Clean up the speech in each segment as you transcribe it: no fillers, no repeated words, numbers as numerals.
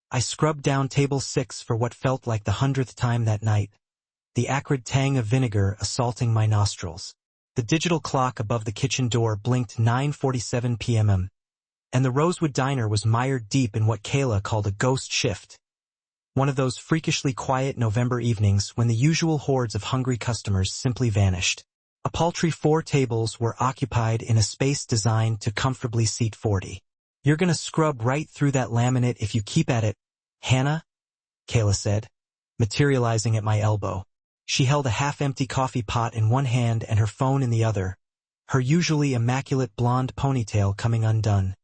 I scrubbed down table 6 for what felt like the 100th time that night, the acrid tang of vinegar assaulting my nostrils. The digital clock above the kitchen door blinked 9:47 p.m. and the Rosewood Diner was mired deep in what Kayla called a ghost shift. One of those freakishly quiet November evenings when the usual hordes of hungry customers simply vanished. A paltry 4 tables were occupied in a space designed to comfortably seat 40. "You're gonna scrub right through that laminate if you keep at it, Hannah," Kayla said, materializing at my elbow. She held a half-empty coffee pot in one hand and her phone in the other, her usually immaculate blonde ponytail coming undone,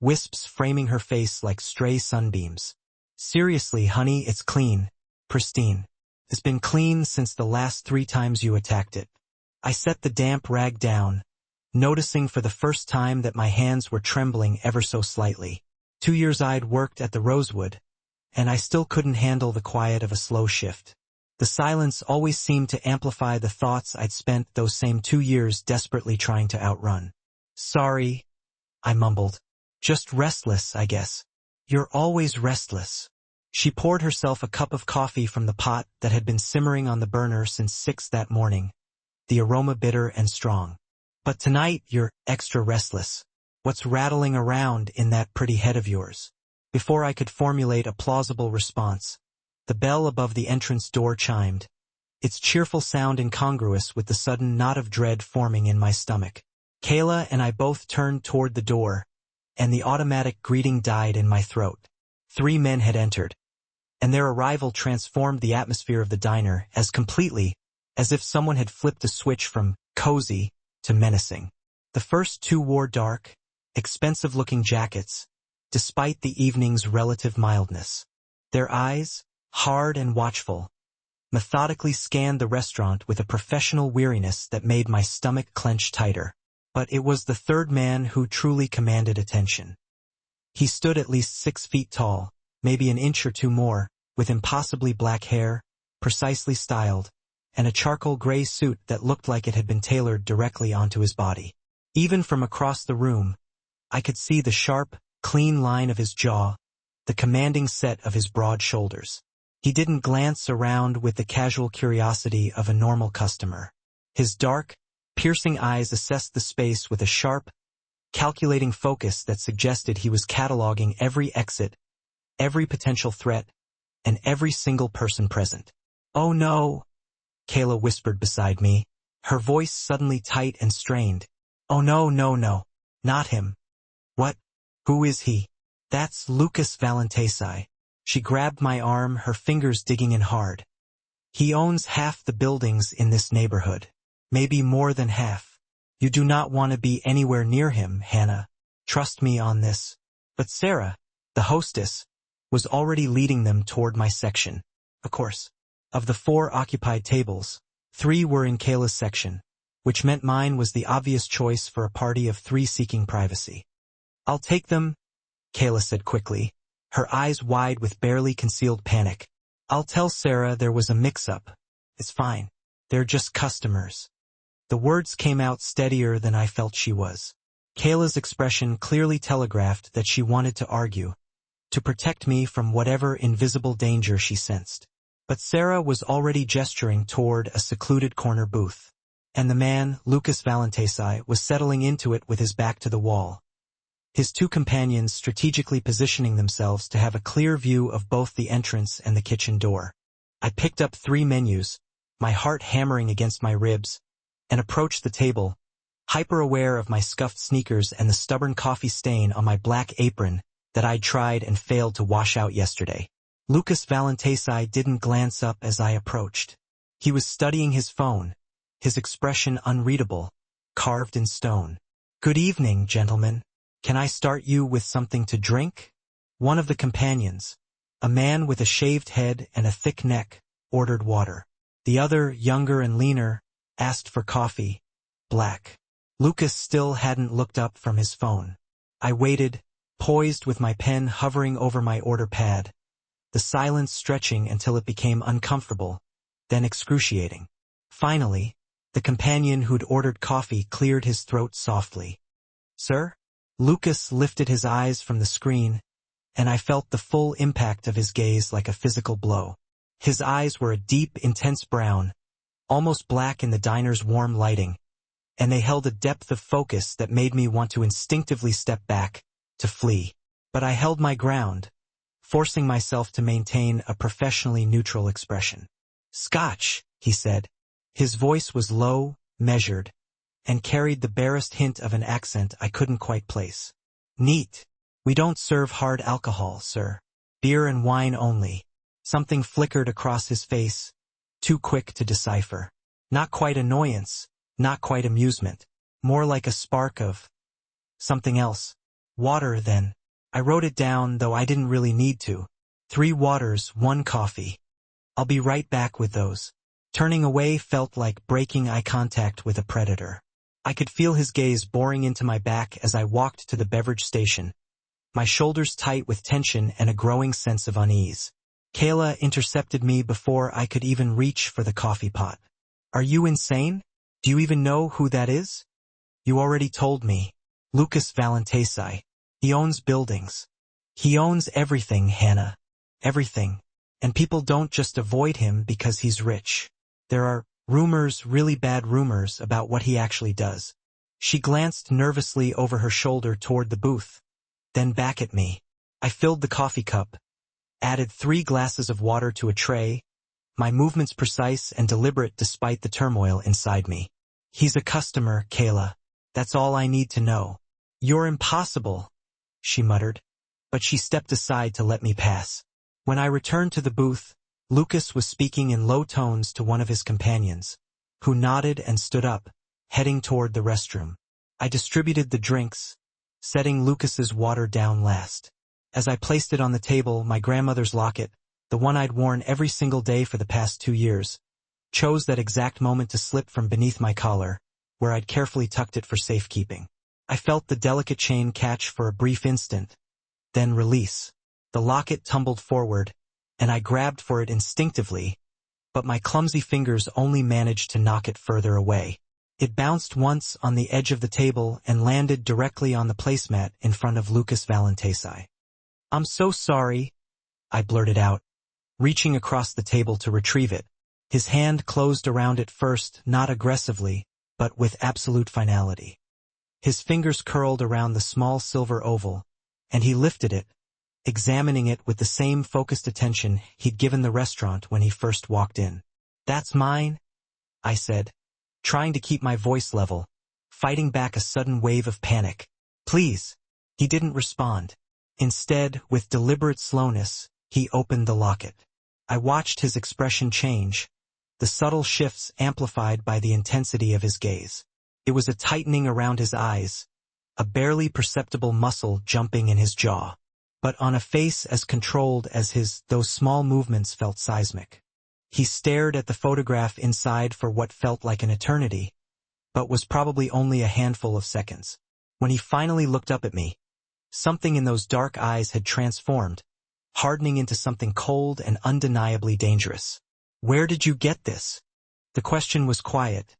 wisps framing her face like stray sunbeams. "Seriously, honey, it's clean. Pristine. It's been clean since the last 3 times you attacked it." I set the damp rag down, noticing for the first time that my hands were trembling ever so slightly. 2 years I'd worked at the Rosewood, and I still couldn't handle the quiet of a slow shift. The silence always seemed to amplify the thoughts I'd spent those same 2 years desperately trying to outrun. "Sorry," I mumbled. "Just restless, I guess." "You're always restless." She poured herself a cup of coffee from the pot that had been simmering on the burner since 6 that morning, the aroma bitter and strong. "But tonight you're extra restless. What's rattling around in that pretty head of yours?" Before I could formulate a plausible response, the bell above the entrance door chimed, its cheerful sound incongruous with the sudden knot of dread forming in my stomach. Kayla and I both turned toward the door, and the automatic greeting died in my throat. 3 men had entered, and their arrival transformed the atmosphere of the diner as completely as if someone had flipped a switch from cozy to menacing. The first 2 wore dark, expensive-looking jackets, despite the evening's relative mildness. Their eyes, hard and watchful, methodically scanned the restaurant with a professional weariness that made my stomach clench tighter. But it was the 3rd man who truly commanded attention. He stood at least 6 feet tall, maybe an inch or 2 more, with impossibly black hair, precisely styled, and a charcoal gray suit that looked like it had been tailored directly onto his body. Even from across the room, I could see the sharp, clean line of his jaw, the commanding set of his broad shoulders. He didn't glance around with the casual curiosity of a normal customer. His dark, piercing eyes assessed the space with a sharp, calculating focus that suggested he was cataloging every exit, every potential threat, and every single person present. "Oh no," Kayla whispered beside me, her voice suddenly tight and strained. "Oh no, no, no. Not him." "What? Who is he?" "That's Lucas Valentesi." She grabbed my arm, her fingers digging in hard. "He owns half the buildings in this neighborhood. Maybe more than half. You do not want to be anywhere near him, Hannah. Trust me on this." But Sarah, the hostess, was already leading them toward my section. Of course, of the 4 occupied tables, 3 were in Kayla's section, which meant mine was the obvious choice for a party of 3 seeking privacy. "I'll take them," Kayla said quickly, her eyes wide with barely concealed panic. "I'll tell Sarah there was a mix-up. It's fine. They're just customers." The words came out steadier than I felt she was. Kayla's expression clearly telegraphed that she wanted to argue, to protect me from whatever invisible danger she sensed. But Sarah was already gesturing toward a secluded corner booth, and the man, Lucas Valentesi, was settling into it with his back to the wall, his 2 companions strategically positioning themselves to have a clear view of both the entrance and the kitchen door. I picked up 3 menus, my heart hammering against my ribs, and approached the table, hyper-aware of my scuffed sneakers and the stubborn coffee stain on my black apron that I'd tried and failed to wash out yesterday. Lucas Valentesi didn't glance up as I approached. He was studying his phone, his expression unreadable, carved in stone. "Good evening, gentlemen. Can I start you with something to drink?" One of the companions, a man with a shaved head and a thick neck, ordered water. The other, younger and leaner, asked for coffee, black. Lucas still hadn't looked up from his phone. I waited, poised with my pen hovering over my order pad, the silence stretching until it became uncomfortable, then excruciating. Finally, the companion who'd ordered coffee cleared his throat softly. "Sir?" Lucas lifted his eyes from the screen, and I felt the full impact of his gaze like a physical blow. His eyes were a deep, intense brown, almost black in the diner's warm lighting, and they held a depth of focus that made me want to instinctively step back, to flee. But I held my ground, forcing myself to maintain a professionally neutral expression. "Scotch," he said. His voice was low, measured, and carried the barest hint of an accent I couldn't quite place. "Neat. We don't serve hard alcohol, sir. Beer and wine only." Something flickered across his face, too quick to decipher. Not quite annoyance, not quite amusement, more like a spark of something else. "Water, then." I wrote it down, though I didn't really need to. 3 waters, 1 coffee. "I'll be right back with those." Turning away felt like breaking eye contact with a predator. I could feel his gaze boring into my back as I walked to the beverage station, my shoulders tight with tension and a growing sense of unease. Kayla intercepted me before I could even reach for the coffee pot. "Are you insane? Do you even know who that is?" "You already told me. Lucas Valentesi. He owns buildings. He owns everything, Hannah. Everything. And people don't just avoid him because he's rich. There are rumors, really bad rumors, about what he actually does." She glanced nervously over her shoulder toward the booth, then back at me. I filled the coffee cup, added 3 glasses of water to a tray, my movements precise and deliberate despite the turmoil inside me. "He's a customer, Kayla. That's all I need to know." "You're impossible," she muttered, but she stepped aside to let me pass. When I returned to the booth, Lucas was speaking in low tones to one of his companions, who nodded and stood up, heading toward the restroom. I distributed the drinks, setting Lucas's water down last. As I placed it on the table, my grandmother's locket, the one I'd worn every single day for the past 2 years, chose that exact moment to slip from beneath my collar, where I'd carefully tucked it for safekeeping. I felt the delicate chain catch for a brief instant, then release. The locket tumbled forward, and I grabbed for it instinctively, but my clumsy fingers only managed to knock it further away. It bounced once on the edge of the table and landed directly on the placemat in front of Lucas Valentesi. "I'm so sorry," I blurted out, reaching across the table to retrieve it. His hand closed around it first, not aggressively, but with absolute finality. His fingers curled around the small silver oval, and he lifted it, examining it with the same focused attention he'd given the restaurant when he first walked in. "That's mine," I said, trying to keep my voice level, fighting back a sudden wave of panic. "Please." He didn't respond. Instead, with deliberate slowness, he opened the locket. I watched his expression change, the subtle shifts amplified by the intensity of his gaze. It was a tightening around his eyes, a barely perceptible muscle jumping in his jaw. But on a face as controlled as his, those small movements felt seismic. He stared at the photograph inside for what felt like an eternity, but was probably only a handful of seconds. When he finally looked up at me, something in those dark eyes had transformed, hardening into something cold and undeniably dangerous. "Where did you get this?" The question was quiet,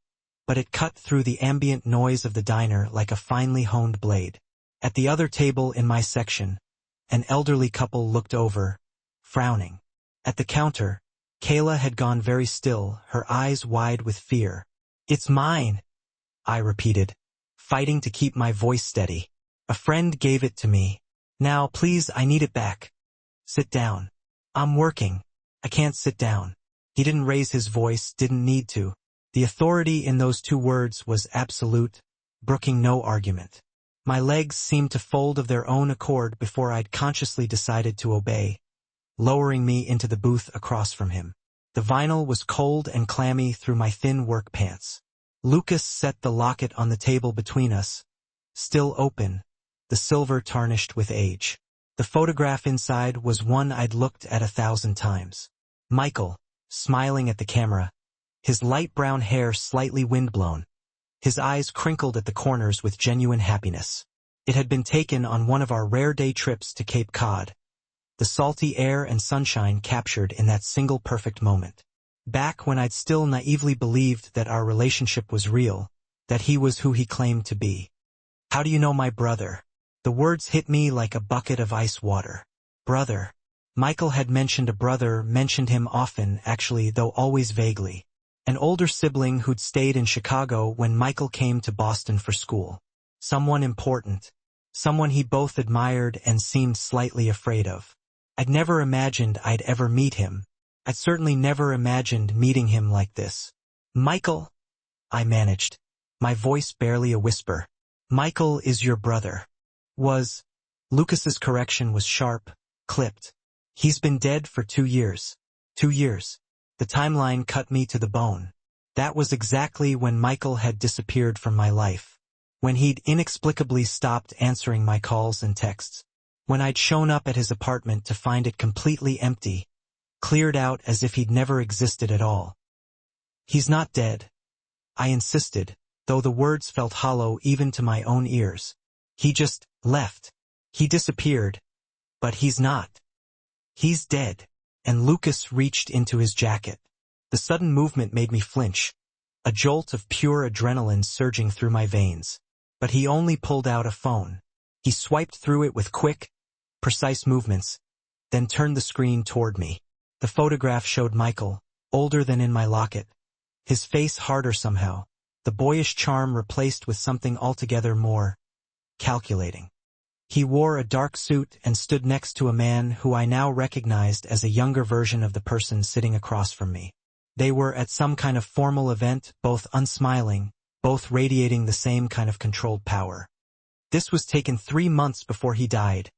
but it cut through the ambient noise of the diner like a finely honed blade. At the other table in my section, an elderly couple looked over, frowning. At the counter, Kayla had gone very still, her eyes wide with fear. "It's mine," I repeated, fighting to keep my voice steady. "A friend gave it to me. Now, please, I need it back." "Sit down." "I'm working. I can't sit down." He didn't raise his voice, didn't need to. The authority in those 2 words was absolute, brooking no argument. My legs seemed to fold of their own accord before I'd consciously decided to obey, lowering me into the booth across from him. The vinyl was cold and clammy through my thin work pants. Lucas set the locket on the table between us, still open, the silver tarnished with age. The photograph inside was one I'd looked at 1,000 times. Michael, smiling at the camera, his light brown hair slightly windblown, his eyes crinkled at the corners with genuine happiness. It had been taken on one of our rare day trips to Cape Cod, the salty air and sunshine captured in that single perfect moment. Back when I'd still naively believed that our relationship was real, that he was who he claimed to be. "How do you know my brother?" The words hit me like a bucket of ice water. Brother. Michael had mentioned a brother, mentioned him often, actually, though always vaguely. An older sibling who'd stayed in Chicago when Michael came to Boston for school. Someone important. Someone he both admired and seemed slightly afraid of. I'd never imagined I'd ever meet him. I'd certainly never imagined meeting him like this. Michael, I managed. My voice barely a whisper. Michael is your brother. Lucas's correction was sharp, clipped. He's been dead for 2 years. 2 years. The timeline cut me to the bone. That was exactly when Michael had disappeared from my life. When he'd inexplicably stopped answering my calls and texts. When I'd shown up at his apartment to find it completely empty, cleared out as if he'd never existed at all. He's not dead. I insisted, though the words felt hollow even to my own ears. He just left. He disappeared. But he's not. He's dead. And Lucas reached into his jacket. The sudden movement made me flinch, a jolt of pure adrenaline surging through my veins. But he only pulled out a phone. He swiped through it with quick, precise movements, then turned the screen toward me. The photograph showed Michael, older than in my locket. His face harder somehow, the boyish charm replaced with something altogether more calculating. He wore a dark suit and stood next to a man who I now recognized as a younger version of the person sitting across from me. They were at some kind of formal event, both unsmiling, both radiating the same kind of controlled power. This was taken 3 months before he died,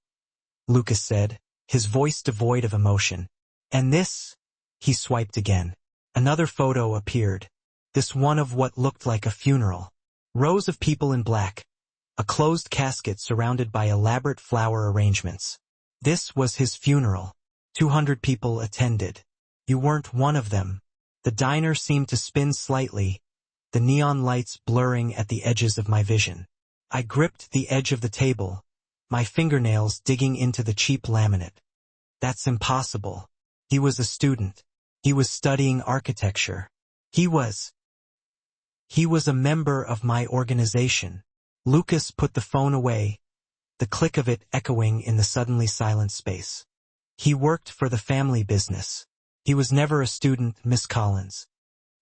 Lucas said, his voice devoid of emotion. And this? He swiped again. Another photo appeared. This one of what looked like a funeral. Rows of people in black. A closed casket surrounded by elaborate flower arrangements. This was his funeral. 200 people attended. You weren't one of them. The diner seemed to spin slightly, the neon lights blurring at the edges of my vision. I gripped the edge of the table, my fingernails digging into the cheap laminate. That's impossible. He was a student. He was studying architecture. He was a member of my organization. Lucas put the phone away, the click of it echoing in the suddenly silent space. He worked for the family business. He was never a student, Miss Collins.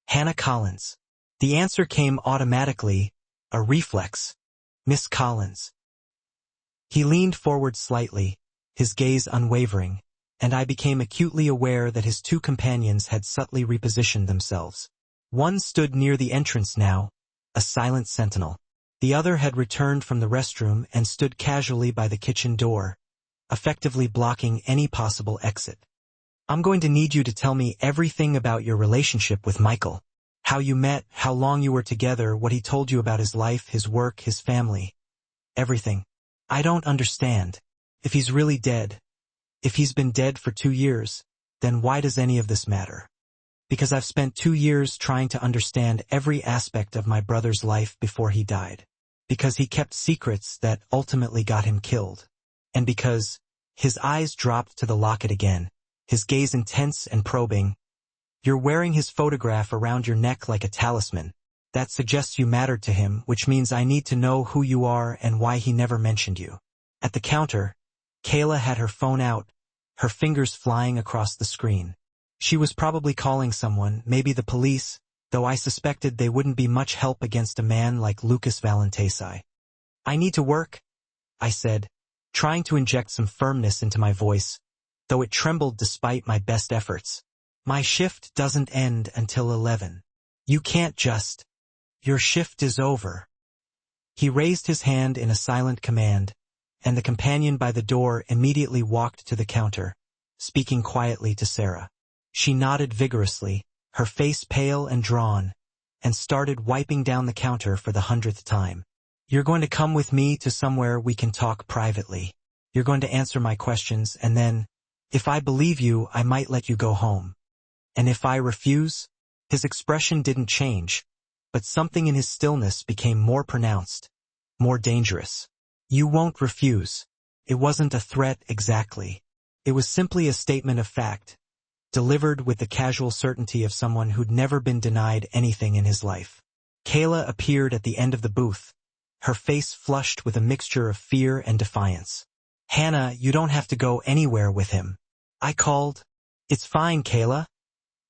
Hannah Collins. The answer came automatically, a reflex. Miss Collins. He leaned forward slightly, his gaze unwavering, and I became acutely aware that his 2 companions had subtly repositioned themselves. One stood near the entrance now, a silent sentinel. The other had returned from the restroom and stood casually by the kitchen door, effectively blocking any possible exit. I'm going to need you to tell me everything about your relationship with Michael. How you met, how long you were together, what he told you about his life, his work, his family. Everything. I don't understand. If he's really dead, if he's been dead for 2 years, then why does any of this matter? Because I've spent 2 years trying to understand every aspect of my brother's life before he died. Because he kept secrets that ultimately got him killed. And because his eyes dropped to the locket again, his gaze intense and probing. You're wearing his photograph around your neck like a talisman. That suggests you mattered to him, which means I need to know who you are and why he never mentioned you. At the counter, Kayla had her phone out, her fingers flying across the screen. She was probably calling someone, maybe the police, though I suspected they wouldn't be much help against a man like Lucas Valentesi. I need to work, I said, trying to inject some firmness into my voice, though it trembled despite my best efforts. My shift doesn't end until 11. You can't just. Your shift is over. He raised his hand in a silent command, and the companion by the door immediately walked to the counter, speaking quietly to Sarah. She nodded vigorously, her face pale and drawn, and started wiping down the counter for the 100th time. You're going to come with me to somewhere we can talk privately. You're going to answer my questions, and then, if I believe you, I might let you go home. And if I refuse? His expression didn't change, but something in his stillness became more pronounced, more dangerous. You won't refuse. It wasn't a threat exactly. It was simply a statement of fact, delivered with the casual certainty of someone who'd never been denied anything in his life. Kayla appeared at the end of the booth, her face flushed with a mixture of fear and defiance. "Hannah, you don't have to go anywhere with him," I called. "It's fine, Kayla."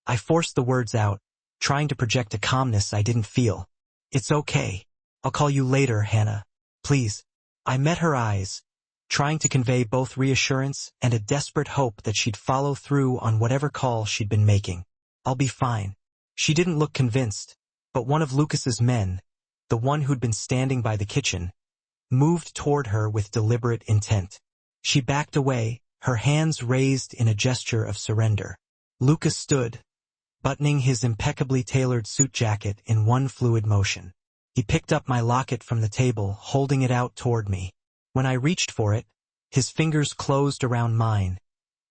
I forced the words out, trying to project a calmness I didn't feel. "It's okay. I'll call you later, Hannah. Please." I met her eyes, trying to convey both reassurance and a desperate hope that she'd follow through on whatever call she'd been making. "I'll be fine." She didn't look convinced, but one of Lucas's men, the one who'd been standing by the kitchen, moved toward her with deliberate intent. She backed away, her hands raised in a gesture of surrender. Lucas stood, buttoning his impeccably tailored suit jacket in one fluid motion. He picked up my locket from the table, holding it out toward me. When I reached for it, his fingers closed around mine,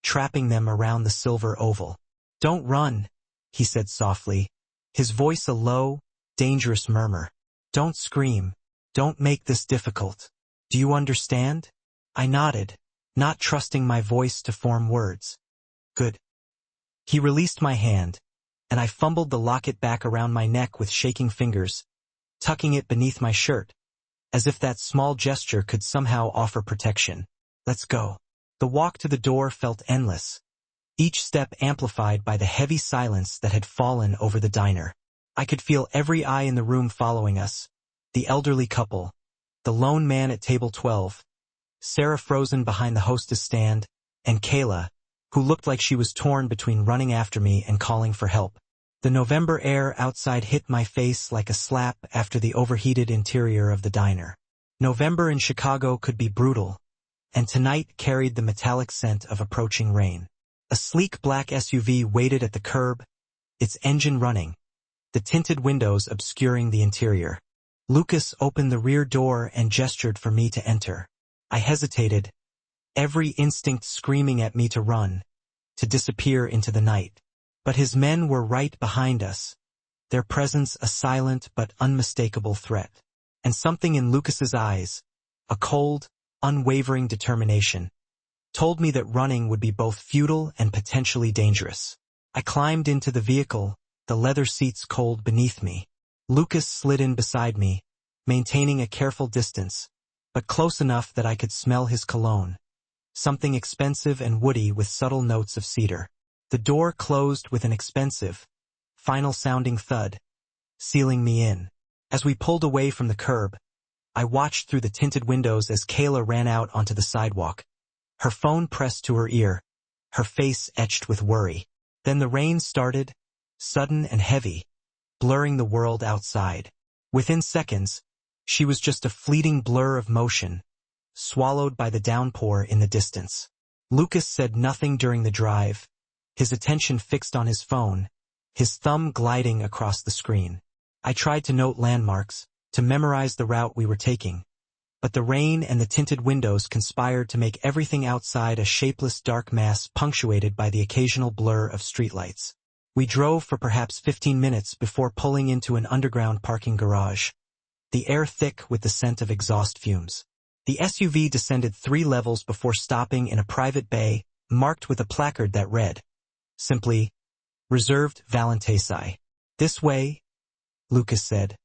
trapping them around the silver oval. "Don't run," he said softly, his voice a low, dangerous murmur. "Don't scream. Don't make this difficult. Do you understand?" I nodded, not trusting my voice to form words. "Good." He released my hand, and I fumbled the locket back around my neck with shaking fingers, tucking it beneath my shirt, as if that small gesture could somehow offer protection. "Let's go." The walk to the door felt endless, each step amplified by the heavy silence that had fallen over the diner. I could feel every eye in the room following us, the elderly couple, the lone man at table 12, Sarah frozen behind the hostess stand, and Kayla, who looked like she was torn between running after me and calling for help. The November air outside hit my face like a slap after the overheated interior of the diner. November in Chicago could be brutal, and tonight carried the metallic scent of approaching rain. A sleek black SUV waited at the curb, its engine running, the tinted windows obscuring the interior. Lucas opened the rear door and gestured for me to enter. I hesitated, every instinct screaming at me to run, to disappear into the night. But his men were right behind us, their presence a silent but unmistakable threat. And something in Lucas's eyes, a cold, unwavering determination, told me that running would be both futile and potentially dangerous. I climbed into the vehicle, the leather seats cold beneath me. Lucas slid in beside me, maintaining a careful distance, but close enough that I could smell his cologne, something expensive and woody with subtle notes of cedar. The door closed with an expensive, final-sounding thud, sealing me in. As we pulled away from the curb, I watched through the tinted windows as Kayla ran out onto the sidewalk, her phone pressed to her ear, her face etched with worry. Then the rain started, sudden and heavy, blurring the world outside. Within seconds, she was just a fleeting blur of motion, swallowed by the downpour in the distance. Lucas said nothing during the drive, his attention fixed on his phone, his thumb gliding across the screen. I tried to note landmarks, to memorize the route we were taking, but the rain and the tinted windows conspired to make everything outside a shapeless dark mass punctuated by the occasional blur of streetlights. We drove for perhaps 15 minutes before pulling into an underground parking garage, the air thick with the scent of exhaust fumes. The SUV descended 3 levels before stopping in a private bay, marked with a placard that read, simply, "Reserved Valentesai." "This way," Lucas said,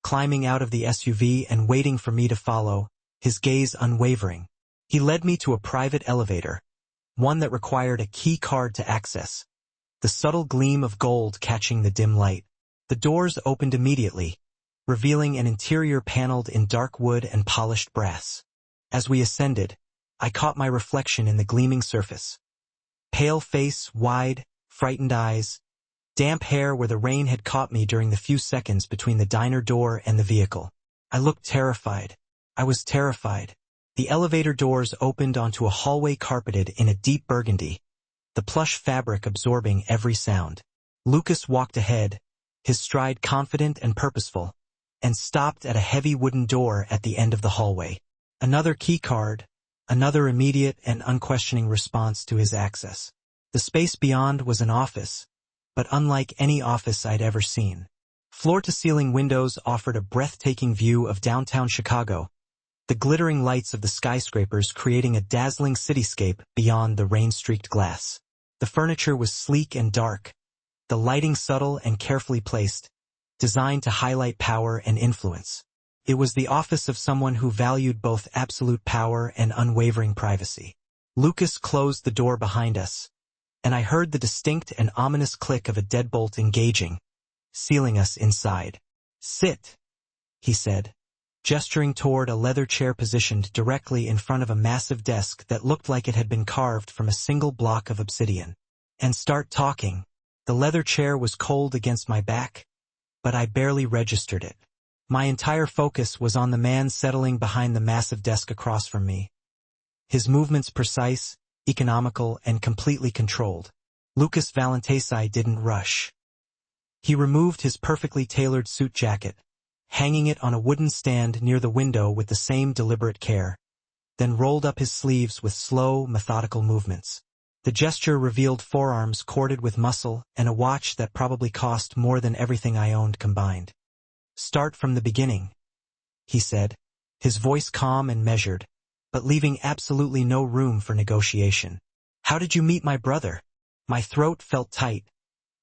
climbing out of the SUV and waiting for me to follow, his gaze unwavering. He led me to a private elevator, one that required a key card to access, the subtle gleam of gold catching the dim light. The doors opened immediately, revealing an interior paneled in dark wood and polished brass. As we ascended, I caught my reflection in the gleaming surface. Pale face, wide, frightened eyes, damp hair where the rain had caught me during the few seconds between the diner door and the vehicle. I looked terrified. I was terrified. The elevator doors opened onto a hallway carpeted in a deep burgundy, the plush fabric absorbing every sound. Lucas walked ahead, his stride confident and purposeful, and stopped at a heavy wooden door at the end of the hallway. Another key card, another immediate and unquestioning response to his access. The space beyond was an office, but unlike any office I'd ever seen. Floor-to-ceiling windows offered a breathtaking view of downtown Chicago, the glittering lights of the skyscrapers creating a dazzling cityscape beyond the rain-streaked glass. The furniture was sleek and dark, the lighting subtle and carefully placed, designed to highlight power and influence. It was the office of someone who valued both absolute power and unwavering privacy. Lucas closed the door behind us, and I heard the distinct and ominous click of a deadbolt engaging, sealing us inside. "Sit," he said, gesturing toward a leather chair positioned directly in front of a massive desk that looked like it had been carved from a single block of obsidian. "And start talking." The leather chair was cold against my back, but I barely registered it. My entire focus was on the man settling behind the massive desk across from me. His movements precise, economical, and completely controlled. Lucas Valentesi didn't rush. He removed his perfectly tailored suit jacket, hanging it on a wooden stand near the window with the same deliberate care, then rolled up his sleeves with slow, methodical movements. The gesture revealed forearms corded with muscle and a watch that probably cost more than everything I owned combined. "Start from the beginning," he said, his voice calm and measured, but leaving absolutely no room for negotiation. "How did you meet my brother?" My throat felt tight,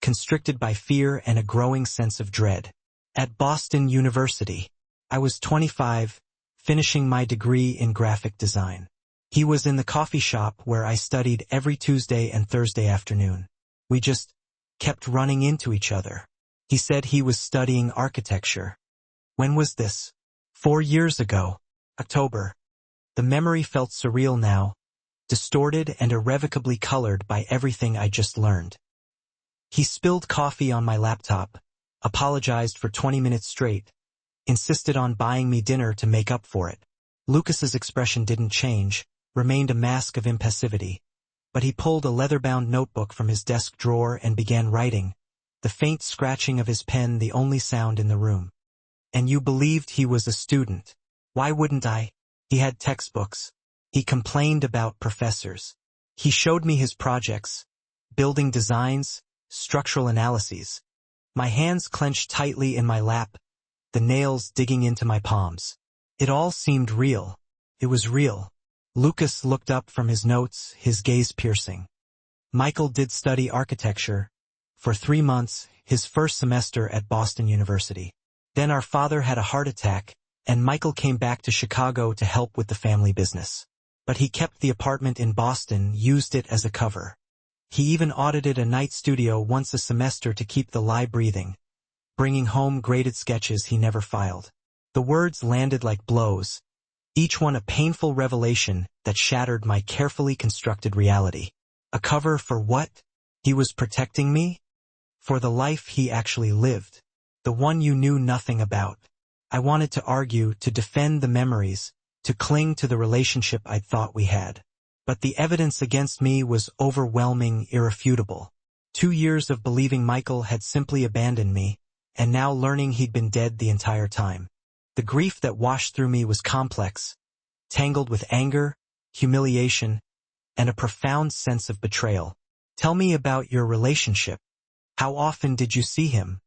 constricted by fear and a growing sense of dread. "At Boston University. I was 25, finishing my degree in graphic design. He was in the coffee shop where I studied every Tuesday and Thursday afternoon. We just kept running into each other. He said he was studying architecture." "When was this?" 4 years ago. October. The memory felt surreal now, distorted and irrevocably colored by everything I just learned. He spilled coffee on my laptop, apologized for 20 minutes straight, insisted on buying me dinner to make up for it. Lucas's expression didn't change, remained a mask of impassivity, but he pulled a leather-bound notebook from his desk drawer and began writing, the faint scratching of his pen the only sound in the room. "And you believed he was a student." "Why wouldn't I? He had textbooks." He complained about professors. He showed me his projects, building designs, structural analyses. My hands clenched tightly in my lap, the nails digging into my palms. It all seemed real. It was real. Lucas looked up from his notes, his gaze piercing. "Michael did study architecture for 3 months, his first semester at Boston University. Then our father had a heart attack, and Michael came back to Chicago to help with the family business. But he kept the apartment in Boston, used it as a cover. He even audited a night studio once a semester to keep the lie breathing, bringing home graded sketches he never filed." The words landed like blows, each one a painful revelation that shattered my carefully constructed reality. A cover for what? He was protecting me? For the life he actually lived. The one you knew nothing about. I wanted to argue, to defend the memories, to cling to the relationship I'd thought we had. But the evidence against me was overwhelming, irrefutable. 2 years of believing Michael had simply abandoned me, and now learning he'd been dead the entire time. The grief that washed through me was complex, tangled with anger, humiliation, and a profound sense of betrayal. "Tell me about your relationship. How often did you see him?"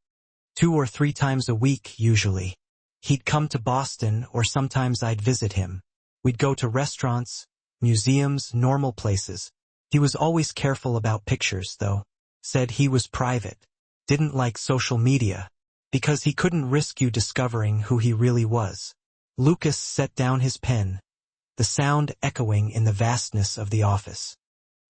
2 or 3 times a week, usually. He'd come to Boston, or sometimes I'd visit him. We'd go to restaurants, museums, normal places. He was always careful about pictures, though. Said he was private. Didn't like social media, because he couldn't risk you discovering who he really was. Lucas set down his pen, the sound echoing in the vastness of the office.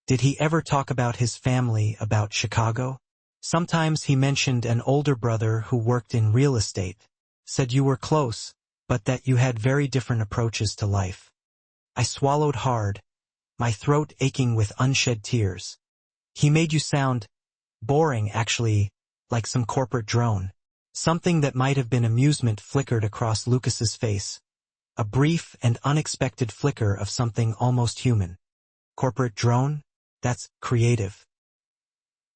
"Did he ever talk about his family, about Chicago?" "Sometimes he mentioned an older brother who worked in real estate. Said you were close, but that you had very different approaches to life." I swallowed hard, my throat aching with unshed tears. "He made you sound boring, actually, like some corporate drone." Something that might have been amusement flickered across Lucas's face, a brief and unexpected flicker of something almost human. "Corporate drone? That's creative."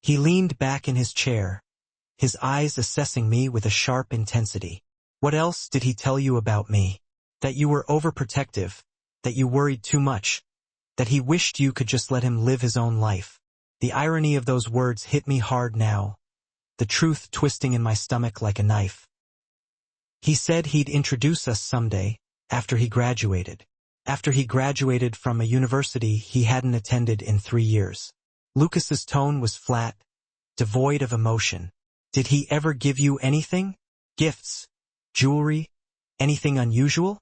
He leaned back in his chair, his eyes assessing me with a sharp intensity. "What else did he tell you about me? That you were overprotective, that you worried too much, that he wished you could just let him live his own life." The irony of those words hit me hard now, the truth twisting in my stomach like a knife. "He said he'd introduce us someday, after he graduated. After he graduated from a university he hadn't attended in 3 years. Lucas's tone was flat, devoid of emotion. "Did he ever give you anything? Gifts? Jewelry? Anything unusual?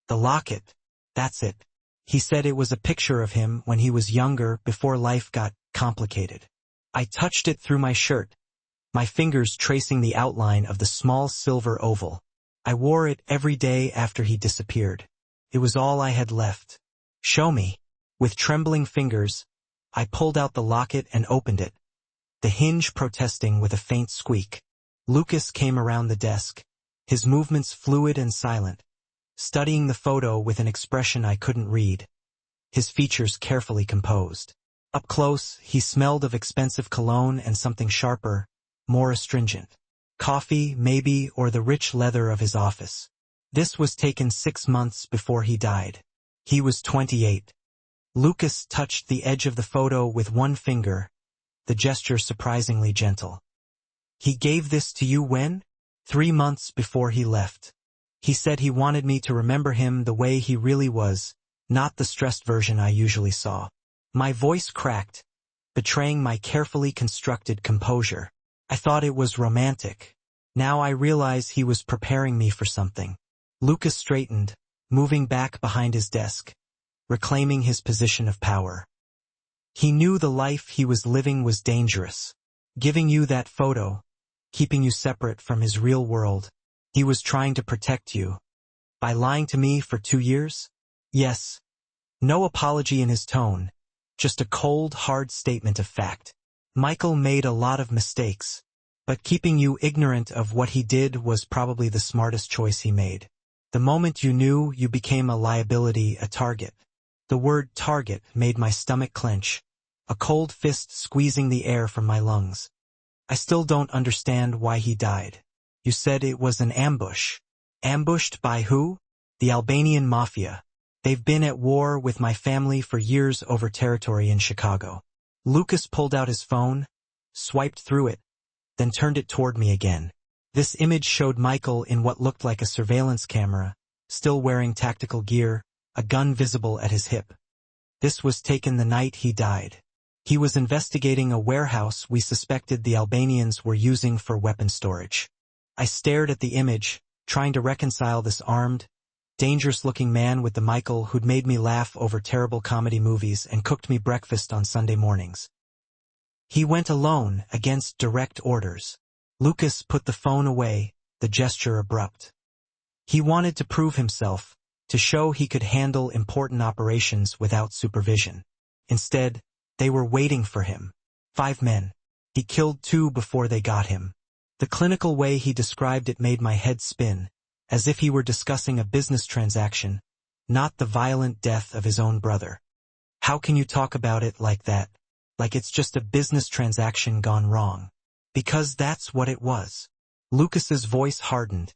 The locket. That's it. He said it was a picture of him when he was younger before life got complicated. I touched it through my shirt, my fingers tracing the outline of the small silver oval. I wore it every day after he disappeared. It was all I had left. Show me. With trembling fingers, I pulled out the locket and opened it, the hinge protesting with a faint squeak. Lucas came around the desk, his movements fluid and silent, studying the photo with an expression I couldn't read, his features carefully composed. Up close, he smelled of expensive cologne and something sharper, more astringent. Coffee, maybe, or the rich leather of his office. This was taken 6 months before he died. He was 28. Lucas touched the edge of the photo with one finger, the gesture surprisingly gentle. He gave this to you when? 3 months before he left. He said he wanted me to remember him the way he really was, not the stressed version I usually saw. My voice cracked, betraying my carefully constructed composure. I thought it was romantic. Now I realize he was preparing me for something. Lucas straightened, moving back behind his desk, reclaiming his position of power. He knew the life he was living was dangerous. Giving you that photo, keeping you separate from his real world. He was trying to protect you. By lying to me for 2 years? Yes. No apology in his tone, just a cold, hard statement of fact. Michael made a lot of mistakes, but keeping you ignorant of what he did was probably the smartest choice he made. The moment you knew, you became a liability, a target. The word target made my stomach clench, a cold fist squeezing the air from my lungs. I still don't understand why he died. You said it was an ambush. Ambushed by who? The Albanian Mafia. They've been at war with my family for years over territory in Chicago. Lucas pulled out his phone, swiped through it, then turned it toward me again. This image showed Michael in what looked like a surveillance camera, still wearing tactical gear, a gun visible at his hip. This was taken the night he died. He was investigating a warehouse we suspected the Albanians were using for weapon storage. I stared at the image, trying to reconcile this armed, dangerous-looking man with the Michael who'd made me laugh over terrible comedy movies and cooked me breakfast on Sunday mornings. He went alone, against direct orders. Lucas put the phone away, the gesture abrupt. He wanted to prove himself, to show he could handle important operations without supervision. Instead, they were waiting for him. 5 men. He killed 2 before they got him. The clinical way he described it made my head spin, as if he were discussing a business transaction, not the violent death of his own brother. How can you talk about it like that? Like it's just a business transaction gone wrong. Because that's what it was. Lucas's voice hardened.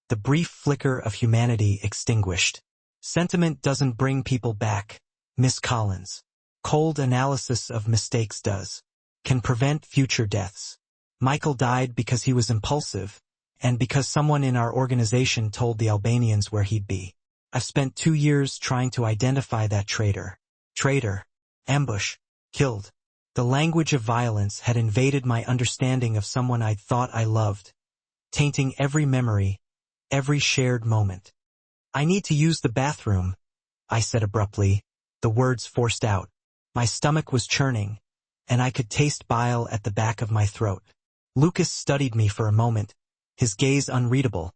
The brief flicker of humanity extinguished. Sentiment doesn't bring people back, Miss Collins. Cold analysis of mistakes does. Can prevent future deaths. Michael died because he was impulsive, and because someone in our organization told the Albanians where he'd be. I've spent 2 years trying to identify that traitor. Traitor. Ambush. Killed. The language of violence had invaded my understanding of someone I'd thought I loved, tainting every memory, every shared moment. I need to use the bathroom, I said abruptly, the words forced out. My stomach was churning, and I could taste bile at the back of my throat. Lucas studied me for a moment, his gaze unreadable,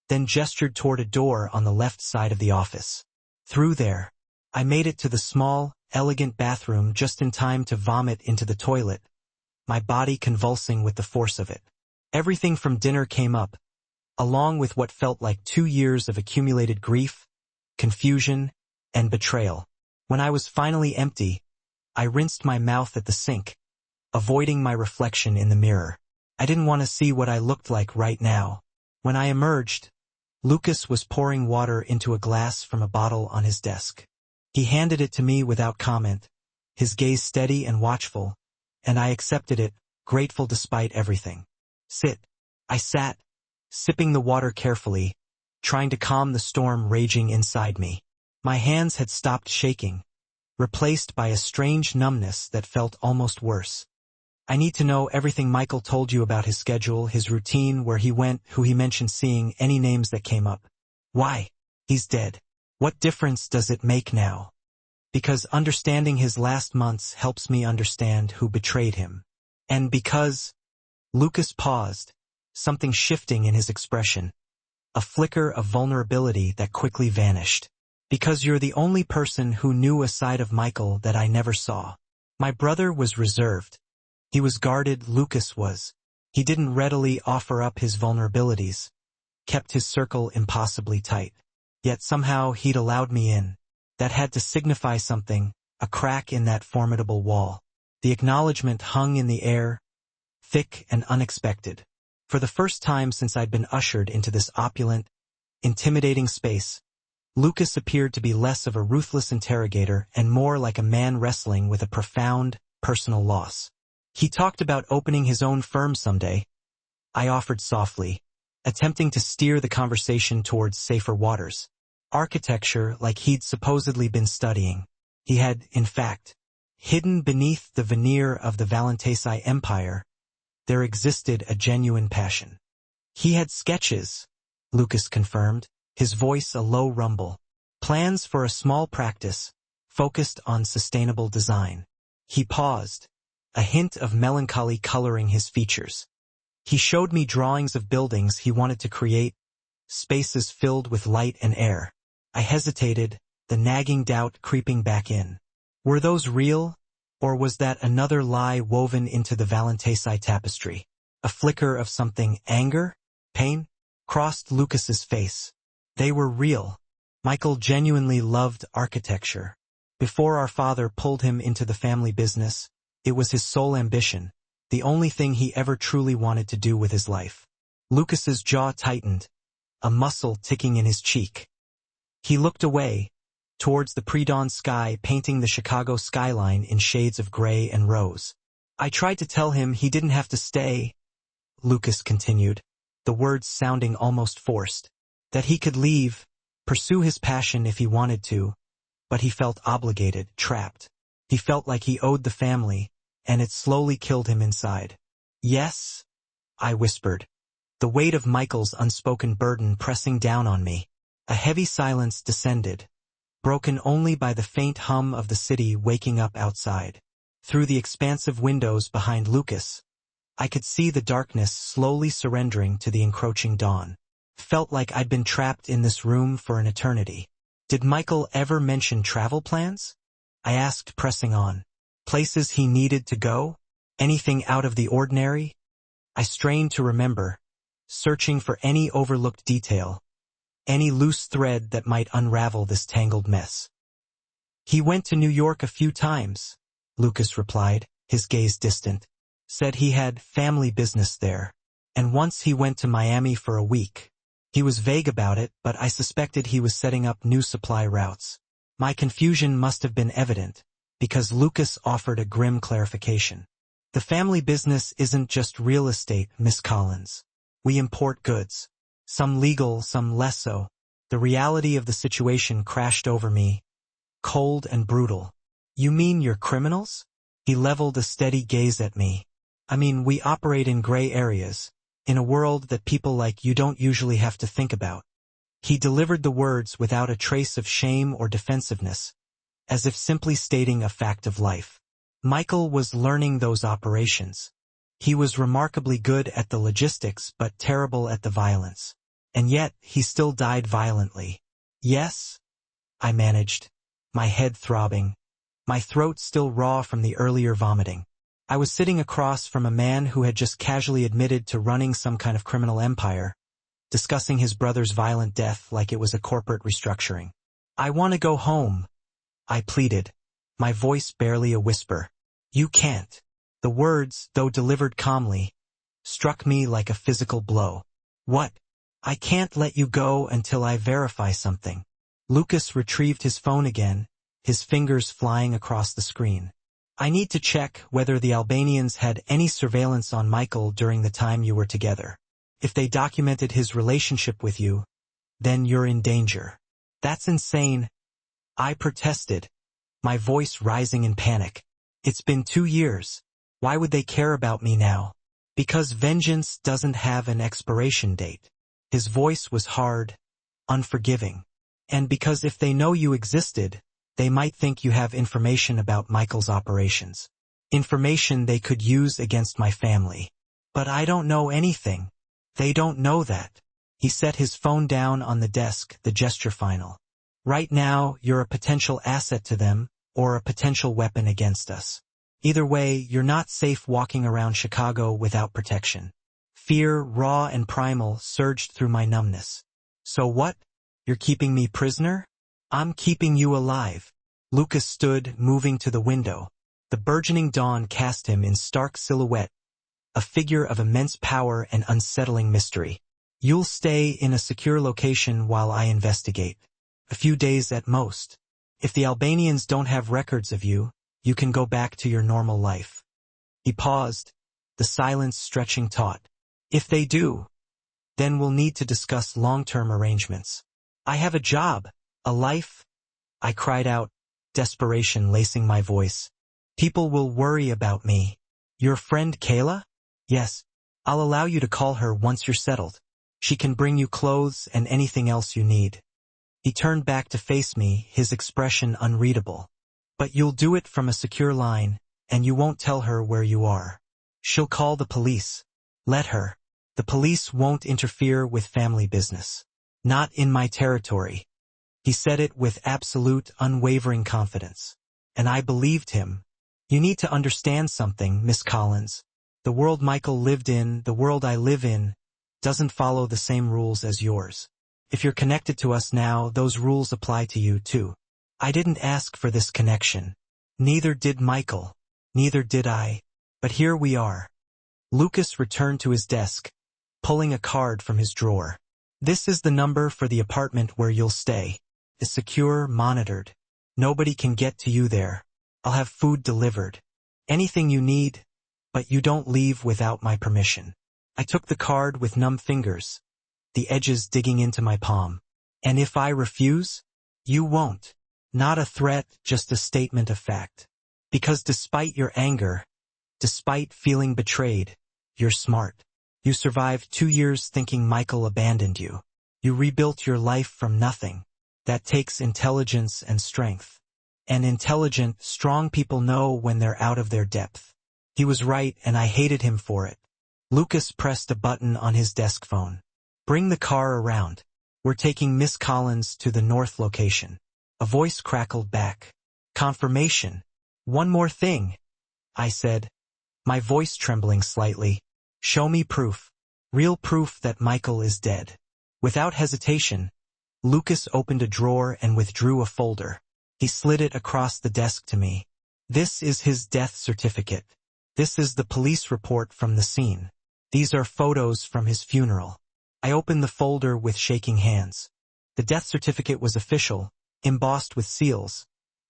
then gestured toward a door on the left side of the office. Through there. I made it to the small, elegant bathroom just in time to vomit into the toilet, my body convulsing with the force of it. Everything from dinner came up, along with what felt like 2 years of accumulated grief, confusion, and betrayal. When I was finally empty, I rinsed my mouth at the sink, avoiding my reflection in the mirror. I didn't want to see what I looked like right now. When I emerged, Lucas was pouring water into a glass from a bottle on his desk. He handed it to me without comment, his gaze steady and watchful, and I accepted it, grateful despite everything. Sit. I sat, sipping the water carefully, trying to calm the storm raging inside me. My hands had stopped shaking, replaced by a strange numbness that felt almost worse. I need to know everything Michael told you about his schedule, his routine, where he went, who he mentioned seeing, any names that came up. Why? He's dead. What difference does it make now? Because understanding his last months helps me understand who betrayed him. And because... Lucas paused, something shifting in his expression. A flicker of vulnerability that quickly vanished. Because you're the only person who knew a side of Michael that I never saw. My brother was reserved. He was guarded, Lucas was. He didn't readily offer up his vulnerabilities. Kept his circle impossibly tight. Yet somehow he'd allowed me in. That had to signify something, a crack in that formidable wall. The acknowledgement hung in the air, thick and unexpected. For the first time since I'd been ushered into this opulent, intimidating space, Lucas appeared to be less of a ruthless interrogator and more like a man wrestling with a profound, personal loss. He talked about opening his own firm someday. I offered softly, attempting to steer the conversation towards safer waters. Architecture, like he'd supposedly been studying. He had, in fact, hidden beneath the veneer of the Valentesi Empire, there existed a genuine passion. He had sketches, Lucas confirmed, his voice a low rumble. Plans for a small practice, focused on sustainable design. He paused, a hint of melancholy coloring his features. He showed me drawings of buildings he wanted to create, spaces filled with light and air. I hesitated, the nagging doubt creeping back in. Were those real, or was that another lie woven into the Valentesi tapestry? A flicker of something, anger, pain, crossed Lucas's face. They were real. Michael genuinely loved architecture. Before our father pulled him into the family business, it was his sole ambition, the only thing he ever truly wanted to do with his life. Lucas's jaw tightened, a muscle ticking in his cheek. He looked away, towards the pre-dawn sky painting the Chicago skyline in shades of gray and rose. I tried to tell him he didn't have to stay, Lucas continued, the words sounding almost forced, that he could leave, pursue his passion if he wanted to, but he felt obligated, trapped. He felt like he owed the family, and it slowly killed him inside. Yes, I whispered, the weight of Michael's unspoken burden pressing down on me. A heavy silence descended, broken only by the faint hum of the city waking up outside. Through the expansive windows behind Lucas, I could see the darkness slowly surrendering to the encroaching dawn. Felt like I'd been trapped in this room for an eternity. Did Michael ever mention travel plans? I asked, pressing on. Places he needed to go? Anything out of the ordinary? I strained to remember, searching for any overlooked detail, any loose thread that might unravel this tangled mess. He went to New York a few times, Lucas replied, his gaze distant. Said he had family business there. And once he went to Miami for a week. He was vague about it, but I suspected he was setting up new supply routes. My confusion must have been evident, because Lucas offered a grim clarification. The family business isn't just real estate, Miss Collins. We import goods. Some legal, some less so. The reality of the situation crashed over me, cold and brutal. You mean you're criminals? He leveled a steady gaze at me. I mean, we operate in gray areas, in a world that people like you don't usually have to think about. He delivered the words without a trace of shame or defensiveness, as if simply stating a fact of life. Michael was learning those operations. He was remarkably good at the logistics but terrible at the violence. And yet, he still died violently. Yes? I managed, my head throbbing, my throat still raw from the earlier vomiting. I was sitting across from a man who had just casually admitted to running some kind of criminal empire, discussing his brother's violent death like it was a corporate restructuring. I want to go home, I pleaded, my voice barely a whisper. You can't. The words, though delivered calmly, struck me like a physical blow. What? I can't let you go until I verify something. Lucas retrieved his phone again, his fingers flying across the screen. I need to check whether the Albanians had any surveillance on Michael during the time you were together. If they documented his relationship with you, then you're in danger. That's insane. I protested, my voice rising in panic. It's been 2 years. Why would they care about me now? Because vengeance doesn't have an expiration date. His voice was hard, unforgiving. And because if they know you existed, they might think you have information about Michael's operations. Information they could use against my family. But I don't know anything. They don't know that. He set his phone down on the desk, the gesture final. Right now, you're a potential asset to them, or a potential weapon against us. Either way, you're not safe walking around Chicago without protection. Fear, raw and primal, surged through my numbness. So what? You're keeping me prisoner? I'm keeping you alive. Lucas stood, moving to the window. The burgeoning dawn cast him in stark silhouette, a figure of immense power and unsettling mystery. You'll stay in a secure location while I investigate. A few days at most. If the Albanians don't have records of you, you can go back to your normal life. He paused, the silence stretching taut. If they do, then we'll need to discuss long-term arrangements. I have a job, a life. I cried out, desperation lacing my voice. People will worry about me. Your friend Kayla? Yes, I'll allow you to call her once you're settled. She can bring you clothes and anything else you need. He turned back to face me, his expression unreadable. But you'll do it from a secure line, and you won't tell her where you are. She'll call the police. Let her. The police won't interfere with family business. Not in my territory. He said it with absolute, unwavering confidence. And I believed him. You need to understand something, Miss Collins. The world Michael lived in, the world I live in, doesn't follow the same rules as yours. If you're connected to us now, those rules apply to you too. I didn't ask for this connection. Neither did Michael. Neither did I. But here we are. Lucas returned to his desk, pulling a card from his drawer. This is the number for the apartment where you'll stay. It's secure, monitored. Nobody can get to you there. I'll have food delivered. Anything you need, but you don't leave without my permission. I took the card with numb fingers, the edges digging into my palm. And if I refuse, you won't. Not a threat, just a statement of fact. Because despite your anger, despite feeling betrayed, you're smart. You survived 2 years thinking Michael abandoned you. You rebuilt your life from nothing. That takes intelligence and strength. And intelligent, strong people know when they're out of their depth. He was right, and I hated him for it. Lucas pressed a button on his desk phone. Bring the car around. We're taking Miss Collins to the north location. A voice crackled back. Confirmation. One more thing, I said, my voice trembling slightly. Show me proof. Real proof that Michael is dead. Without hesitation, Lucas opened a drawer and withdrew a folder. He slid it across the desk to me. This is his death certificate. This is the police report from the scene. These are photos from his funeral. I opened the folder with shaking hands. The death certificate was official, embossed with seals,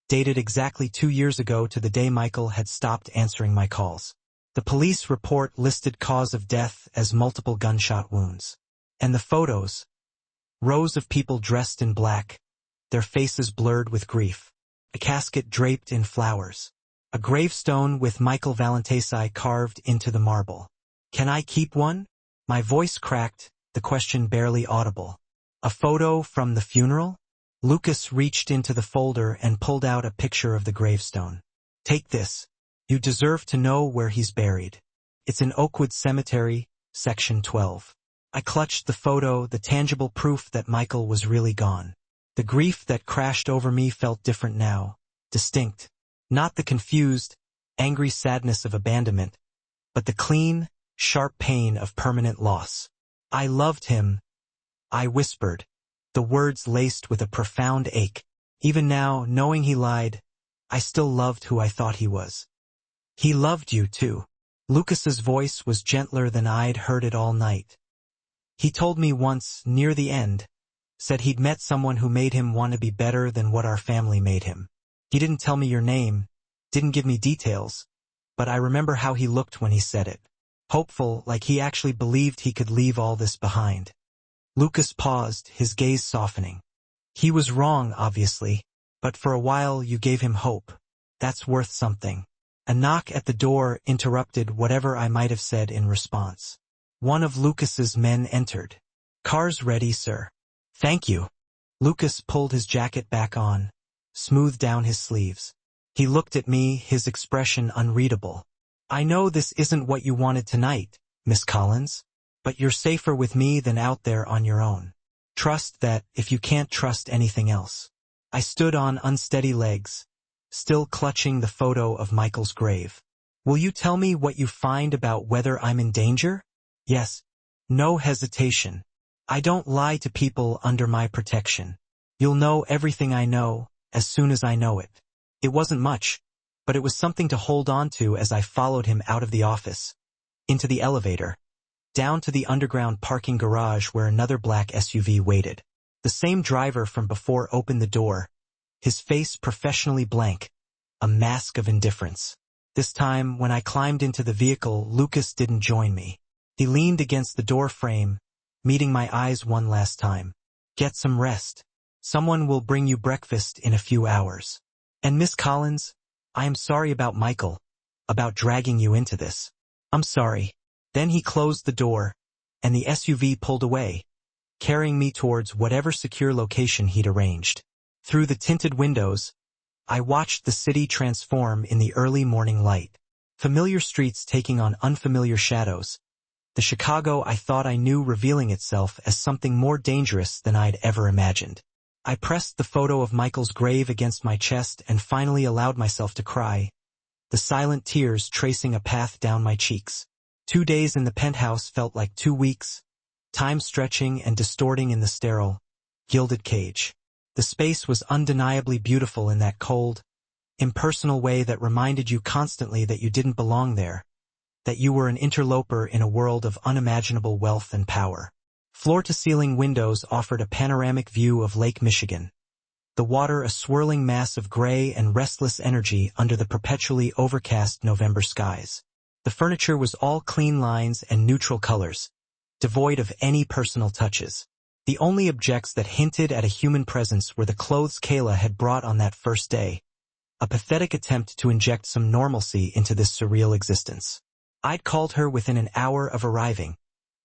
dated exactly 2 years ago to the day Michael had stopped answering my calls. The police report listed cause of death as multiple gunshot wounds. And the photos, rows of people dressed in black, their faces blurred with grief, a casket draped in flowers, a gravestone with Michael Valentesi carved into the marble. Can I keep one? My voice cracked, the question barely audible. A photo from the funeral? Lucas reached into the folder and pulled out a picture of the gravestone. Take this. You deserve to know where he's buried. It's in Oakwood Cemetery, Section 12. I clutched the photo, the tangible proof that Michael was really gone. The grief that crashed over me felt different now, distinct. Not the confused, angry sadness of abandonment, but the clean, sharp pain of permanent loss. I loved him, I whispered, the words laced with a profound ache. Even now, knowing he lied, I still loved who I thought he was. He loved you too. Lucas's voice was gentler than I'd heard it all night. He told me once, near the end, said he'd met someone who made him want to be better than what our family made him. He didn't tell me your name, didn't give me details, but I remember how he looked when he said it. Hopeful, like he actually believed he could leave all this behind. Lucas paused, his gaze softening. He was wrong, obviously, but for a while you gave him hope. That's worth something. A knock at the door interrupted whatever I might have said in response. One of Lucas's men entered. Car's ready, sir. Thank you. Lucas pulled his jacket back on, smoothed down his sleeves. He looked at me, his expression unreadable. I know this isn't what you wanted tonight, Miss Collins, but you're safer with me than out there on your own. Trust that if you can't trust anything else. I stood on unsteady legs, still clutching the photo of Michael's grave. Will you tell me what you find about whether I'm in danger? Yes. No hesitation. I don't lie to people under my protection. You'll know everything I know, as soon as I know it. It wasn't much, but it was something to hold on to as I followed him out of the office, into the elevator, down to the underground parking garage where another black SUV waited. The same driver from before opened the door, his face professionally blank, a mask of indifference. This time, when I climbed into the vehicle, Lucas didn't join me. He leaned against the door frame, meeting my eyes one last time. Get some rest. Someone will bring you breakfast in a few hours. And Miss Collins, I am sorry about Michael, about dragging you into this. I'm sorry. Then he closed the door, and the SUV pulled away, carrying me towards whatever secure location he'd arranged. Through the tinted windows, I watched the city transform in the early morning light. Familiar streets taking on unfamiliar shadows. The Chicago I thought I knew revealing itself as something more dangerous than I'd ever imagined. I pressed the photo of Michael's grave against my chest and finally allowed myself to cry, the silent tears tracing a path down my cheeks. 2 days in the penthouse felt like 2 weeks, time stretching and distorting in the sterile, gilded cage. The space was undeniably beautiful in that cold, impersonal way that reminded you constantly that you didn't belong there, that you were an interloper in a world of unimaginable wealth and power. Floor-to-ceiling windows offered a panoramic view of Lake Michigan, the water a swirling mass of gray and restless energy under the perpetually overcast November skies. The furniture was all clean lines and neutral colors, devoid of any personal touches. The only objects that hinted at a human presence were the clothes Kayla had brought on that first day, a pathetic attempt to inject some normalcy into this surreal existence. I'd called her within an hour of arriving,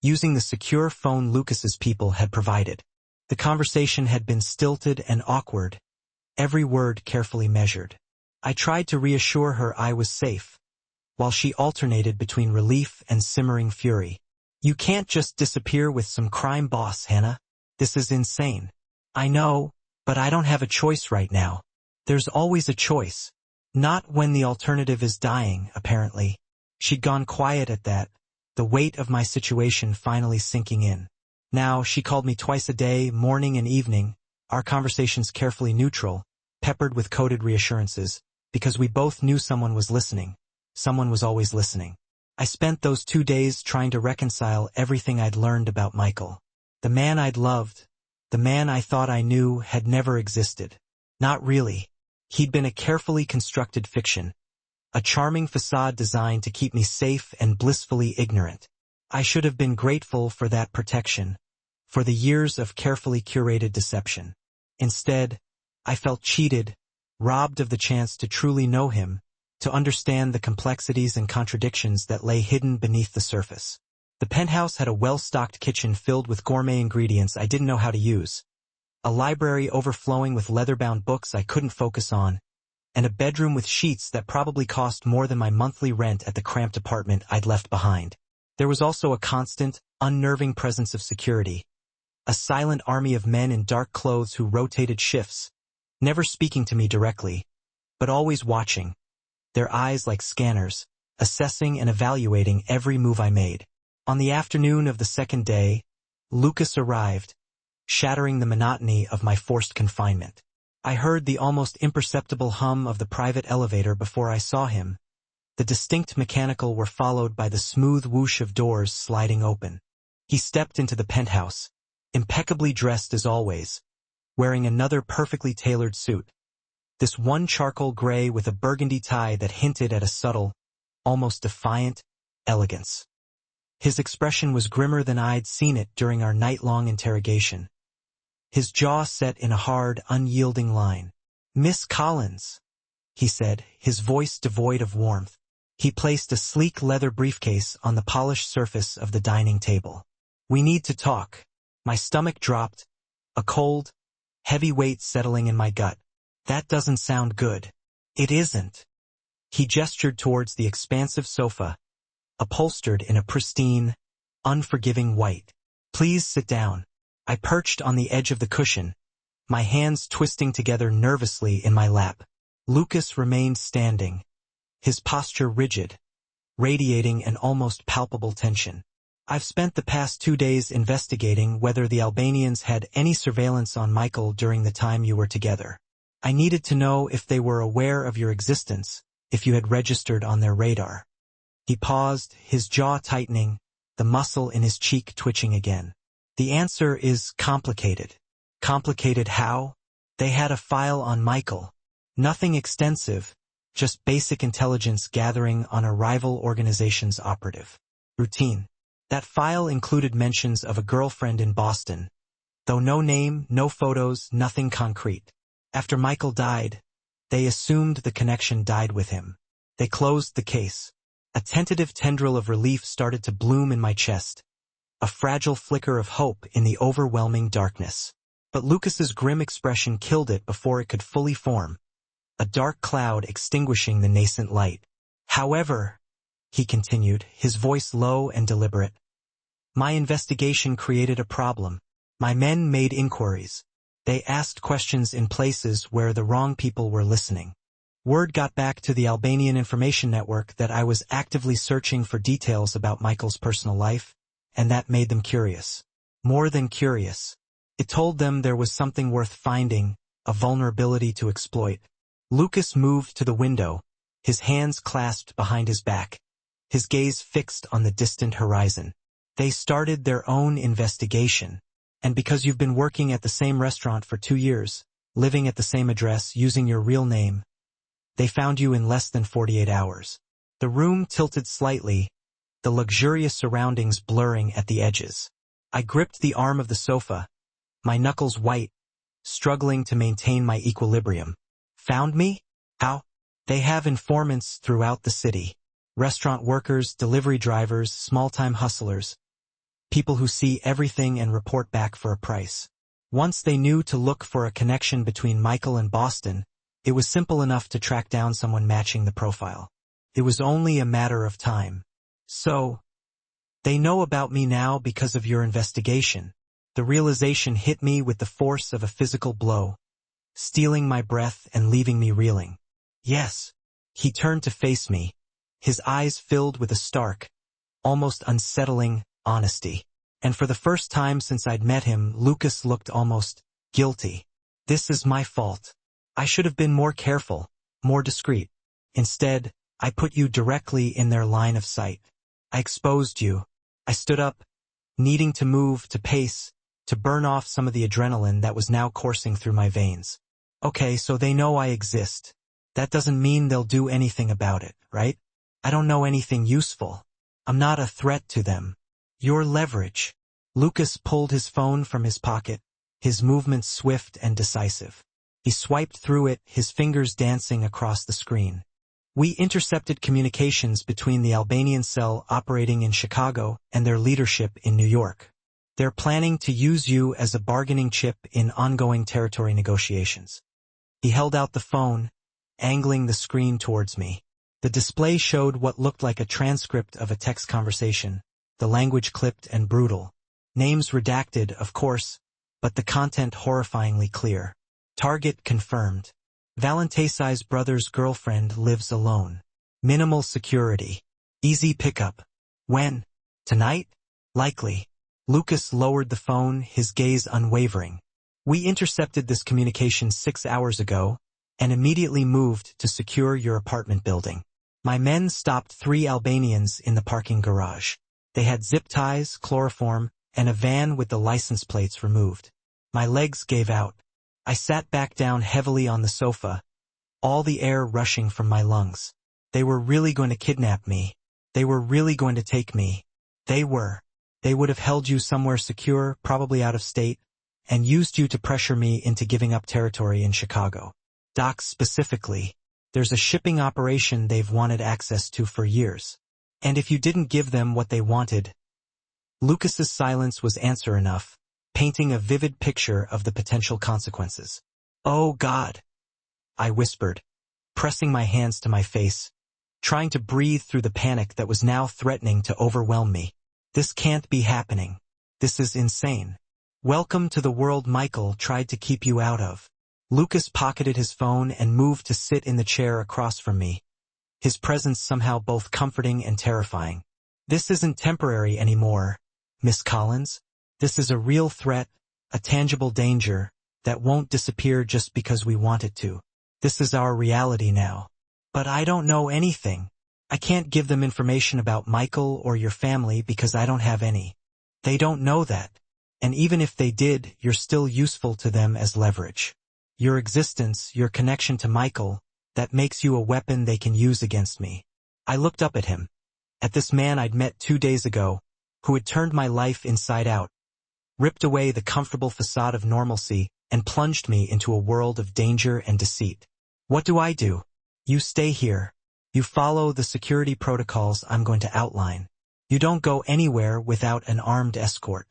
using the secure phone Lucas's people had provided. The conversation had been stilted and awkward, every word carefully measured. I tried to reassure her I was safe, while she alternated between relief and simmering fury. You can't just disappear with some crime boss, Hannah. This is insane. I know, but I don't have a choice right now. There's always a choice. Not when the alternative is dying, apparently. She'd gone quiet at that, the weight of my situation finally sinking in. Now, she called me twice a day, morning and evening, our conversations carefully neutral, peppered with coded reassurances, because we both knew someone was listening. Someone was always listening. I spent those 2 days trying to reconcile everything I'd learned about Michael. The man I'd loved, the man I thought I knew had never existed. Not really. He'd been a carefully constructed fiction, a charming facade designed to keep me safe and blissfully ignorant. I should have been grateful for that protection, for the years of carefully curated deception. Instead, I felt cheated, robbed of the chance to truly know him, to understand the complexities and contradictions that lay hidden beneath the surface. The penthouse had a well-stocked kitchen filled with gourmet ingredients I didn't know how to use, a library overflowing with leather-bound books I couldn't focus on, and a bedroom with sheets that probably cost more than my monthly rent at the cramped apartment I'd left behind. There was also a constant, unnerving presence of security, a silent army of men in dark clothes who rotated shifts, never speaking to me directly, but always watching, their eyes like scanners, assessing and evaluating every move I made. On the afternoon of the second day, Lucas arrived, shattering the monotony of my forced confinement. I heard the almost imperceptible hum of the private elevator before I saw him. The distinct mechanical were followed by the smooth whoosh of doors sliding open. He stepped into the penthouse, impeccably dressed as always, wearing another perfectly tailored suit. This one charcoal gray with a burgundy tie that hinted at a subtle, almost defiant, elegance. His expression was grimmer than I'd seen it during our night-long interrogation. His jaw set in a hard, unyielding line. "Miss Collins," he said, his voice devoid of warmth. He placed a sleek leather briefcase on the polished surface of the dining table. "We need to talk." My stomach dropped, A cold, heavy weight settling in my gut. That doesn't sound good. It isn't. He gestured towards the expansive sofa, upholstered in a pristine, unforgiving white. Please sit down. I perched on the edge of the cushion, my hands twisting together nervously in my lap. Lucas remained standing, his posture rigid, radiating an almost palpable tension. I've spent the past 2 days investigating whether the Albanians had any surveillance on Michael during the time you were together. I needed to know if they were aware of your existence, if you had registered on their radar. He paused, his jaw tightening, the muscle in his cheek twitching again. The answer is complicated. Complicated how? They had a file on Michael. Nothing extensive, just basic intelligence gathering on a rival organization's operative. Routine. That file included mentions of a girlfriend in Boston, though no name, no photos, nothing concrete. After Michael died, they assumed the connection died with him. They closed the case. A tentative tendril of relief started to bloom in my chest, a fragile flicker of hope in the overwhelming darkness. But Lucas's grim expression killed it before it could fully form, a dark cloud extinguishing the nascent light. However, he continued, his voice low and deliberate, my investigation created a problem. My men made inquiries. They asked questions in places where the wrong people were listening. Word got back to the Albanian Information Network that I was actively searching for details about Michael's personal life, and that made them curious. More than curious. It told them there was something worth finding, a vulnerability to exploit. Lucas moved to the window, his hands clasped behind his back, his gaze fixed on the distant horizon. They started their own investigation. And because you've been working at the same restaurant for 2 years, living at the same address, using your real name, they found you in less than 48 hours. The room tilted slightly, the luxurious surroundings blurring at the edges. I gripped the arm of the sofa, my knuckles white, struggling to maintain my equilibrium. Found me? How? They have informants throughout the city. Restaurant workers, delivery drivers, small-time hustlers. People who see everything and report back for a price. Once they knew to look for a connection between Michael and Boston, it was simple enough to track down someone matching the profile. It was only a matter of time. So, they know about me now because of your investigation. The realization hit me with the force of a physical blow, stealing my breath and leaving me reeling. Yes. He turned to face me, his eyes filled with a stark, almost unsettling, honesty. And for the first time since I'd met him, Lucas looked almost guilty. This is my fault. I should have been more careful, more discreet. Instead, I put you directly in their line of sight. I exposed you. I stood up, needing to move, to pace, to burn off some of the adrenaline that was now coursing through my veins. Okay, so they know I exist. That doesn't mean they'll do anything about it, right? I don't know anything useful. I'm not a threat to them. Your leverage. Lucas pulled his phone from his pocket, his movements swift and decisive. He swiped through it, his fingers dancing across the screen. We intercepted communications between the Albanian cell operating in Chicago and their leadership in New York. They're planning to use you as a bargaining chip in ongoing territory negotiations. He held out the phone, angling the screen towards me. The display showed what looked like a transcript of a text conversation, the language clipped and brutal. Names redacted, of course, but the content horrifyingly clear. Target confirmed. Valentesai's brother's girlfriend lives alone. Minimal security. Easy pickup. When? Tonight? Likely. Lucas lowered the phone, his gaze unwavering. We intercepted this communication 6 hours ago and immediately moved to secure your apartment building. My men stopped 3 Albanians in the parking garage. They had zip ties, chloroform, and a van with the license plates removed. My legs gave out. I sat back down heavily on the sofa, all the air rushing from my lungs. They were really going to kidnap me. They were really going to take me. They were. They would have held you somewhere secure, probably out of state, and used you to pressure me into giving up territory in Chicago. Docks specifically. There's a shipping operation they've wanted access to for years. And if you didn't give them what they wanted... Lucas's silence was answer enough. painting a vivid picture of the potential consequences. "Oh God," I whispered, pressing my hands to my face, trying to breathe through the panic that was now threatening to overwhelm me. "This can't be happening. This is insane. Welcome to the world Michael tried to keep you out of." Lucas pocketed his phone and moved to sit in the chair across from me, his presence somehow both comforting and terrifying. "This isn't temporary anymore, Miss Collins. This is a real threat, a tangible danger, that won't disappear just because we want it to. This is our reality now." "But I don't know anything. I can't give them information about Michael or your family because I don't have any. They don't know that. And even if they did, you're still useful to them as leverage. Your existence, your connection to Michael, that makes you a weapon they can use against me." I looked up at him, at this man I'd met 2 days ago, who had turned my life inside out, ripped away the comfortable facade of normalcy, and plunged me into a world of danger and deceit. "What do I do?" "You stay here. You follow the security protocols I'm going to outline. You don't go anywhere without an armed escort."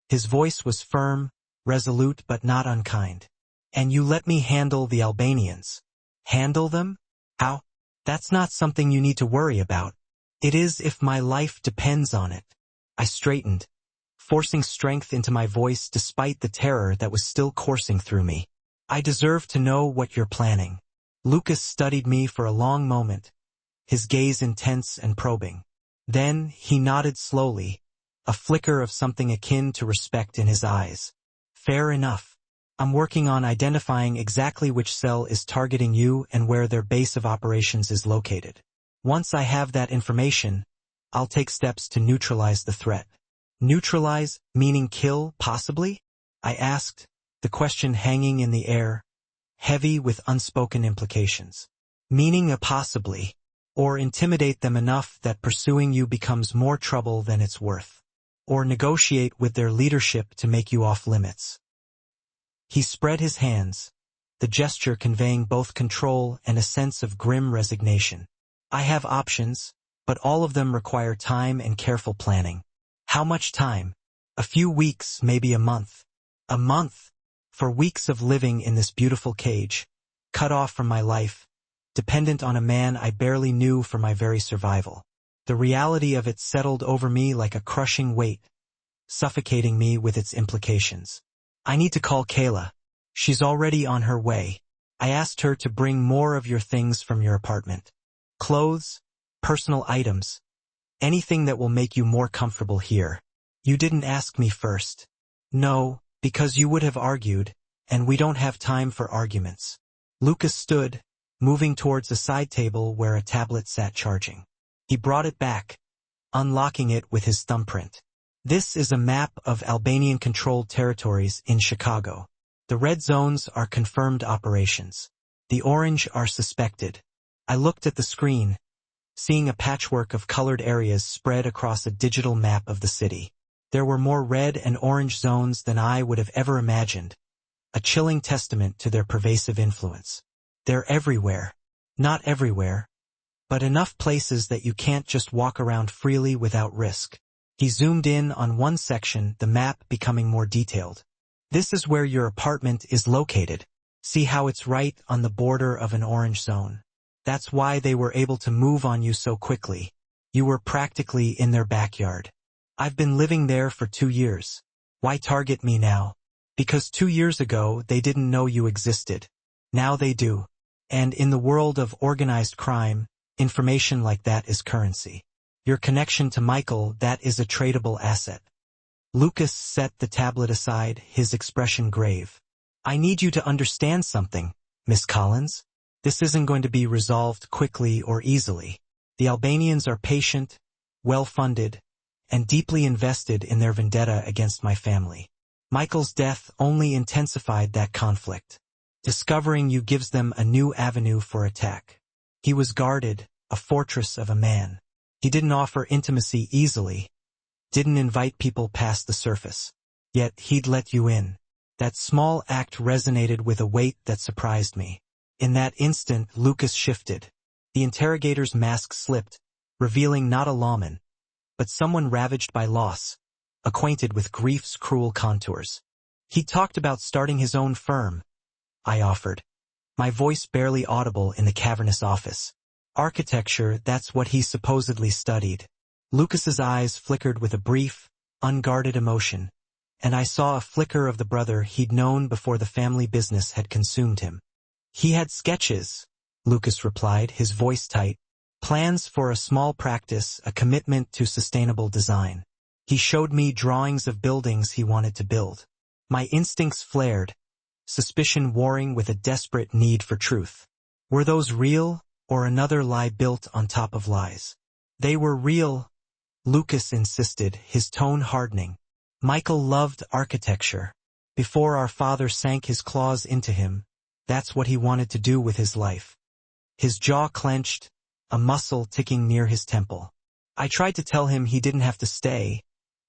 His voice was firm, resolute but not unkind. "And you let me handle the Albanians." "Handle them? How? That's not something you need to worry about." "It is if my life depends on it." I straightened, forcing strength into my voice despite the terror that was still coursing through me. "I deserve to know what you're planning." Lucas studied me for a long moment, his gaze intense and probing. Then he nodded slowly, a flicker of something akin to respect in his eyes. "Fair enough. I'm working on identifying exactly which cell is targeting you and where their base of operations is located. Once I have that information, I'll take steps to neutralize the threat." "Neutralize, meaning kill, possibly?" I asked, the question hanging in the air, heavy with unspoken implications. "Meaning a possibly. Or intimidate them enough that pursuing you becomes more trouble than it's worth. Or negotiate with their leadership to make you off limits." He spread his hands, the gesture conveying both control and a sense of grim resignation. "I have options, but all of them require time and careful planning." "How much time?" "A few weeks, maybe a month." "A month?" For weeks of living in this beautiful cage, cut off from my life, dependent on a man I barely knew for my very survival. The reality of it settled over me like a crushing weight, suffocating me with its implications. "I need to call Kayla. She's already on her way. I asked her to bring more of your things from your apartment. Clothes, personal items, anything that will make you more comfortable here." "You didn't ask me first." "No, because you would have argued, and we don't have time for arguments." Lucas stood, moving towards a side table where a tablet sat charging. He brought it back, unlocking it with his thumbprint. "This is a map of Albanian-controlled territories in Chicago. The red zones are confirmed operations. The orange are suspected." I looked at the screen, seeing a patchwork of colored areas spread across a digital map of the city. There were more red and orange zones than I would have ever imagined, a chilling testament to their pervasive influence. They're everywhere. Not everywhere, but enough places that you can't just walk around freely without risk. He zoomed in on one section, the map becoming more detailed. "This is where your apartment is located. See how it's right on the border of an orange zone. That's why they were able to move on you so quickly. You were practically in their backyard. I've been living there for 2 years. Why target me now? Because 2 years ago they didn't know you existed. Now they do. And in the world of organized crime, information like that is currency. Your connection to Michael, that is a tradable asset." Lucas set the tablet aside, his expression grave. "I need you to understand something, Miss Collins. This isn't going to be resolved quickly or easily. The Albanians are patient, well-funded, and deeply invested in their vendetta against my family. Michael's death only intensified that conflict. Discovering you gives them a new avenue for attack. He was guarded, a fortress of a man. He didn't offer intimacy easily, didn't invite people past the surface. Yet he'd let you in. That small act resonated with a weight that surprised me. In that instant, Lucas shifted. The interrogator's mask slipped, revealing not a lawman, but someone ravaged by loss, acquainted with grief's cruel contours. He talked about starting his own firm, I offered, my voice barely audible in the cavernous office. Architecture, that's what he supposedly studied. Lucas's eyes flickered with a brief, unguarded emotion, and I saw a flicker of the brother he'd known before the family business had consumed him. He had sketches, Lucas replied, his voice tight. Plans for a small practice, a commitment to sustainable design. He showed me drawings of buildings he wanted to build. My instincts flared, suspicion warring with a desperate need for truth. Were those real, or another lie built on top of lies? They were real, Lucas insisted, his tone hardening. Michael loved architecture. Before our father sank his claws into him, that's what he wanted to do with his life. His jaw clenched, a muscle ticking near his temple. I tried to tell him he didn't have to stay,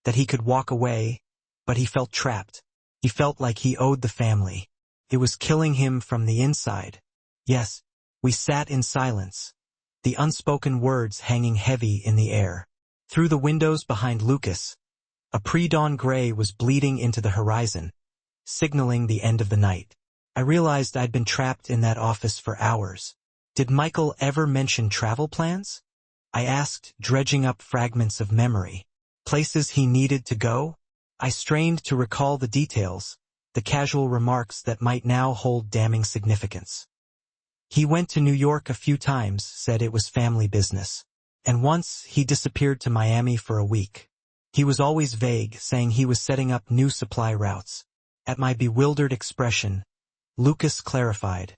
that he could walk away, but he felt trapped. He felt like he owed the family. It was killing him from the inside. Yes, we sat in silence, the unspoken words hanging heavy in the air. Through the windows behind Lucas, a pre-dawn gray was bleeding into the horizon, signaling the end of the night. I realized I'd been trapped in that office for hours. Did Michael ever mention travel plans? I asked, dredging up fragments of memory. Places he needed to go? I strained to recall the details, the casual remarks that might now hold damning significance. He went to New York a few times, said it was family business. And once, he disappeared to Miami for a week. He was always vague, saying he was setting up new supply routes. At my bewildered expression, Lucas clarified,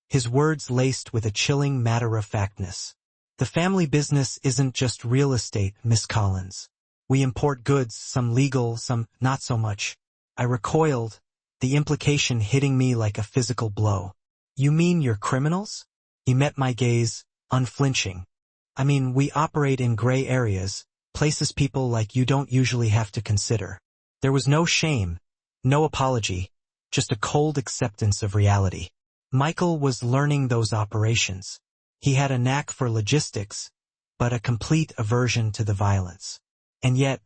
his words laced with a chilling matter-of-factness. The family business isn't just real estate, Miss Collins. We import goods, some legal, some not so much. I recoiled, the implication hitting me like a physical blow. You mean you're criminals? He met my gaze, unflinching. I mean, we operate in gray areas, places people like you don't usually have to consider. There was no shame, no apology, just a cold acceptance of reality. Michael was learning those operations. He had a knack for logistics, but a complete aversion to the violence. And yet,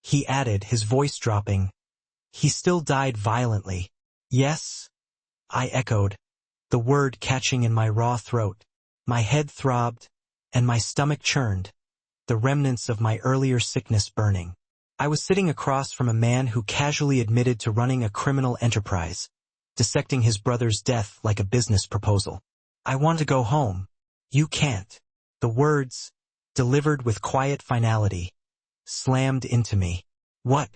he added, his voice dropping, he still died violently. Yes? I echoed, the word catching in my raw throat. My head throbbed, and my stomach churned, the remnants of my earlier sickness burning. I was sitting across from a man who casually admitted to running a criminal enterprise, dissecting his brother's death like a business proposal. I want to go home. You can't. The words, delivered with quiet finality, slammed into me. What?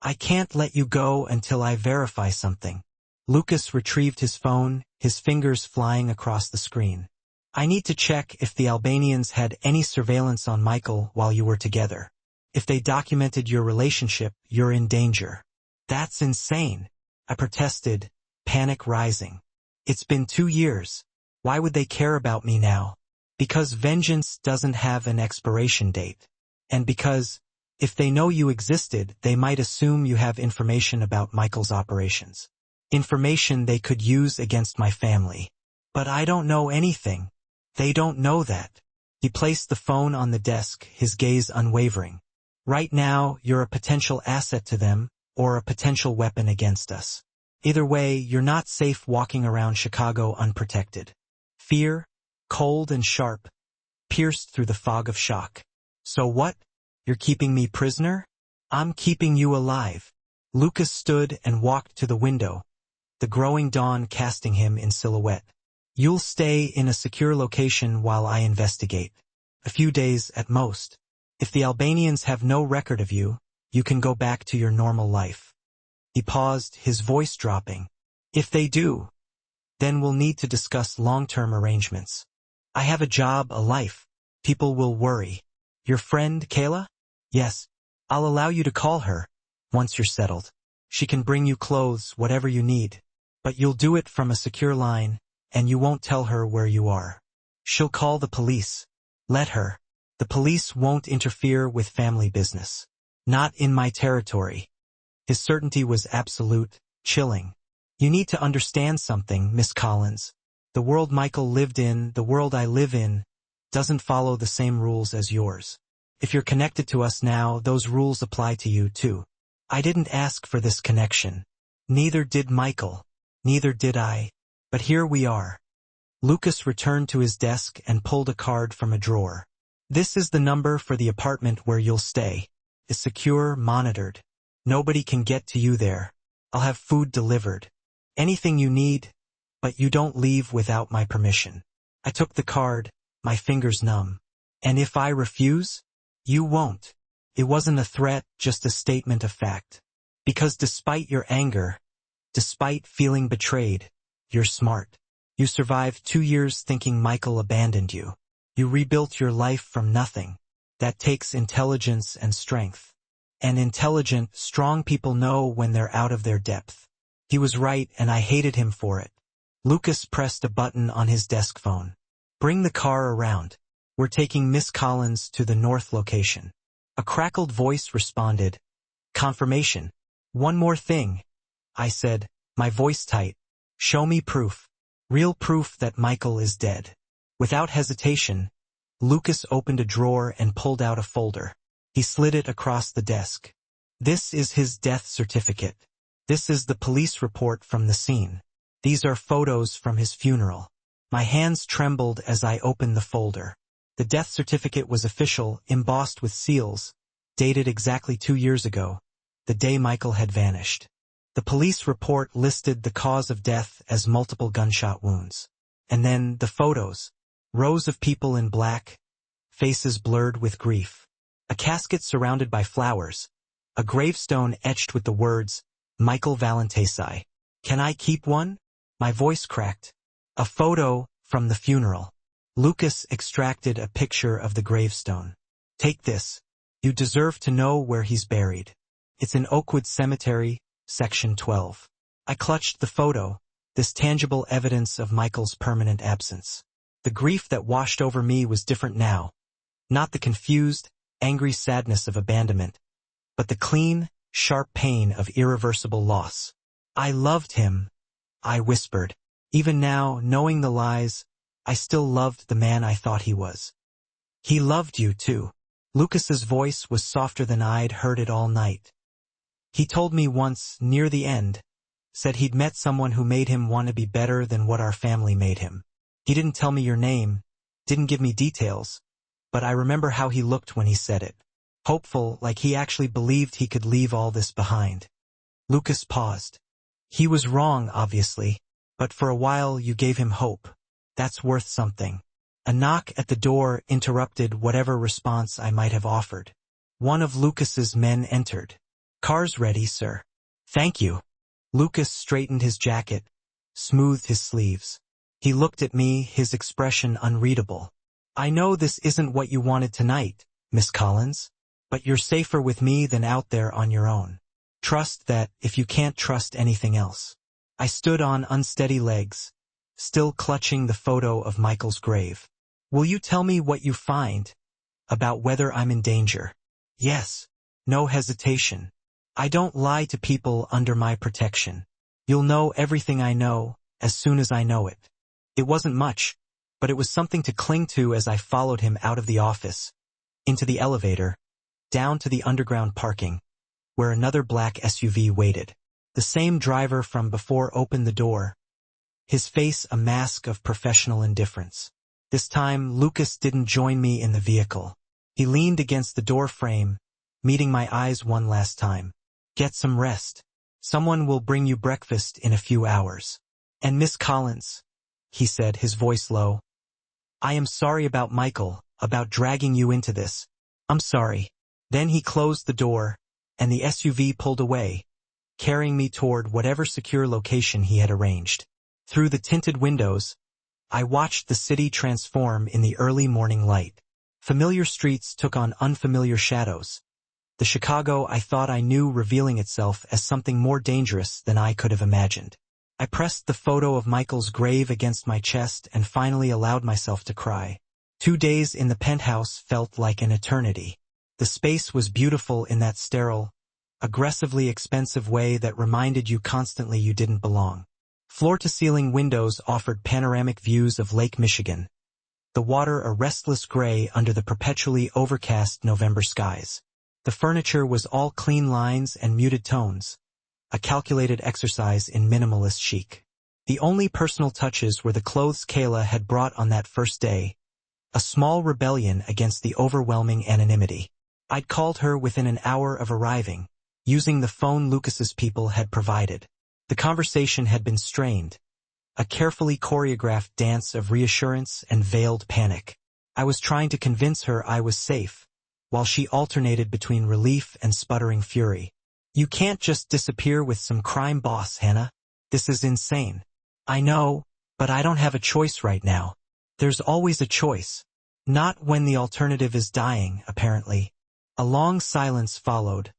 I can't let you go until I verify something. Lucas retrieved his phone, his fingers flying across the screen. I need to check if the Albanians had any surveillance on Michael while you were together. If they documented your relationship, you're in danger. That's insane, I protested, panic rising. It's been 2 years. Why would they care about me now? Because vengeance doesn't have an expiration date. And because, if they know you existed, they might assume you have information about Michael's operations. Information they could use against my family. But I don't know anything. They don't know that. He placed the phone on the desk, his gaze unwavering. Right now, you're a potential asset to them, or a potential weapon against us. Either way, you're not safe walking around Chicago unprotected. Fear, cold and sharp, pierced through the fog of shock. So what? You're keeping me prisoner? I'm keeping you alive. Lucas stood and walked to the window, the growing dawn casting him in silhouette. You'll stay in a secure location while I investigate. A few days at most. If the Albanians have no record of you, you can go back to your normal life. He paused, his voice dropping. If they do, then we'll need to discuss long-term arrangements. I have a job, a life. People will worry. Your friend, Kayla? Yes. I'll allow you to call her, once you're settled. She can bring you clothes, whatever you need. But you'll do it from a secure line, and you won't tell her where you are. She'll call the police. Let her. The police won't interfere with family business. Not in my territory. His certainty was absolute, chilling. You need to understand something, Miss Collins. The world Michael lived in, the world I live in, doesn't follow the same rules as yours. If you're connected to us now, those rules apply to you too. I didn't ask for this connection. Neither did Michael. Neither did I. But here we are. Lucas returned to his desk and pulled a card from a drawer. This is the number for the apartment where you'll stay. It's secure, monitored. Nobody can get to you there. I'll have food delivered. Anything you need, but you don't leave without my permission. I took the card, my fingers numb. And if I refuse? You won't. It wasn't a threat, just a statement of fact. Because despite your anger, despite feeling betrayed, you're smart. You survived 2 years thinking Michael abandoned you. You rebuilt your life from nothing. That takes intelligence and strength. And intelligent, strong people know when they're out of their depth. He was right, and I hated him for it. Lucas pressed a button on his desk phone. Bring the car around. We're taking Miss Collins to the north location. A crackled voice responded. Confirmation. One more thing. I said, my voice tight. Show me proof. Real proof that Michael is dead. Without hesitation, Lucas opened a drawer and pulled out a folder. He slid it across the desk. This is his death certificate. This is the police report from the scene. These are photos from his funeral. My hands trembled as I opened the folder. The death certificate was official, embossed with seals, dated exactly 2 years ago, the day Michael had vanished. The police report listed the cause of death as multiple gunshot wounds. And then the photos. Rows of people in black, faces blurred with grief. A casket surrounded by flowers. A gravestone etched with the words, Michael Valentesi. Can I keep one? My voice cracked. A photo from the funeral. Lucas extracted a picture of the gravestone. Take this. You deserve to know where he's buried. It's in Oakwood Cemetery, Section 12. I clutched the photo, this tangible evidence of Michael's permanent absence. The grief that washed over me was different now. Not the confused, angry sadness of abandonment, but the clean, sharp pain of irreversible loss. I loved him, I whispered. Even now, knowing the lies, I still loved the man I thought he was. He loved you too. Lucas's voice was softer than I'd heard it all night. He told me once, near the end, said he'd met someone who made him want to be better than what our family made him. He didn't tell me your name, didn't give me details, but I remember how he looked when he said it. Hopeful, like he actually believed he could leave all this behind. Lucas paused. He was wrong, obviously, but for a while you gave him hope. That's worth something. A knock at the door interrupted whatever response I might have offered. One of Lucas's men entered. Car's ready, sir. Thank you. Lucas straightened his jacket, smoothed his sleeves. He looked at me, his expression unreadable. I know this isn't what you wanted tonight, Miss Collins, but you're safer with me than out there on your own. Trust that if you can't trust anything else. I stood on unsteady legs, still clutching the photo of Michael's grave. Will you tell me what you find? About whether I'm in danger? Yes. No hesitation. I don't lie to people under my protection. You'll know everything I know, as soon as I know it. It wasn't much, but it was something to cling to as I followed him out of the office, into the elevator, down to the underground parking, where another black SUV waited. The same driver from before opened the door, his face a mask of professional indifference. This time, Lucas didn't join me in the vehicle. He leaned against the door frame, meeting my eyes one last time. Get some rest. Someone will bring you breakfast in a few hours. And Miss Collins, he said, his voice low. I am sorry about Michael, about dragging you into this. I'm sorry. Then he closed the door, and the SUV pulled away, carrying me toward whatever secure location he had arranged. Through the tinted windows, I watched the city transform in the early morning light. Familiar streets took on unfamiliar shadows. The Chicago I thought I knew revealing itself as something more dangerous than I could have imagined. I pressed the photo of Michael's grave against my chest and finally allowed myself to cry. 2 days in the penthouse felt like an eternity. The space was beautiful in that sterile, aggressively expensive way that reminded you constantly you didn't belong. Floor-to-ceiling windows offered panoramic views of Lake Michigan, the water a restless gray under the perpetually overcast November skies. The furniture was all clean lines and muted tones, a calculated exercise in minimalist chic. The only personal touches were the clothes Kayla had brought on that first day, a small rebellion against the overwhelming anonymity. I'd called her within an hour of arriving, using the phone Lucas's people had provided. The conversation had been strained, a carefully choreographed dance of reassurance and veiled panic. I was trying to convince her I was safe, while she alternated between relief and sputtering fury. "You can't just disappear with some crime boss, Hannah. This is insane." "I know, but I don't have a choice right now." "There's always a choice. Not when the alternative is dying, apparently." A long silence followed,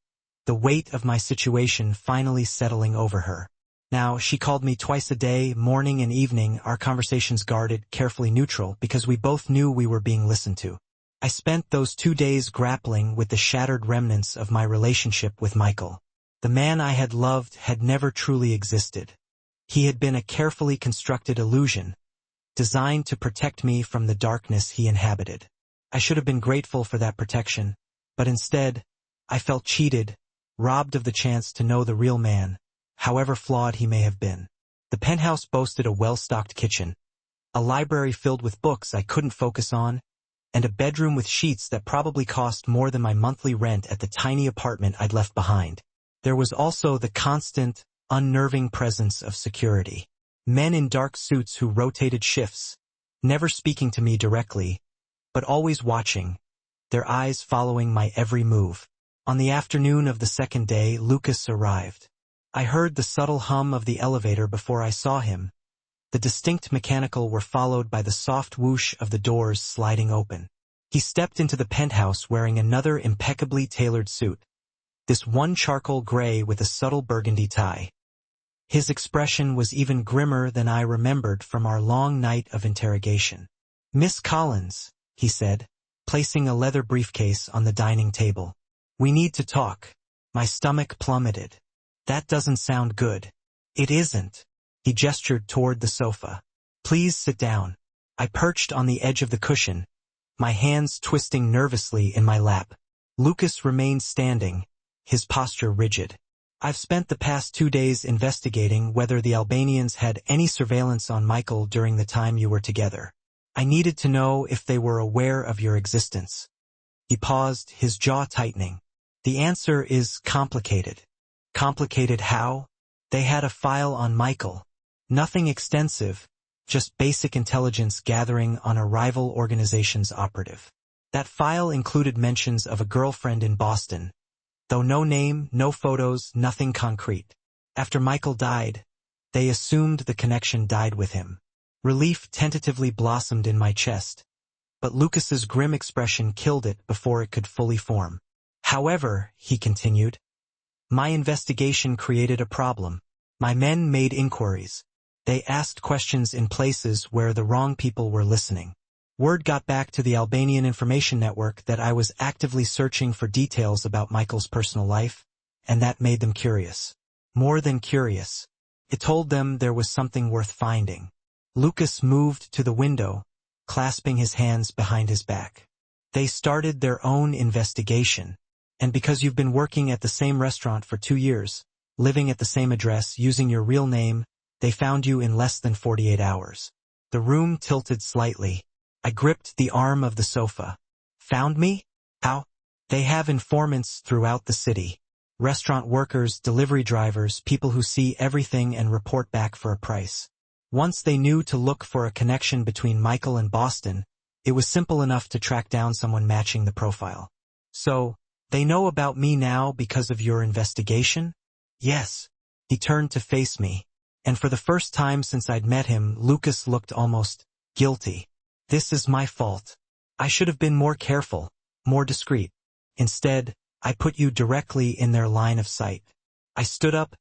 the weight of my situation finally settling over her. Now, she called me twice a day, morning and evening, our conversations guarded, carefully neutral, because we both knew we were being listened to. I spent those 2 days grappling with the shattered remnants of my relationship with Michael. The man I had loved had never truly existed. He had been a carefully constructed illusion, designed to protect me from the darkness he inhabited. I should have been grateful for that protection, but instead, I felt cheated, robbed of the chance to know the real man, however flawed he may have been. The penthouse boasted a well-stocked kitchen, a library filled with books I couldn't focus on, and a bedroom with sheets that probably cost more than my monthly rent at the tiny apartment I'd left behind. There was also the constant, unnerving presence of security. Men in dark suits who rotated shifts, never speaking to me directly, but always watching, their eyes following my every move. On the afternoon of the second day, Lucas arrived. I heard the subtle hum of the elevator before I saw him. The distinct mechanical were followed by the soft whoosh of the doors sliding open. He stepped into the penthouse wearing another impeccably tailored suit, this one charcoal gray with a subtle burgundy tie. His expression was even grimmer than I remembered from our long night of interrogation. "Miss Collins," he said, placing a leather briefcase on the dining table. "We need to talk." My stomach plummeted. That doesn't sound good. It isn't. He gestured toward the sofa. "Please sit down." I perched on the edge of the cushion, my hands twisting nervously in my lap. Lucas remained standing, his posture rigid. "I've spent the past 2 days investigating whether the Albanians had any surveillance on Michael during the time you were together. I needed to know if they were aware of your existence." He paused, his jaw tightening. "The answer is complicated." "Complicated how?" "They had a file on Michael. Nothing extensive, just basic intelligence gathering on a rival organization's operative. That file included mentions of a girlfriend in Boston, though no name, no photos, nothing concrete. After Michael died, they assumed the connection died with him. Relief tentatively blossomed in my chest, but Lucas's grim expression killed it before it could fully form. "However," he continued, "my investigation created a problem. My men made inquiries. They asked questions in places where the wrong people were listening. Word got back to the Albanian information network that I was actively searching for details about Michael's personal life, and that made them curious. More than curious. It told them there was something worth finding." Lucas moved to the window, clasping his hands behind his back. "They started their own investigation. And because you've been working at the same restaurant for 2 years, living at the same address, using your real name, they found you in less than 48 hours. The room tilted slightly. I gripped the arm of the sofa. "Found me? How?" "They have informants throughout the city. Restaurant workers, delivery drivers, people who see everything and report back for a price. Once they knew to look for a connection between Michael and Boston, it was simple enough to track down someone matching the profile. So, they know about me now because of your investigation?" "Yes." He turned to face me, and for the first time since I'd met him, Lucas looked almost guilty. "This is my fault. I should have been more careful, more discreet. Instead, I put you directly in their line of sight." I stood up,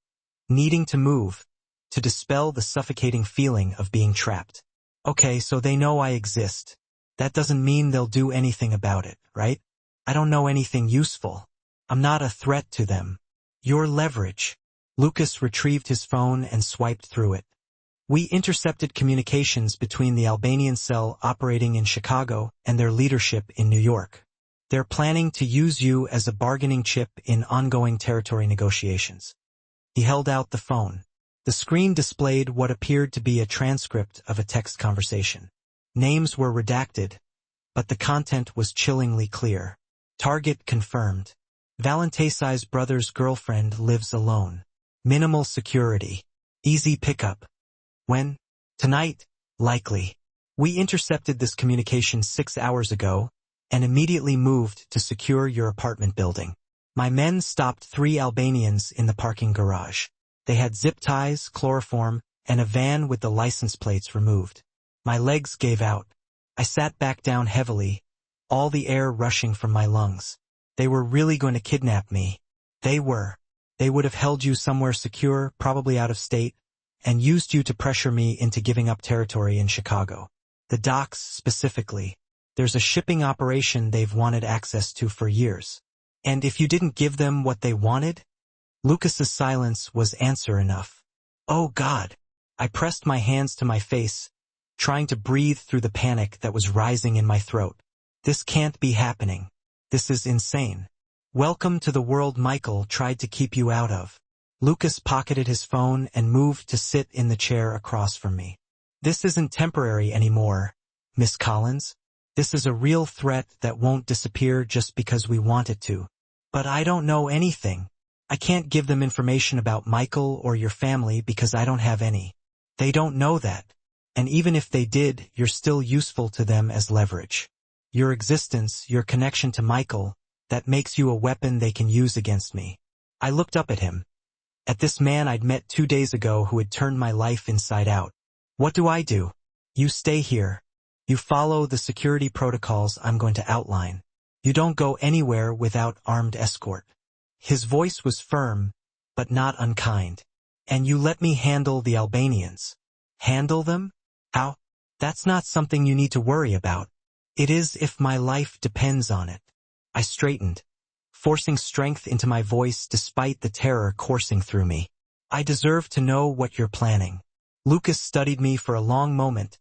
needing to move, to dispel the suffocating feeling of being trapped. "Okay, so they know I exist. That doesn't mean they'll do anything about it, right? I don't know anything useful. I'm not a threat to them. Your leverage." Lucas retrieved his phone and swiped through it. We intercepted communications between the Albanian cell operating in Chicago and their leadership in New York. They're planning to use you as a bargaining chip in ongoing territory negotiations. He held out the phone. The screen displayed what appeared to be a transcript of a text conversation. Names were redacted, but the content was chillingly clear. Target confirmed. Valentesai's brother's girlfriend lives alone. Minimal security. Easy pickup. When? Tonight? Likely. We intercepted this communication 6 hours ago and immediately moved to secure your apartment building. My men stopped 3 Albanians in the parking garage. They had zip ties, chloroform, and a van with the license plates removed. My legs gave out. I sat back down heavily, all the air rushing from my lungs. They were really going to kidnap me. They were. They would have held you somewhere secure, probably out of state, and used you to pressure me into giving up territory in Chicago. The docks, specifically. There's a shipping operation they've wanted access to for years. And if you didn't give them what they wanted? Lucas's silence was answer enough. Oh God! I pressed my hands to my face, trying to breathe through the panic that was rising in my throat. This can't be happening. This is insane. Welcome to the world Michael tried to keep you out of. Lucas pocketed his phone and moved to sit in the chair across from me. This isn't temporary anymore, Miss Collins. This is a real threat that won't disappear just because we want it to. But I don't know anything. I can't give them information about Michael or your family because I don't have any. They don't know that. And even if they did, you're still useful to them as leverage. Your existence, your connection to Michael, that makes you a weapon they can use against me. I looked up at him. At this man I'd met 2 days ago who had turned my life inside out. What do? You stay here. You follow the security protocols I'm going to outline. You don't go anywhere without armed escort. His voice was firm, but not unkind. And you let me handle the Albanians. Handle them? How? That's not something you need to worry about. It is if my life depends on it. I straightened, forcing strength into my voice despite the terror coursing through me. I deserve to know what you're planning. Lucas studied me for a long moment,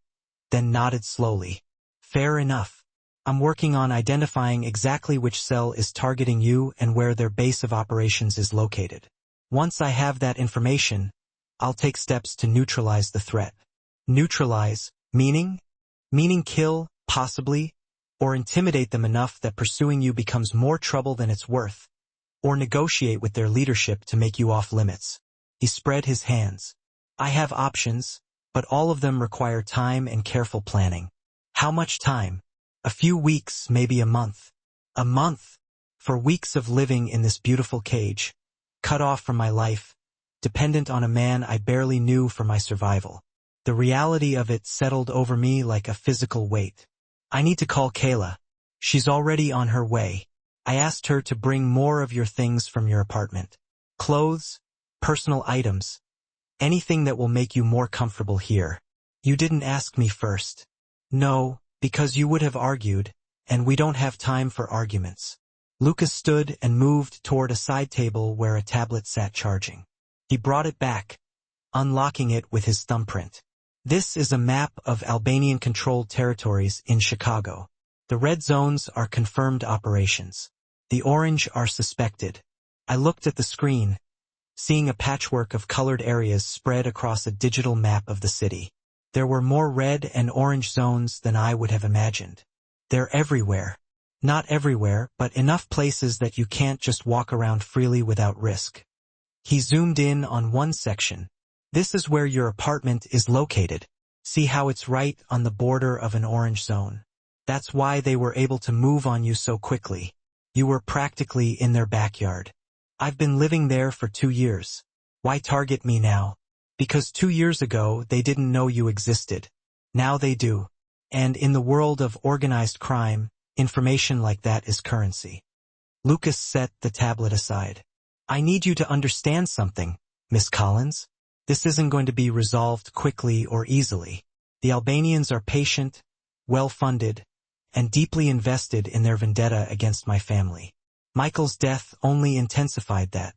then nodded slowly. Fair enough. I'm working on identifying exactly which cell is targeting you and where their base of operations is located. Once I have that information, I'll take steps to neutralize the threat. Neutralize, meaning? Meaning kill, possibly, or intimidate them enough that pursuing you becomes more trouble than it's worth, or negotiate with their leadership to make you off limits. He spread his hands. I have options, but all of them require time and careful planning. How much time? A few weeks, maybe a month. A month? For weeks of living in this beautiful cage, cut off from my life, dependent on a man I barely knew for my survival. The reality of it settled over me like a physical weight. I need to call Kayla. She's already on her way. I asked her to bring more of your things from your apartment. Clothes, personal items, anything that will make you more comfortable here. You didn't ask me first. No, because you would have argued, and we don't have time for arguments. Lucas stood and moved toward a side table where a tablet sat charging. He brought it back, unlocking it with his thumbprint. This is a map of Albanian-controlled territories in Chicago. The red zones are confirmed operations. The orange are suspected. I looked at the screen, seeing a patchwork of colored areas spread across a digital map of the city. There were more red and orange zones than I would have imagined. They're everywhere. Not everywhere, but enough places that you can't just walk around freely without risk. He zoomed in on one section. This is where your apartment is located. See how it's right on the border of an orange zone. That's why they were able to move on you so quickly. You were practically in their backyard. I've been living there for 2 years. Why target me now? Because 2 years ago they didn't know you existed. Now they do. And in the world of organized crime, information like that is currency. Lucas set the tablet aside. I need you to understand something, Miss Collins. This isn't going to be resolved quickly or easily. The Albanians are patient, well-funded, and deeply invested in their vendetta against my family. Michael's death only intensified that.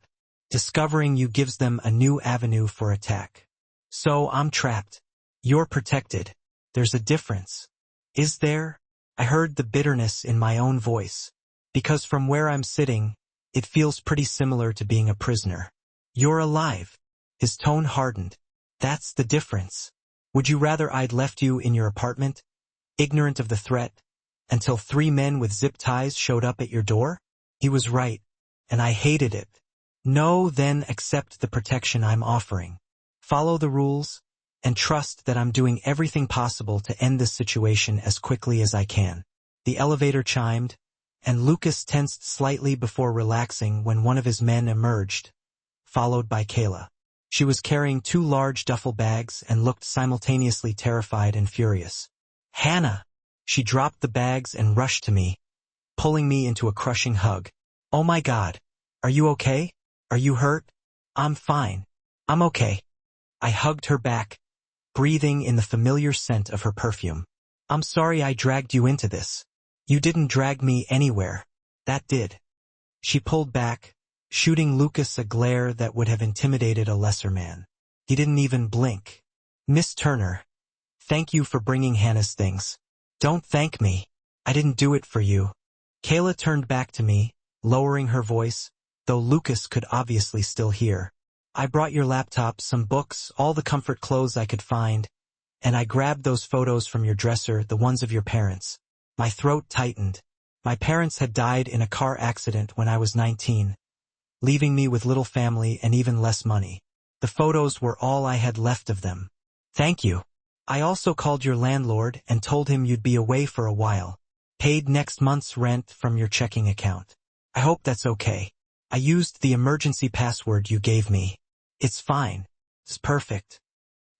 Discovering you gives them a new avenue for attack. So I'm trapped. You're protected. There's a difference. Is there? I heard the bitterness in my own voice. Because from where I'm sitting, it feels pretty similar to being a prisoner. You're alive. His tone hardened. That's the difference. Would you rather I'd left you in your apartment, ignorant of the threat, until 3 men with zip ties showed up at your door? He was right, and I hated it. No, then accept the protection I'm offering. Follow the rules, and trust that I'm doing everything possible to end this situation as quickly as I can. The elevator chimed, and Lucas tensed slightly before relaxing when one of his men emerged, followed by Kayla. She was carrying 2 large duffel bags and looked simultaneously terrified and furious. Hannah! She dropped the bags and rushed to me, pulling me into a crushing hug. Oh my God! Are you okay? Are you hurt? I'm fine. I'm okay. I hugged her back, breathing in the familiar scent of her perfume. I'm sorry I dragged you into this. You didn't drag me anywhere. That did. She pulled back, shooting Lucas a glare that would have intimidated a lesser man. He didn't even blink. Miss Turner, thank you for bringing Hannah's things. Don't thank me. I didn't do it for you. Kayla turned back to me, lowering her voice, though Lucas could obviously still hear. I brought your laptop, some books, all the comfort clothes I could find, and I grabbed those photos from your dresser, the ones of your parents. My throat tightened. My parents had died in a car accident when I was 19, leaving me with little family and even less money. The photos were all I had left of them. Thank you. I also called your landlord and told him you'd be away for a while. Paid next month's rent from your checking account. I hope that's okay. I used the emergency password you gave me. It's fine. It's perfect.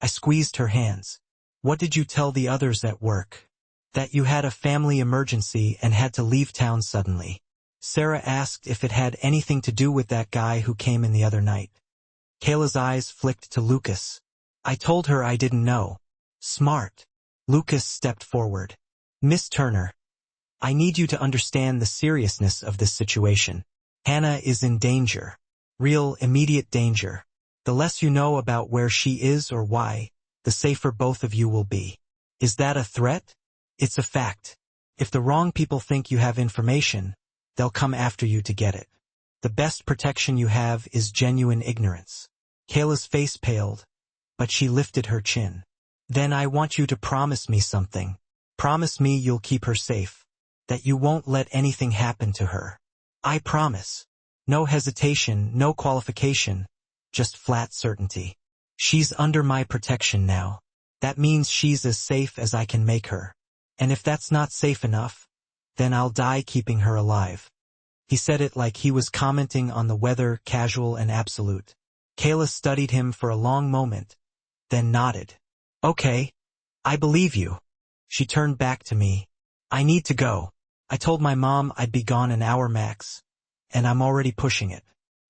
I squeezed her hands. What did you tell the others at work? That you had a family emergency and had to leave town suddenly. Sarah asked if it had anything to do with that guy who came in the other night. Kayla's eyes flicked to Lucas. I told her I didn't know. Smart. Lucas stepped forward. Miss Turner, I need you to understand the seriousness of this situation. Hannah is in danger. Real, immediate danger. The less you know about where she is or why, the safer both of you will be. Is that a threat? It's a fact. If the wrong people think you have information, they'll come after you to get it. The best protection you have is genuine ignorance. Kayla's face paled, but she lifted her chin. Then I want you to promise me something. Promise me you'll keep her safe. That you won't let anything happen to her. I promise. No hesitation, no qualification, just flat certainty. She's under my protection now. That means she's as safe as I can make her. And if that's not safe enough, then I'll die keeping her alive. He said it like he was commenting on the weather, casual and absolute. Kayla studied him for a long moment, then nodded. Okay, I believe you. She turned back to me. I need to go. I told my mom I'd be gone an hour max, and I'm already pushing it.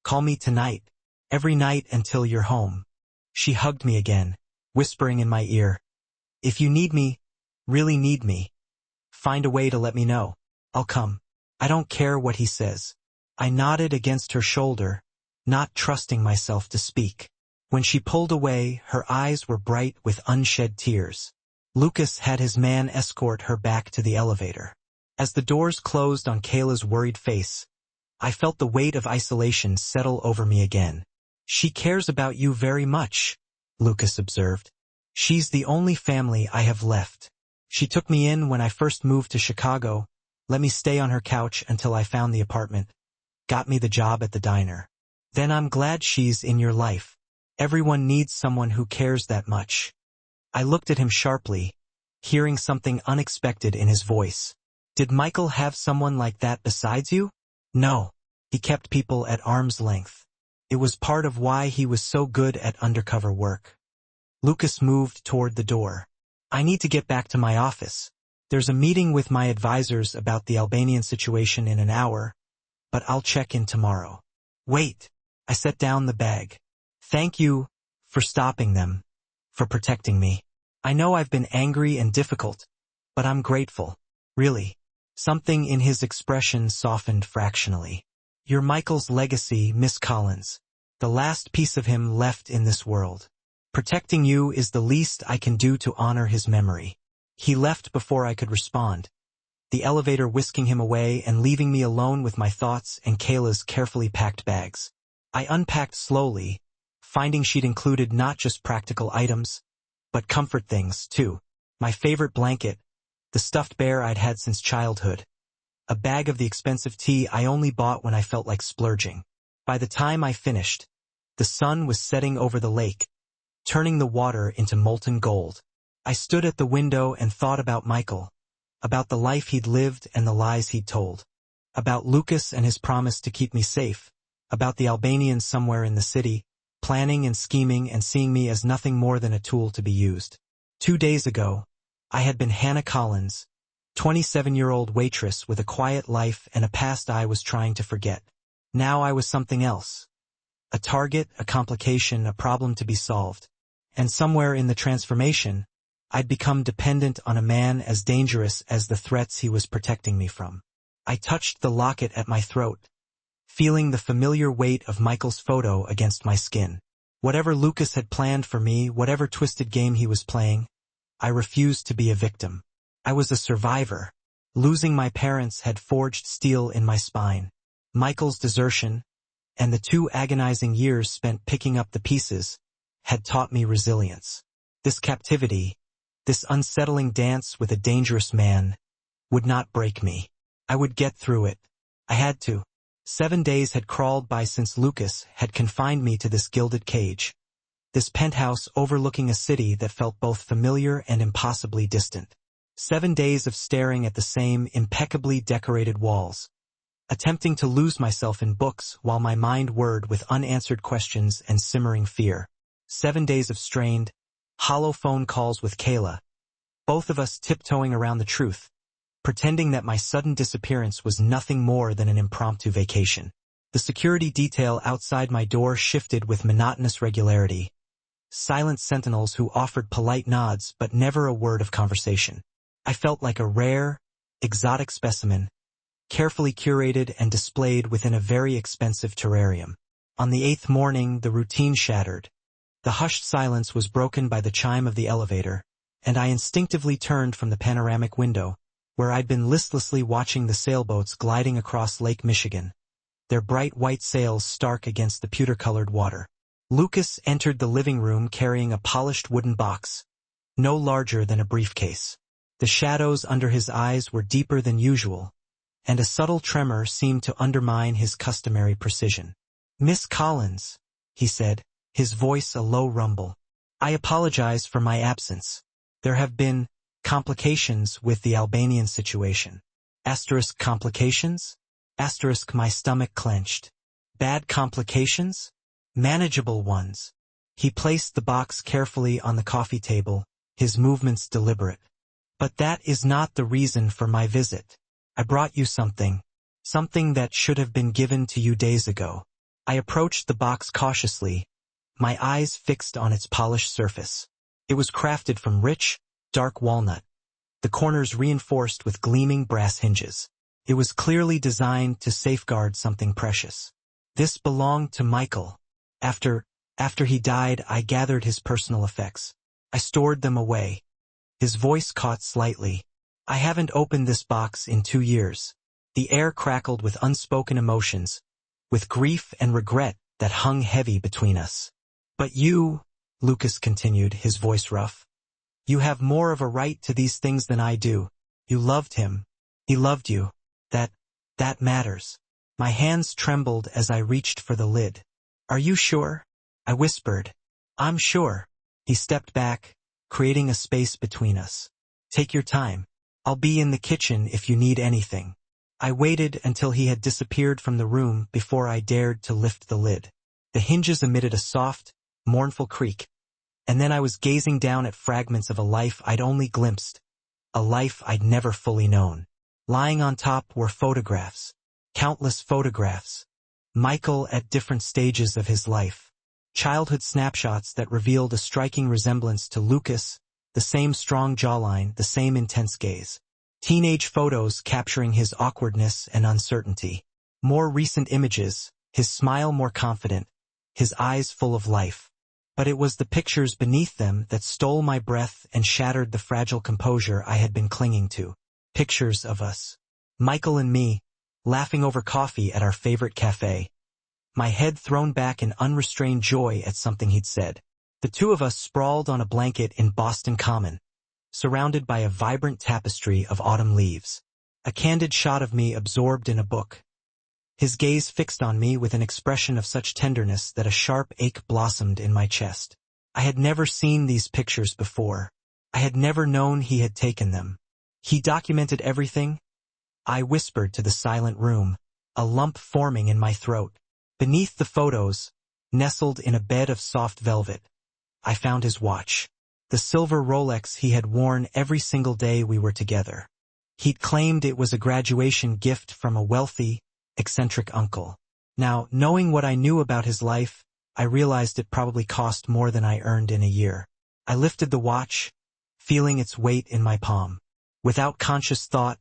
Call me tonight, every night until you're home. She hugged me again, whispering in my ear. If you need me, really need me, find a way to let me know. I'll come. I don't care what he says. I nodded against her shoulder, not trusting myself to speak. When she pulled away, her eyes were bright with unshed tears. Lucas had his man escort her back to the elevator. As the doors closed on Kayla's worried face, I felt the weight of isolation settle over me again. She cares about you very much, Lucas observed. She's the only family I have left. She took me in when I first moved to Chicago, let me stay on her couch until I found the apartment, got me the job at the diner. Then I'm glad she's in your life. Everyone needs someone who cares that much. I looked at him sharply, hearing something unexpected in his voice. Did Michael have someone like that besides you? No. He kept people at arm's length. It was part of why he was so good at undercover work. Lucas moved toward the door. I need to get back to my office. There's a meeting with my advisors about the Albanian situation in an hour, but I'll check in tomorrow. Wait. I set down the bag. Thank you for stopping them, for protecting me. I know I've been angry and difficult, but I'm grateful. Really. Something in his expression softened fractionally. You're Michael's legacy, Miss Collins. The last piece of him left in this world. Protecting you is the least I can do to honor his memory." He left before I could respond, the elevator whisking him away and leaving me alone with my thoughts and Kayla's carefully packed bags. I unpacked slowly, finding she'd included not just practical items, but comfort things, too. My favorite blanket, the stuffed bear I'd had since childhood, a bag of the expensive tea I only bought when I felt like splurging. By the time I finished, the sun was setting over the lake, turning the water into molten gold. I stood at the window and thought about Michael, about the life he'd lived and the lies he'd told, about Lucas and his promise to keep me safe, about the Albanians somewhere in the city, planning and scheming and seeing me as nothing more than a tool to be used. 2 days ago, I had been Hannah Collins, 27-year-old waitress with a quiet life and a past I was trying to forget. Now I was something else. A target, a complication, a problem to be solved. And somewhere in the transformation, I'd become dependent on a man as dangerous as the threats he was protecting me from. I touched the locket at my throat, feeling the familiar weight of Michael's photo against my skin. Whatever Lucas had planned for me, whatever twisted game he was playing, I refused to be a victim. I was a survivor. Losing my parents had forged steel in my spine. Michael's desertion, and the 2 agonizing years spent picking up the pieces, had taught me resilience. This captivity, this unsettling dance with a dangerous man, would not break me. I would get through it. I had to. 7 days had crawled by since Lucas had confined me to this gilded cage, this penthouse overlooking a city that felt both familiar and impossibly distant. 7 days of staring at the same impeccably decorated walls, attempting to lose myself in books while my mind whirred with unanswered questions and simmering fear. 7 days of strained, hollow phone calls with Kayla, both of us tiptoeing around the truth, pretending that my sudden disappearance was nothing more than an impromptu vacation. The security detail outside my door shifted with monotonous regularity, silent sentinels who offered polite nods but never a word of conversation. I felt like a rare, exotic specimen, carefully curated and displayed within a very expensive terrarium. On the 8th morning, the routine shattered. The hushed silence was broken by the chime of the elevator, and I instinctively turned from the panoramic window, where I'd been listlessly watching the sailboats gliding across Lake Michigan, their bright white sails stark against the pewter-colored water. Lucas entered the living room carrying a polished wooden box, no larger than a briefcase. The shadows under his eyes were deeper than usual, and a subtle tremor seemed to undermine his customary precision. "Miss Collins," he said, his voice a low rumble. "I apologize for my absence. There have been complications with the Albanian situation." Asterisk complications? Asterisk my stomach clenched. Bad complications? Manageable ones. He placed the box carefully on the coffee table, his movements deliberate. "But that is not the reason for my visit. I brought you something that should have been given to you days ago." I approached the box cautiously, my eyes fixed on its polished surface. It was crafted from rich, dark walnut, the corners reinforced with gleaming brass hinges. It was clearly designed to safeguard something precious. This belonged to Michael. After he died, I gathered his personal effects. I stored them away. His voice caught slightly. "I haven't opened this box in 2 years." The air crackled with unspoken emotions, with grief and regret that hung heavy between us. "But you," Lucas continued, his voice rough, "you have more of a right to these things than I do. You loved him. He loved you. That matters." My hands trembled as I reached for the lid. "Are you sure?" I whispered. "I'm sure." He stepped back, creating a space between us. "Take your time. I'll be in the kitchen if you need anything." I waited until he had disappeared from the room before I dared to lift the lid. The hinges emitted a soft, mournful creak, and then I was gazing down at fragments of a life I'd only glimpsed, a life I'd never fully known. Lying on top were photographs, countless photographs. Michael at different stages of his life. Childhood snapshots that revealed a striking resemblance to Lucas, the same strong jawline, the same intense gaze. Teenage photos capturing his awkwardness and uncertainty. More recent images, his smile more confident, his eyes full of life. But it was the pictures beneath them that stole my breath and shattered the fragile composure I had been clinging to. Pictures of us. Michael and me, laughing over coffee at our favorite cafe. My head thrown back in unrestrained joy at something he'd said. The two of us sprawled on a blanket in Boston Common, surrounded by a vibrant tapestry of autumn leaves. A candid shot of me absorbed in a book. His gaze fixed on me with an expression of such tenderness that a sharp ache blossomed in my chest. I had never seen these pictures before. I had never known he had taken them. He documented everything? I whispered to the silent room, a lump forming in my throat. Beneath the photos, nestled in a bed of soft velvet, I found his watch. The silver Rolex he had worn every single day we were together. He'd claimed it was a graduation gift from a wealthy, eccentric uncle. Now, knowing what I knew about his life, I realized it probably cost more than I earned in a year. I lifted the watch, feeling its weight in my palm. Without conscious thought,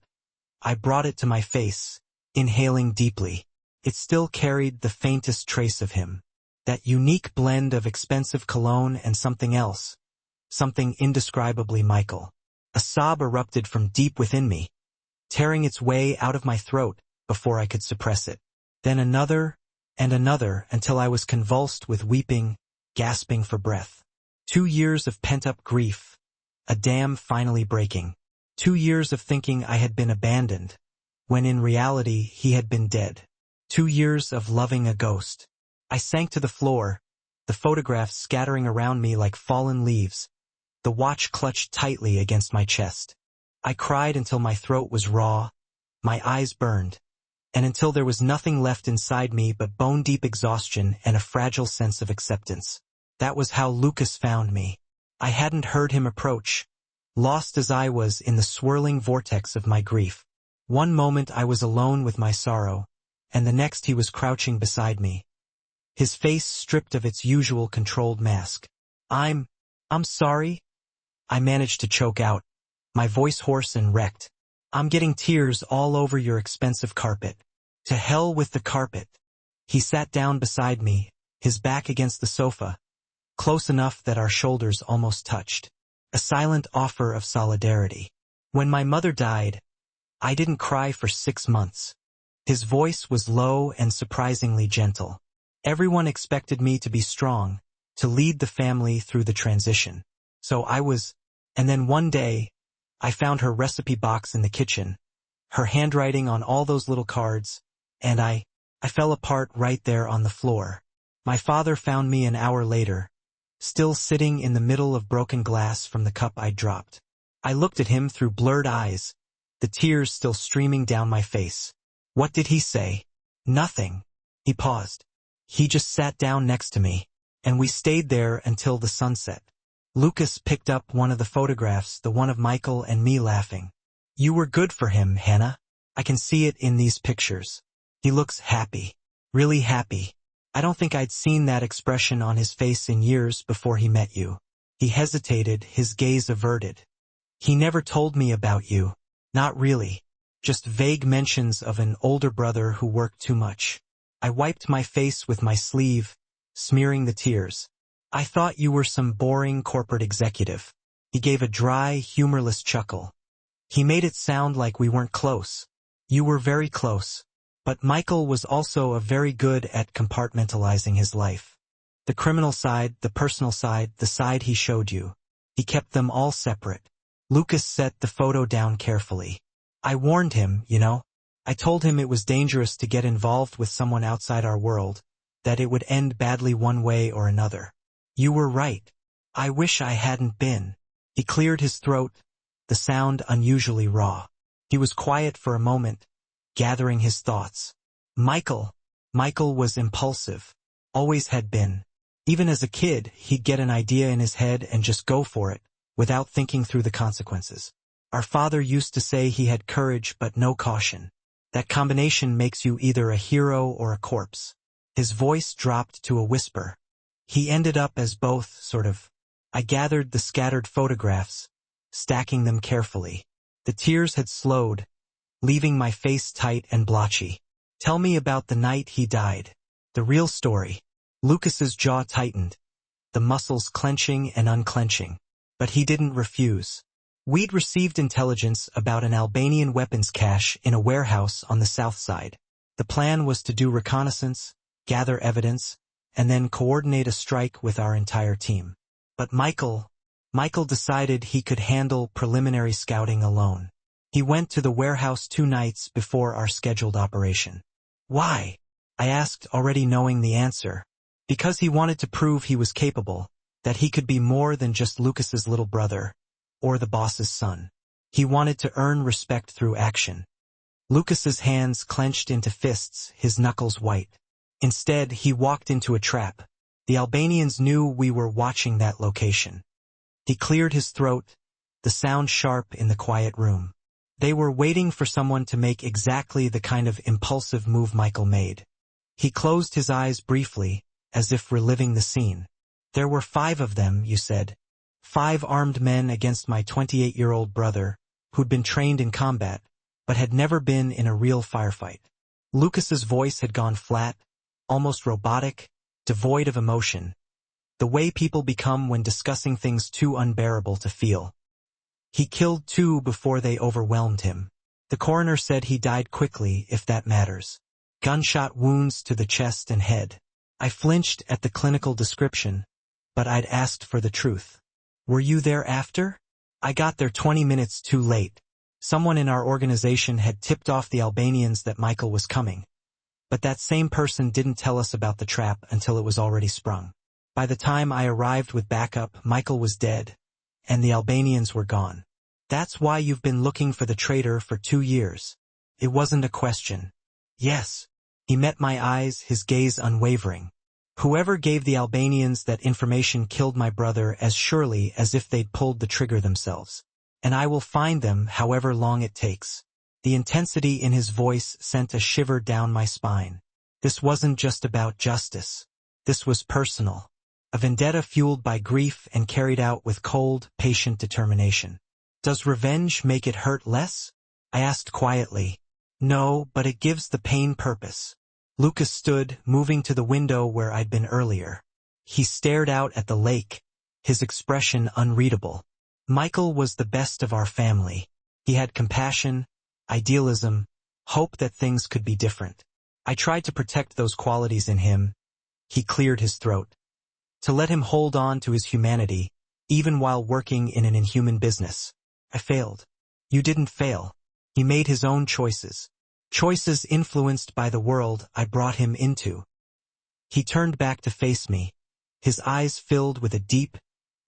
I brought it to my face, inhaling deeply. It still carried the faintest trace of him. That unique blend of expensive cologne and something else. Something indescribably Michael. A sob erupted from deep within me, tearing its way out of my throat before I could suppress it. Then another and another until I was convulsed with weeping, gasping for breath. 2 years of pent-up grief. A dam finally breaking. 2 years of thinking I had been abandoned, when in reality he had been dead. 2 years of loving a ghost. I sank to the floor, the photographs scattering around me like fallen leaves, the watch clutched tightly against my chest. I cried until my throat was raw, my eyes burned, and until there was nothing left inside me but bone-deep exhaustion and a fragile sense of acceptance. That was how Lucas found me. I hadn't heard him approach, lost as I was in the swirling vortex of my grief. One moment I was alone with my sorrow, and the next he was crouching beside me. His face stripped of its usual controlled mask. I'm sorry. I managed to choke out, my voice hoarse and wrecked. I'm getting tears all over your expensive carpet. To hell with the carpet. He sat down beside me, his back against the sofa, close enough that our shoulders almost touched. A silent offer of solidarity. When my mother died, I didn't cry for 6 months. His voice was low and surprisingly gentle. Everyone expected me to be strong, to lead the family through the transition. So I was, and then one day, I found her recipe box in the kitchen, her handwriting on all those little cards, and I fell apart right there on the floor. My father found me an hour later, still sitting in the middle of broken glass from the cup I'd dropped. I looked at him through blurred eyes, the tears still streaming down my face. What did he say? Nothing. He paused. He just sat down next to me, and we stayed there until the sunset. Lucas picked up one of the photographs, the one of Michael and me laughing. You were good for him, Hannah. I can see it in these pictures. He looks happy. Really happy. I don't think I'd seen that expression on his face in years before he met you. He hesitated, his gaze averted. He never told me about you. Not really. Just vague mentions of an older brother who worked too much. I wiped my face with my sleeve, smearing the tears. I thought you were some boring corporate executive. He gave a dry, humorless chuckle. He made it sound like we weren't close. You were very close. But Michael was also very good at compartmentalizing his life. The criminal side, the personal side, the side he showed you. He kept them all separate. Lucas set the photo down carefully. I warned him, you know. I told him it was dangerous to get involved with someone outside our world, that it would end badly one way or another. You were right. I wish I hadn't been. He cleared his throat, the sound unusually raw. He was quiet for a moment, gathering his thoughts. Michael was impulsive. Always had been. Even as a kid, he'd get an idea in his head and just go for it, without thinking through the consequences. Our father used to say he had courage but no caution. That combination makes you either a hero or a corpse. His voice dropped to a whisper. He ended up as both, sort of. I gathered the scattered photographs, stacking them carefully. The tears had slowed, leaving my face tight and blotchy. Tell me about the night he died. The real story. Lucas's jaw tightened. the muscles clenching and unclenching. But he didn't refuse. We'd received intelligence about an Albanian weapons cache in a warehouse on the south side. The plan was to do reconnaissance, gather evidence, and then coordinate a strike with our entire team. But Michael decided he could handle preliminary scouting alone. He went to the warehouse 2 nights before our scheduled operation. Why? I asked, already knowing the answer. Because he wanted to prove he was capable, that he could be more than just Lucas's little brother, or the boss's son. He wanted to earn respect through action. Lucas's hands clenched into fists, his knuckles white. Instead, he walked into a trap. The Albanians knew we were watching that location. He cleared his throat, the sound sharp in the quiet room. They were waiting for someone to make exactly the kind of impulsive move Michael made. He closed his eyes briefly, as if reliving the scene. There were 5 of them, you said. 5 armed men against my 28-year-old brother, who'd been trained in combat, but had never been in a real firefight. Lucas's voice had gone flat, almost robotic, devoid of emotion. The way people become when discussing things too unbearable to feel. He killed 2 before they overwhelmed him. The coroner said he died quickly, if that matters. Gunshot wounds to the chest and head. I flinched at the clinical description, but I'd asked for the truth. Were you there after? I got there 20 minutes too late. Someone in our organization had tipped off the Albanians that Michael was coming. But that same person didn't tell us about the trap until it was already sprung. By the time I arrived with backup, Michael was dead, and the Albanians were gone. That's why you've been looking for the traitor for 2 years. It wasn't a question. Yes. He met my eyes, his gaze unwavering. Whoever gave the Albanians that information killed my brother as surely as if they'd pulled the trigger themselves. And I will find them however long it takes. The intensity in his voice sent a shiver down my spine. This wasn't just about justice. This was personal. A vendetta fueled by grief and carried out with cold, patient determination. Does revenge make it hurt less? I asked quietly. No, but it gives the pain purpose. Lucas stood, moving to the window where I'd been earlier. He stared out at the lake, his expression unreadable. Michael was the best of our family. He had compassion, idealism, hope that things could be different. I tried to protect those qualities in him. He cleared his throat. To let him hold on to his humanity, even while working in an inhuman business. I failed. You didn't fail. He made his own choices. Choices influenced by the world I brought him into. He turned back to face me, his eyes filled with a deep,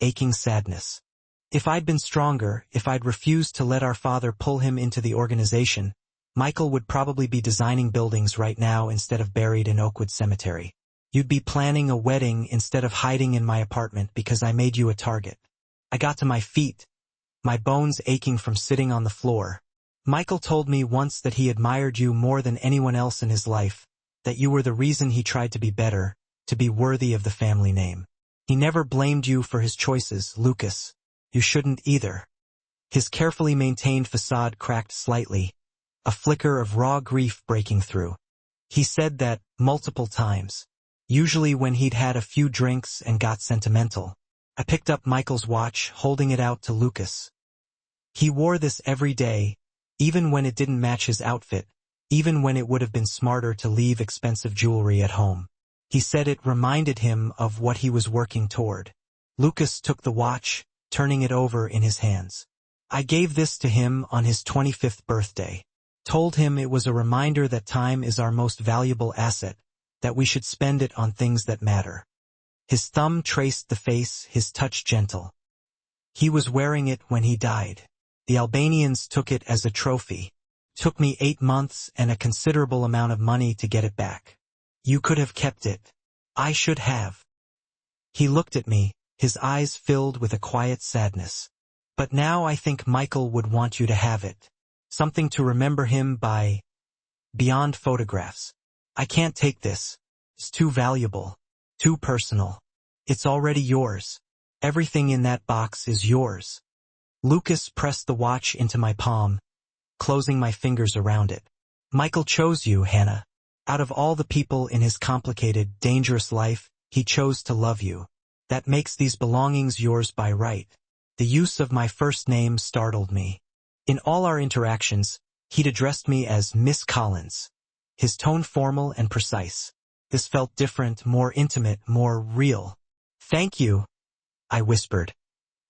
aching sadness. If I'd been stronger, if I'd refused to let our father pull him into the organization, Michael would probably be designing buildings right now instead of buried in Oakwood Cemetery. You'd be planning a wedding instead of hiding in my apartment because I made you a target. I got to my feet, my bones aching from sitting on the floor. Michael told me once that he admired you more than anyone else in his life, that you were the reason he tried to be better, to be worthy of the family name. He never blamed you for his choices, Lucas. You shouldn't either. His carefully maintained facade cracked slightly, a flicker of raw grief breaking through. He said that multiple times, usually when he'd had a few drinks and got sentimental. I picked up Michael's watch, holding it out to Lucas. He wore this every day, even when it didn't match his outfit, even when it would have been smarter to leave expensive jewelry at home. He said it reminded him of what he was working toward. Lucas took the watch, turning it over in his hands. I gave this to him on his 25th birthday. Told him it was a reminder that time is our most valuable asset, that we should spend it on things that matter. His thumb traced the face, his touch gentle. He was wearing it when he died. The Albanians took it as a trophy. Took me 8 months and a considerable amount of money to get it back. You could have kept it. I should have. He looked at me, his eyes filled with a quiet sadness. But now I think Michael would want you to have it. Something to remember him by. Beyond photographs. I can't take this. It's too valuable. Too personal. It's already yours. Everything in that box is yours. Lucas pressed the watch into my palm, closing my fingers around it. Michael chose you, Hannah. Out of all the people in his complicated, dangerous life, he chose to love you. That makes these belongings yours by right. The use of my first name startled me. In all our interactions, he'd addressed me as Miss Collins. His tone formal and precise. This felt different, more intimate, more real. "Thank you," I whispered,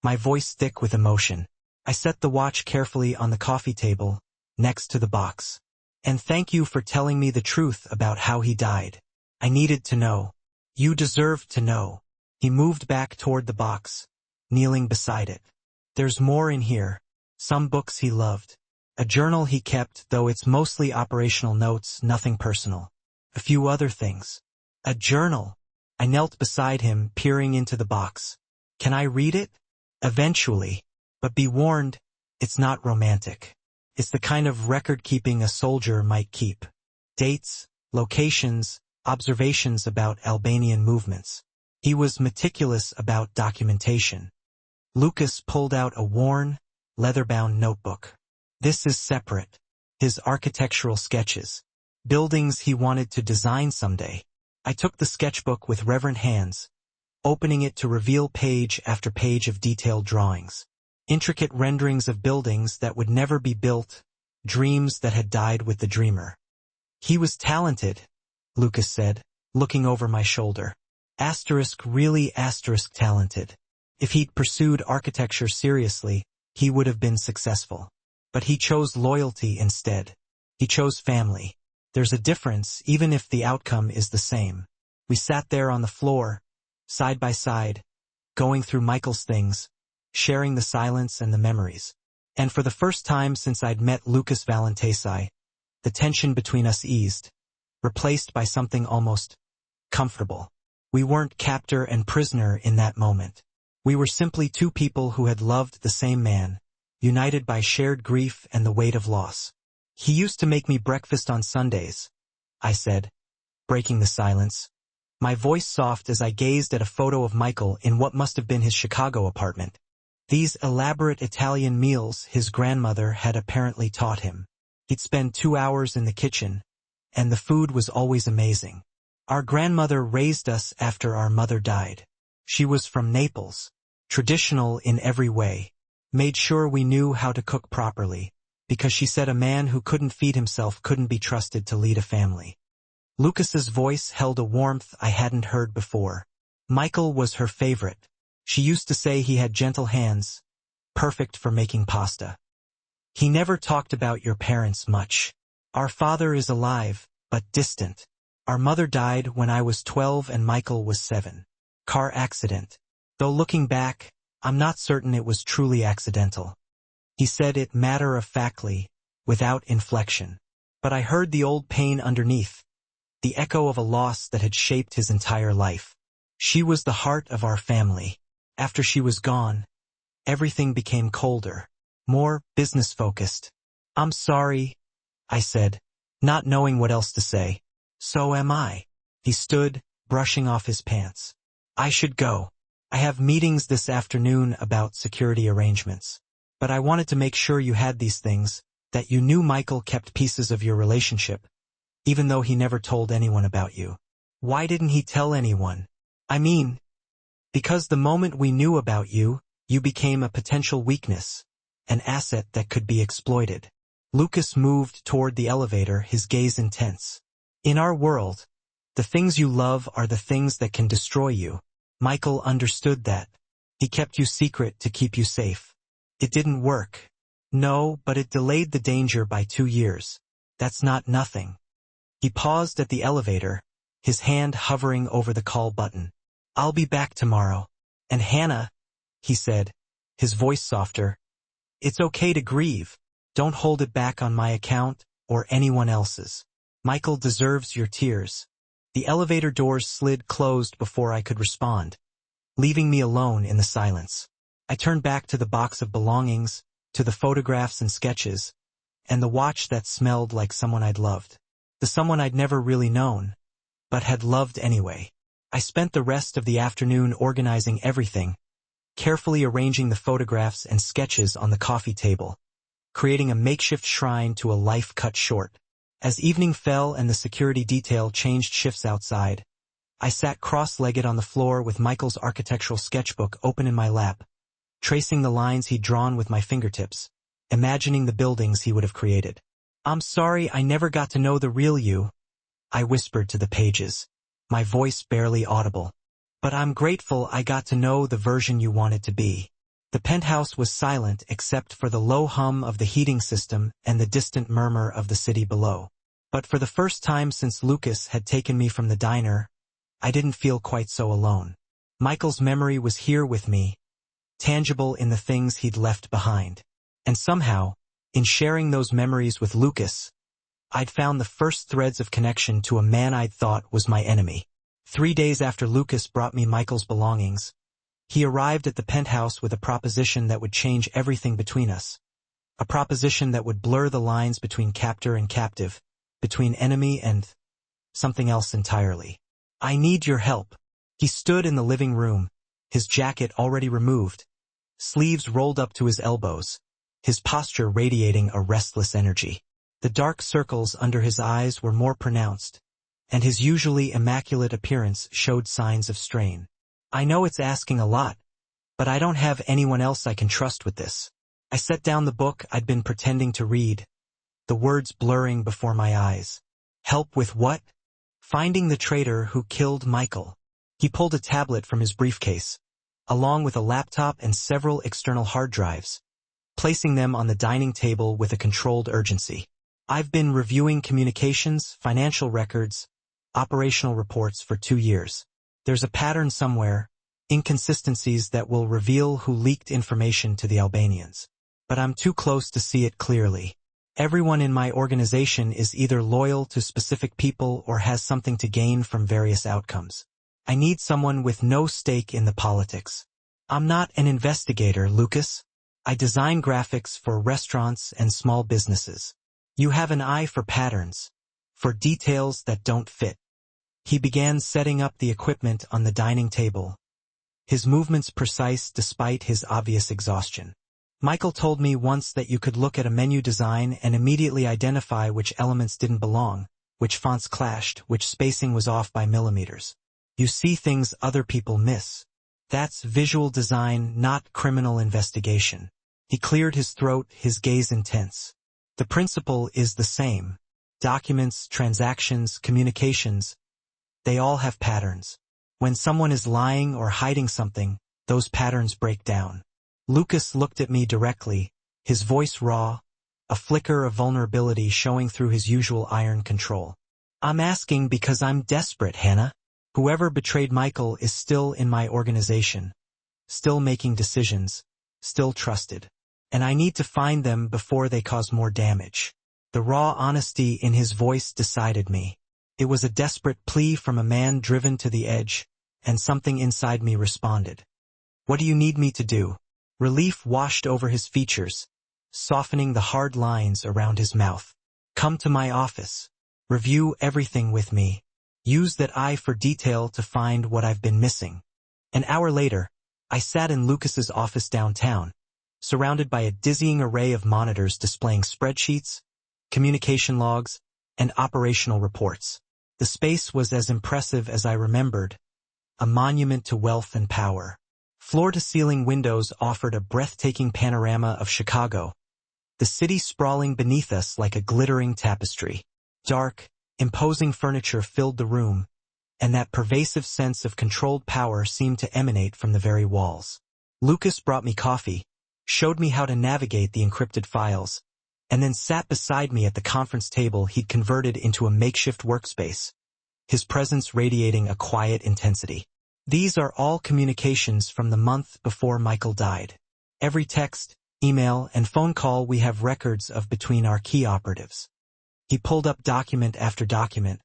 my voice thick with emotion. I set the watch carefully on the coffee table, next to the box. "And thank you for telling me the truth about how he died. I needed to know. You deserved to know." He moved back toward the box, kneeling beside it. "There's more in here. Some books he loved. A journal he kept, though it's mostly operational notes, nothing personal. A few other things." "A journal?" I knelt beside him, peering into the box. "Can I read it?" "Eventually. But be warned, it's not romantic. It's the kind of record-keeping a soldier might keep. Dates, locations, observations about Albanian movements. He was meticulous about documentation." Lucas pulled out a worn, leather-bound notebook. "This is separate. His architectural sketches. Buildings he wanted to design someday." I took the sketchbook with reverent hands, opening it to reveal page after page of detailed drawings. Intricate renderings of buildings that would never be built, dreams that had died with the dreamer. "He was talented," Lucas said, looking over my shoulder. Really talented. If he'd pursued architecture seriously, he would have been successful. But he chose loyalty instead. He chose family. There's a difference, even if the outcome is the same. We sat there on the floor, side by side, going through Michael's things, sharing the silence and the memories. And for the first time since I'd met Lucas Valentesi, the tension between us eased, replaced by something almost comfortable. We weren't captor and prisoner in that moment. We were simply two people who had loved the same man, united by shared grief and the weight of loss. "He used to make me breakfast on Sundays," I said, breaking the silence, my voice soft as I gazed at a photo of Michael in what must have been his Chicago apartment. These elaborate Italian meals his grandmother had apparently taught him. He'd spend 2 hours in the kitchen, and the food was always amazing. Our grandmother raised us after our mother died. She was from Naples, traditional in every way, made sure we knew how to cook properly, because she said a man who couldn't feed himself couldn't be trusted to lead a family. Lucas's voice held a warmth I hadn't heard before. Michael was her favorite. She used to say he had gentle hands, perfect for making pasta. "He never talked about your parents much. Our father is alive, but distant. Our mother died when I was 12 and Michael was 7. Car accident. Though looking back, I'm not certain it was truly accidental." He said it matter-of-factly, without inflection. But I heard the old pain underneath, the echo of a loss that had shaped his entire life. She was the heart of our family. After she was gone, everything became colder, more business-focused. "I'm sorry," I said, not knowing what else to say. "So am I." He stood, brushing off his pants. "I should go. I have meetings this afternoon about security arrangements. But I wanted to make sure you had these things, that you knew Michael kept pieces of your relationship, even though he never told anyone about you." "Why didn't he tell anyone?" "I mean, because the moment we knew about you, you became a potential weakness, an asset that could be exploited." Lucas moved toward the elevator, his gaze intense. "In our world, the things you love are the things that can destroy you. Michael understood that. He kept you secret to keep you safe. It didn't work. No, but it delayed the danger by 2 years. That's not nothing." He paused at the elevator, his hand hovering over the call button. "I'll be back tomorrow. And Hannah," he said, his voice softer, "it's okay to grieve. Don't hold it back on my account or anyone else's. Michael deserves your tears." The elevator doors slid closed before I could respond, leaving me alone in the silence. I turned back to the box of belongings, to the photographs and sketches, and the watch that smelled like someone I'd loved. The someone I'd never really known, but had loved anyway. I spent the rest of the afternoon organizing everything, carefully arranging the photographs and sketches on the coffee table, creating a makeshift shrine to a life cut short. As evening fell and the security detail changed shifts outside, I sat cross-legged on the floor with Michael's architectural sketchbook open in my lap, tracing the lines he'd drawn with my fingertips, imagining the buildings he would have created. "I'm sorry I never got to know the real you," I whispered to the pages, my voice barely audible. "But I'm grateful I got to know the version you wanted to be." The penthouse was silent except for the low hum of the heating system and the distant murmur of the city below. But for the first time since Lucas had taken me from the diner, I didn't feel quite so alone. Michael's memory was here with me, tangible in the things he'd left behind. And somehow, in sharing those memories with Lucas, I'd found the first threads of connection to a man I'd thought was my enemy. 3 days after Lucas brought me Michael's belongings, he arrived at the penthouse with a proposition that would change everything between us. A proposition that would blur the lines between captor and captive, between enemy and something else entirely. "I need your help." He stood in the living room, his jacket already removed, sleeves rolled up to his elbows, his posture radiating a restless energy. The dark circles under his eyes were more pronounced, and his usually immaculate appearance showed signs of strain. "I know it's asking a lot, but I don't have anyone else I can trust with this." I set down the book I'd been pretending to read, the words blurring before my eyes. "Help with what?" "Finding the traitor who killed Michael." He pulled a tablet from his briefcase, along with a laptop and several external hard drives, placing them on the dining table with a controlled urgency. "I've been reviewing communications, financial records, operational reports for 2 years. There's a pattern somewhere, inconsistencies that will reveal who leaked information to the Albanians. But I'm too close to see it clearly. Everyone in my organization is either loyal to specific people or has something to gain from various outcomes. I need someone with no stake in the politics. I'm not an investigator, Lucas. I design graphics for restaurants and small businesses. You have an eye for patterns, for details that don't fit." He began setting up the equipment on the dining table, his movements precise despite his obvious exhaustion. "Michael told me once that you could look at a menu design and immediately identify which elements didn't belong, which fonts clashed, which spacing was off by millimeters. You see things other people miss. That's visual design, not criminal investigation." He cleared his throat, his gaze intense. "The principle is the same. Documents, transactions, communications, they all have patterns. When someone is lying or hiding something, those patterns break down." Lucas looked at me directly, his voice raw, a flicker of vulnerability showing through his usual iron control. "I'm asking because I'm desperate, Hannah. Whoever betrayed Michael is still in my organization, still making decisions, still trusted. And I need to find them before they cause more damage." The raw honesty in his voice decided me. It was a desperate plea from a man driven to the edge, and something inside me responded. "What do you need me to do?" Relief washed over his features, softening the hard lines around his mouth. "Come to my office. Review everything with me. Use that eye for detail to find what I've been missing." An hour later, I sat in Lucas's office downtown, surrounded by a dizzying array of monitors displaying spreadsheets, communication logs, and operational reports. The space was as impressive as I remembered, a monument to wealth and power. Floor-to-ceiling windows offered a breathtaking panorama of Chicago, the city sprawling beneath us like a glittering tapestry. Dark, imposing furniture filled the room, and that pervasive sense of controlled power seemed to emanate from the very walls. Lucas brought me coffee, showed me how to navigate the encrypted files, and then sat beside me at the conference table he'd converted into a makeshift workspace, his presence radiating a quiet intensity. "These are all communications from the month before Michael died. Every text, email, and phone call we have records of between our key operatives." He pulled up document after document,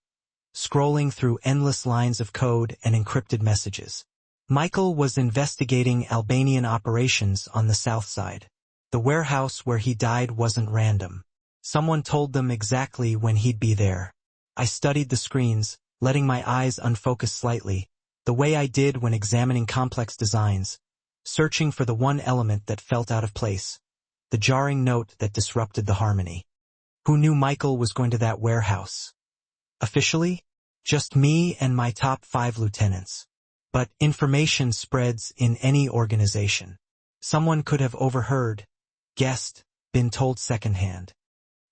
scrolling through endless lines of code and encrypted messages. Michael was investigating Albanian operations on the south side. The warehouse where he died wasn't random. Someone told them exactly when he'd be there. I studied the screens, letting my eyes unfocus slightly, the way I did when examining complex designs, searching for the one element that felt out of place, the jarring note that disrupted the harmony. Who knew Michael was going to that warehouse? Officially, Just me and my top 5 lieutenants. But information spreads in any organization. Someone could have overheard, guessed, been told secondhand.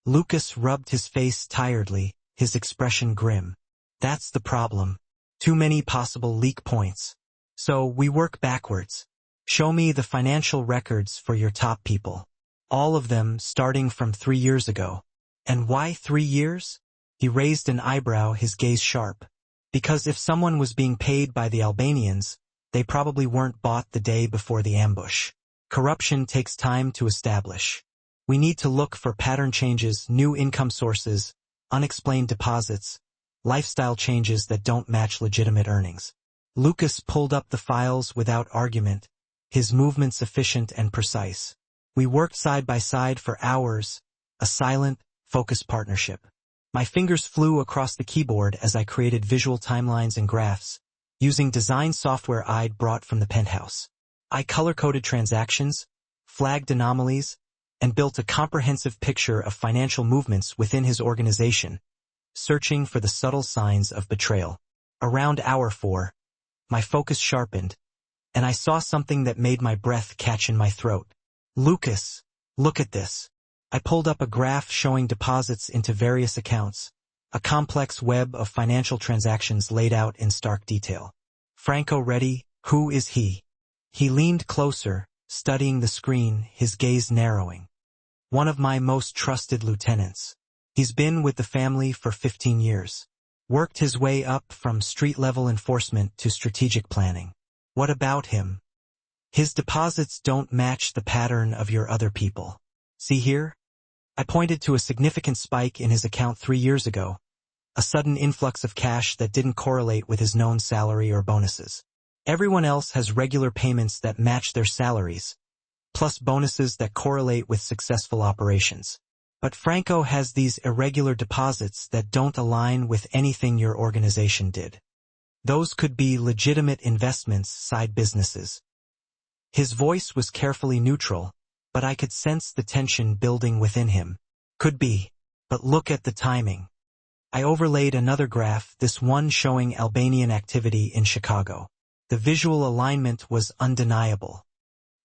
Lucas rubbed his face tiredly, his expression grim. That's the problem. Too many possible leak points. So we work backwards. Show me the financial records for your top people. All of them starting from 3 years ago. And why 3 years? He raised an eyebrow, his gaze sharp. Because if someone was being paid by the Albanians, they probably weren't bought the day before the ambush. Corruption takes time to establish. We need to look for pattern changes, new income sources, unexplained deposits, lifestyle changes that don't match legitimate earnings. Lucas pulled up the files without argument, his movements efficient and precise. We worked side by side for hours, a silent, focused partnership. My fingers flew across the keyboard as I created visual timelines and graphs, using design software I'd brought from the penthouse. I color-coded transactions, flagged anomalies, and built a comprehensive picture of financial movements within his organization, searching for the subtle signs of betrayal. Around hour 4, my focus sharpened, and I saw something that made my breath catch in my throat. Lucas, look at this. I pulled up a graph showing deposits into various accounts, a complex web of financial transactions laid out in stark detail. Franco ready, who is he? He leaned closer, studying the screen, his gaze narrowing. One of my most trusted lieutenants. He's been with the family for 15 years. Worked his way up from street-level enforcement to strategic planning. What about him? His deposits don't match the pattern of your other people. See here? I pointed to a significant spike in his account 3 years ago, a sudden influx of cash that didn't correlate with his known salary or bonuses. Everyone else has regular payments that match their salaries, plus bonuses that correlate with successful operations. But Franco has these irregular deposits that don't align with anything your organization did. Those could be legitimate investments, side businesses. His voice was carefully neutral, but I could sense the tension building within him. Could be, but look at the timing. I overlaid another graph, this one showing Albanian activity in Chicago. The visual alignment was undeniable.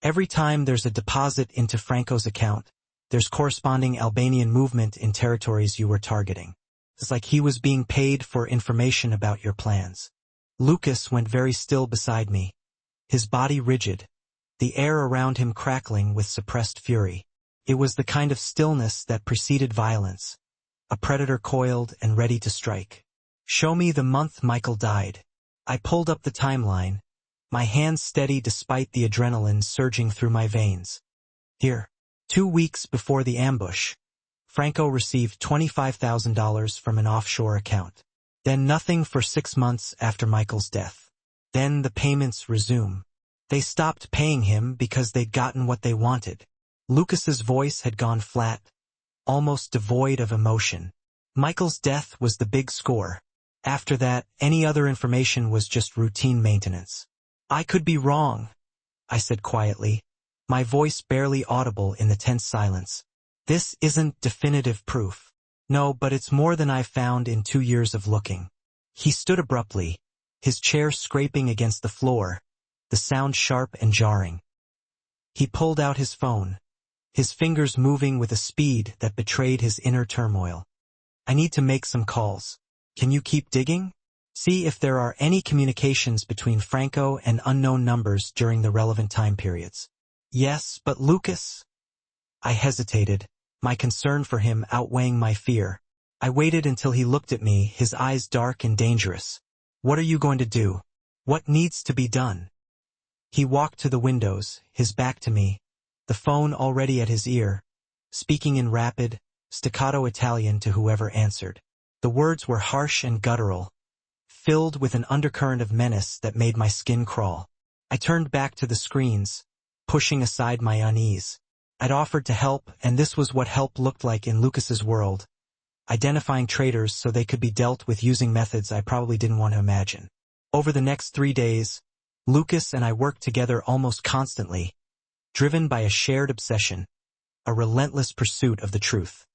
Every time there's a deposit into Franco's account, there's corresponding Albanian movement in territories you were targeting. It's like he was being paid for information about your plans. Lucas went very still beside me, his body rigid, the air around him crackling with suppressed fury. It was the kind of stillness that preceded violence, a predator coiled and ready to strike. Show me the month Michael died. I pulled up the timeline, my hands steady despite the adrenaline surging through my veins. Here, 2 weeks before the ambush, Franco received $25,000 from an offshore account. Then nothing for 6 months after Michael's death. Then the payments resume. They stopped paying him because they'd gotten what they wanted. Lucas's voice had gone flat, almost devoid of emotion. Michael's death was the big score. After that, any other information was just routine maintenance. I could be wrong, I said quietly, my voice barely audible in the tense silence. This isn't definitive proof. No, but it's more than I've found in 2 years of looking. He stood abruptly, his chair scraping against the floor, the sound sharp and jarring. He pulled out his phone, his fingers moving with a speed that betrayed his inner turmoil. I need to make some calls. Can you keep digging? See if there are any communications between Franco and unknown numbers during the relevant time periods. Yes, but Lucas? I hesitated, my concern for him outweighing my fear. I waited until he looked at me, his eyes dark and dangerous. What are you going to do? What needs to be done? He walked to the windows, his back to me, the phone already at his ear, speaking in rapid, staccato Italian to whoever answered. The words were harsh and guttural, filled with an undercurrent of menace that made my skin crawl. I turned back to the screens, pushing aside my unease. I'd offered to help, and this was what help looked like in Lucas's world, identifying traitors so they could be dealt with using methods I probably didn't want to imagine. Over the next 3 days, Lucas and I worked together almost constantly, driven by a shared obsession, a relentless pursuit of the truth.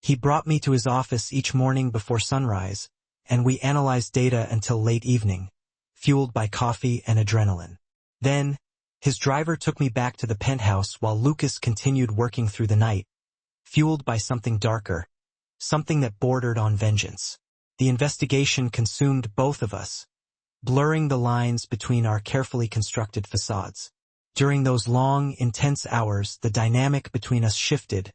He brought me to his office each morning before sunrise, and we analyzed data until late evening, fueled by coffee and adrenaline. Then, his driver took me back to the penthouse while Lucas continued working through the night, fueled by something darker, something that bordered on vengeance. The investigation consumed both of us, blurring the lines between our carefully constructed facades. During those long, intense hours, the dynamic between us shifted,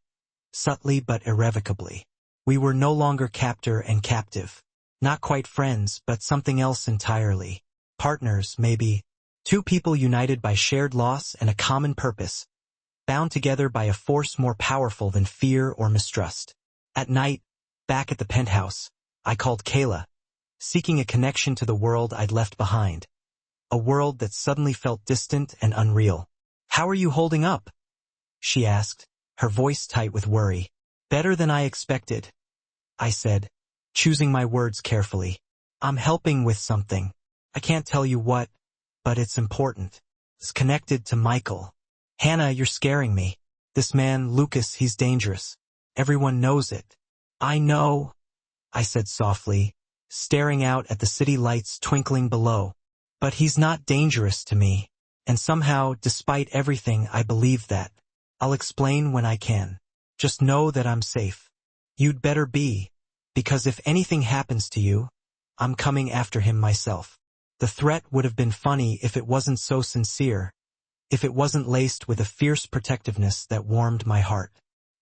subtly but irrevocably. We were no longer captor and captive. Not quite friends, but something else entirely. Partners, maybe. Two people united by shared loss and a common purpose, bound together by a force more powerful than fear or mistrust. At night, back at the penthouse, I called Kayla, seeking a connection to the world I'd left behind. A world that suddenly felt distant and unreal. "How are you holding up?" she asked, her voice tight with worry. "Better than I expected," I said, choosing my words carefully. "I'm helping with something. I can't tell you what, but it's important. It's connected to Michael." "Hannah, you're scaring me. This man, Lucas, he's dangerous. Everyone knows it." "I know," I said softly, staring out at the city lights twinkling below. "But he's not dangerous to me. And somehow, despite everything, I believe that. I'll explain when I can. Just know that I'm safe. You'd better be, because if anything happens to you, I'm coming after him myself." The threat would have been funny if it wasn't so sincere, if it wasn't laced with a fierce protectiveness that warmed my heart.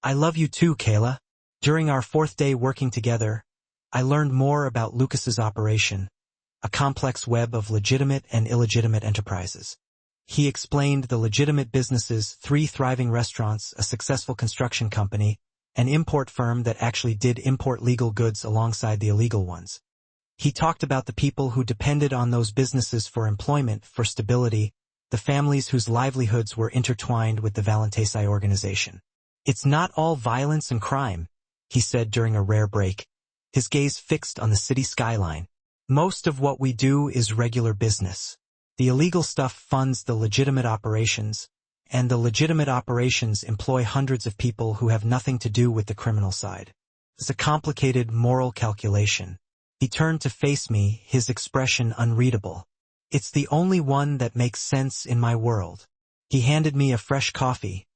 "I love you too, Kayla." During our 4th day working together, I learned more about Lucas's operation, a complex web of legitimate and illegitimate enterprises. He explained the legitimate businesses: 3 thriving restaurants, a successful construction company, an import firm that actually did import legal goods alongside the illegal ones. He talked about the people who depended on those businesses for employment, for stability, the families whose livelihoods were intertwined with the Valentesi organization. "It's not all violence and crime," he said during a rare break, his gaze fixed on the city skyline. "Most of what we do is regular business. The illegal stuff funds the legitimate operations, and the legitimate operations employ hundreds of people who have nothing to do with the criminal side. It's a complicated moral calculation." He turned to face me, his expression unreadable. "It's the only one that makes sense in my world." He handed me a fresh coffee,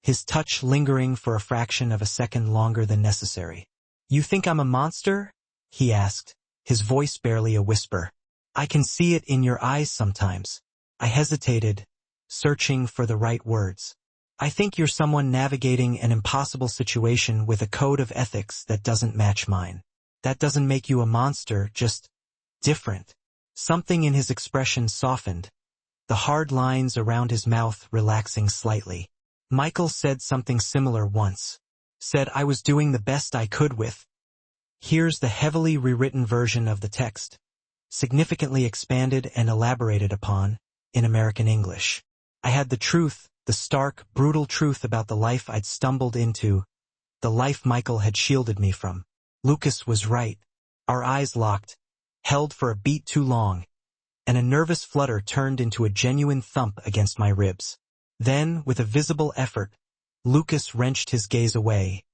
his touch lingering for a fraction of a second longer than necessary. "You think I'm a monster?" he asked, his voice barely a whisper. "I can see it in your eyes sometimes." I hesitated, searching for the right words. "I think you're someone navigating an impossible situation with a code of ethics that doesn't match mine. That doesn't make you a monster, just different." Something in his expression softened, the hard lines around his mouth relaxing slightly. "Michael said something similar once. Said I was doing the best I could with." Here's the heavily rewritten version of the text, significantly expanded and elaborated upon, in American English. "I had the truth, the stark, brutal truth about the life I'd stumbled into, the life Michael had shielded me from. Lucas was right." Our eyes locked, held for a beat too long, and a nervous flutter turned into a genuine thump against my ribs. Then, with a visible effort, Lucas wrenched his gaze away,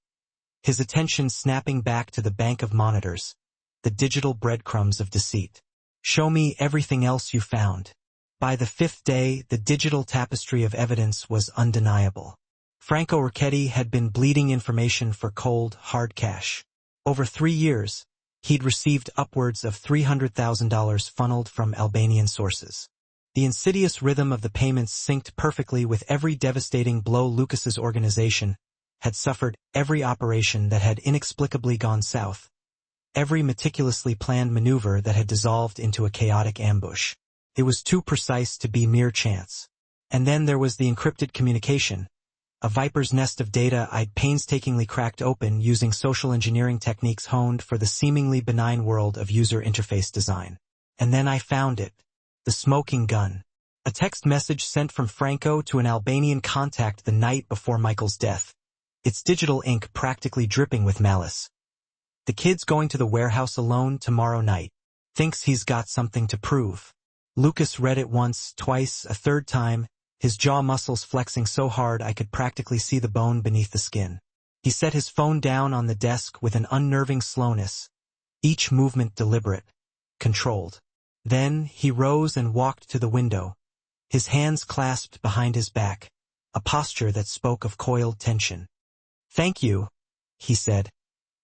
his attention snapping back to the bank of monitors, the digital breadcrumbs of deceit. "Show me everything else you found." By the 5th day, the digital tapestry of evidence was undeniable. Franco Ricchetti had been bleeding information for cold, hard cash. Over 3 years, he'd received upwards of $300,000 funneled from Albanian sources. The insidious rhythm of the payments synced perfectly with every devastating blow Lucas's organization had suffered, every operation that had inexplicably gone south, every meticulously planned maneuver that had dissolved into a chaotic ambush. It was too precise to be mere chance. And then there was the encrypted communication, a viper's nest of data I'd painstakingly cracked open using social engineering techniques honed for the seemingly benign world of user interface design. And then I found it. The smoking gun. A text message sent from Franco to an Albanian contact the night before Michael's death, its digital ink practically dripping with malice. "The kid's going to the warehouse alone tomorrow night. Thinks he's got something to prove." Lucas read it once, twice, a third time, his jaw muscles flexing so hard I could practically see the bone beneath the skin. He set his phone down on the desk with an unnerving slowness, each movement deliberate, controlled. Then he rose and walked to the window, his hands clasped behind his back, a posture that spoke of coiled tension. "Thank you," he said,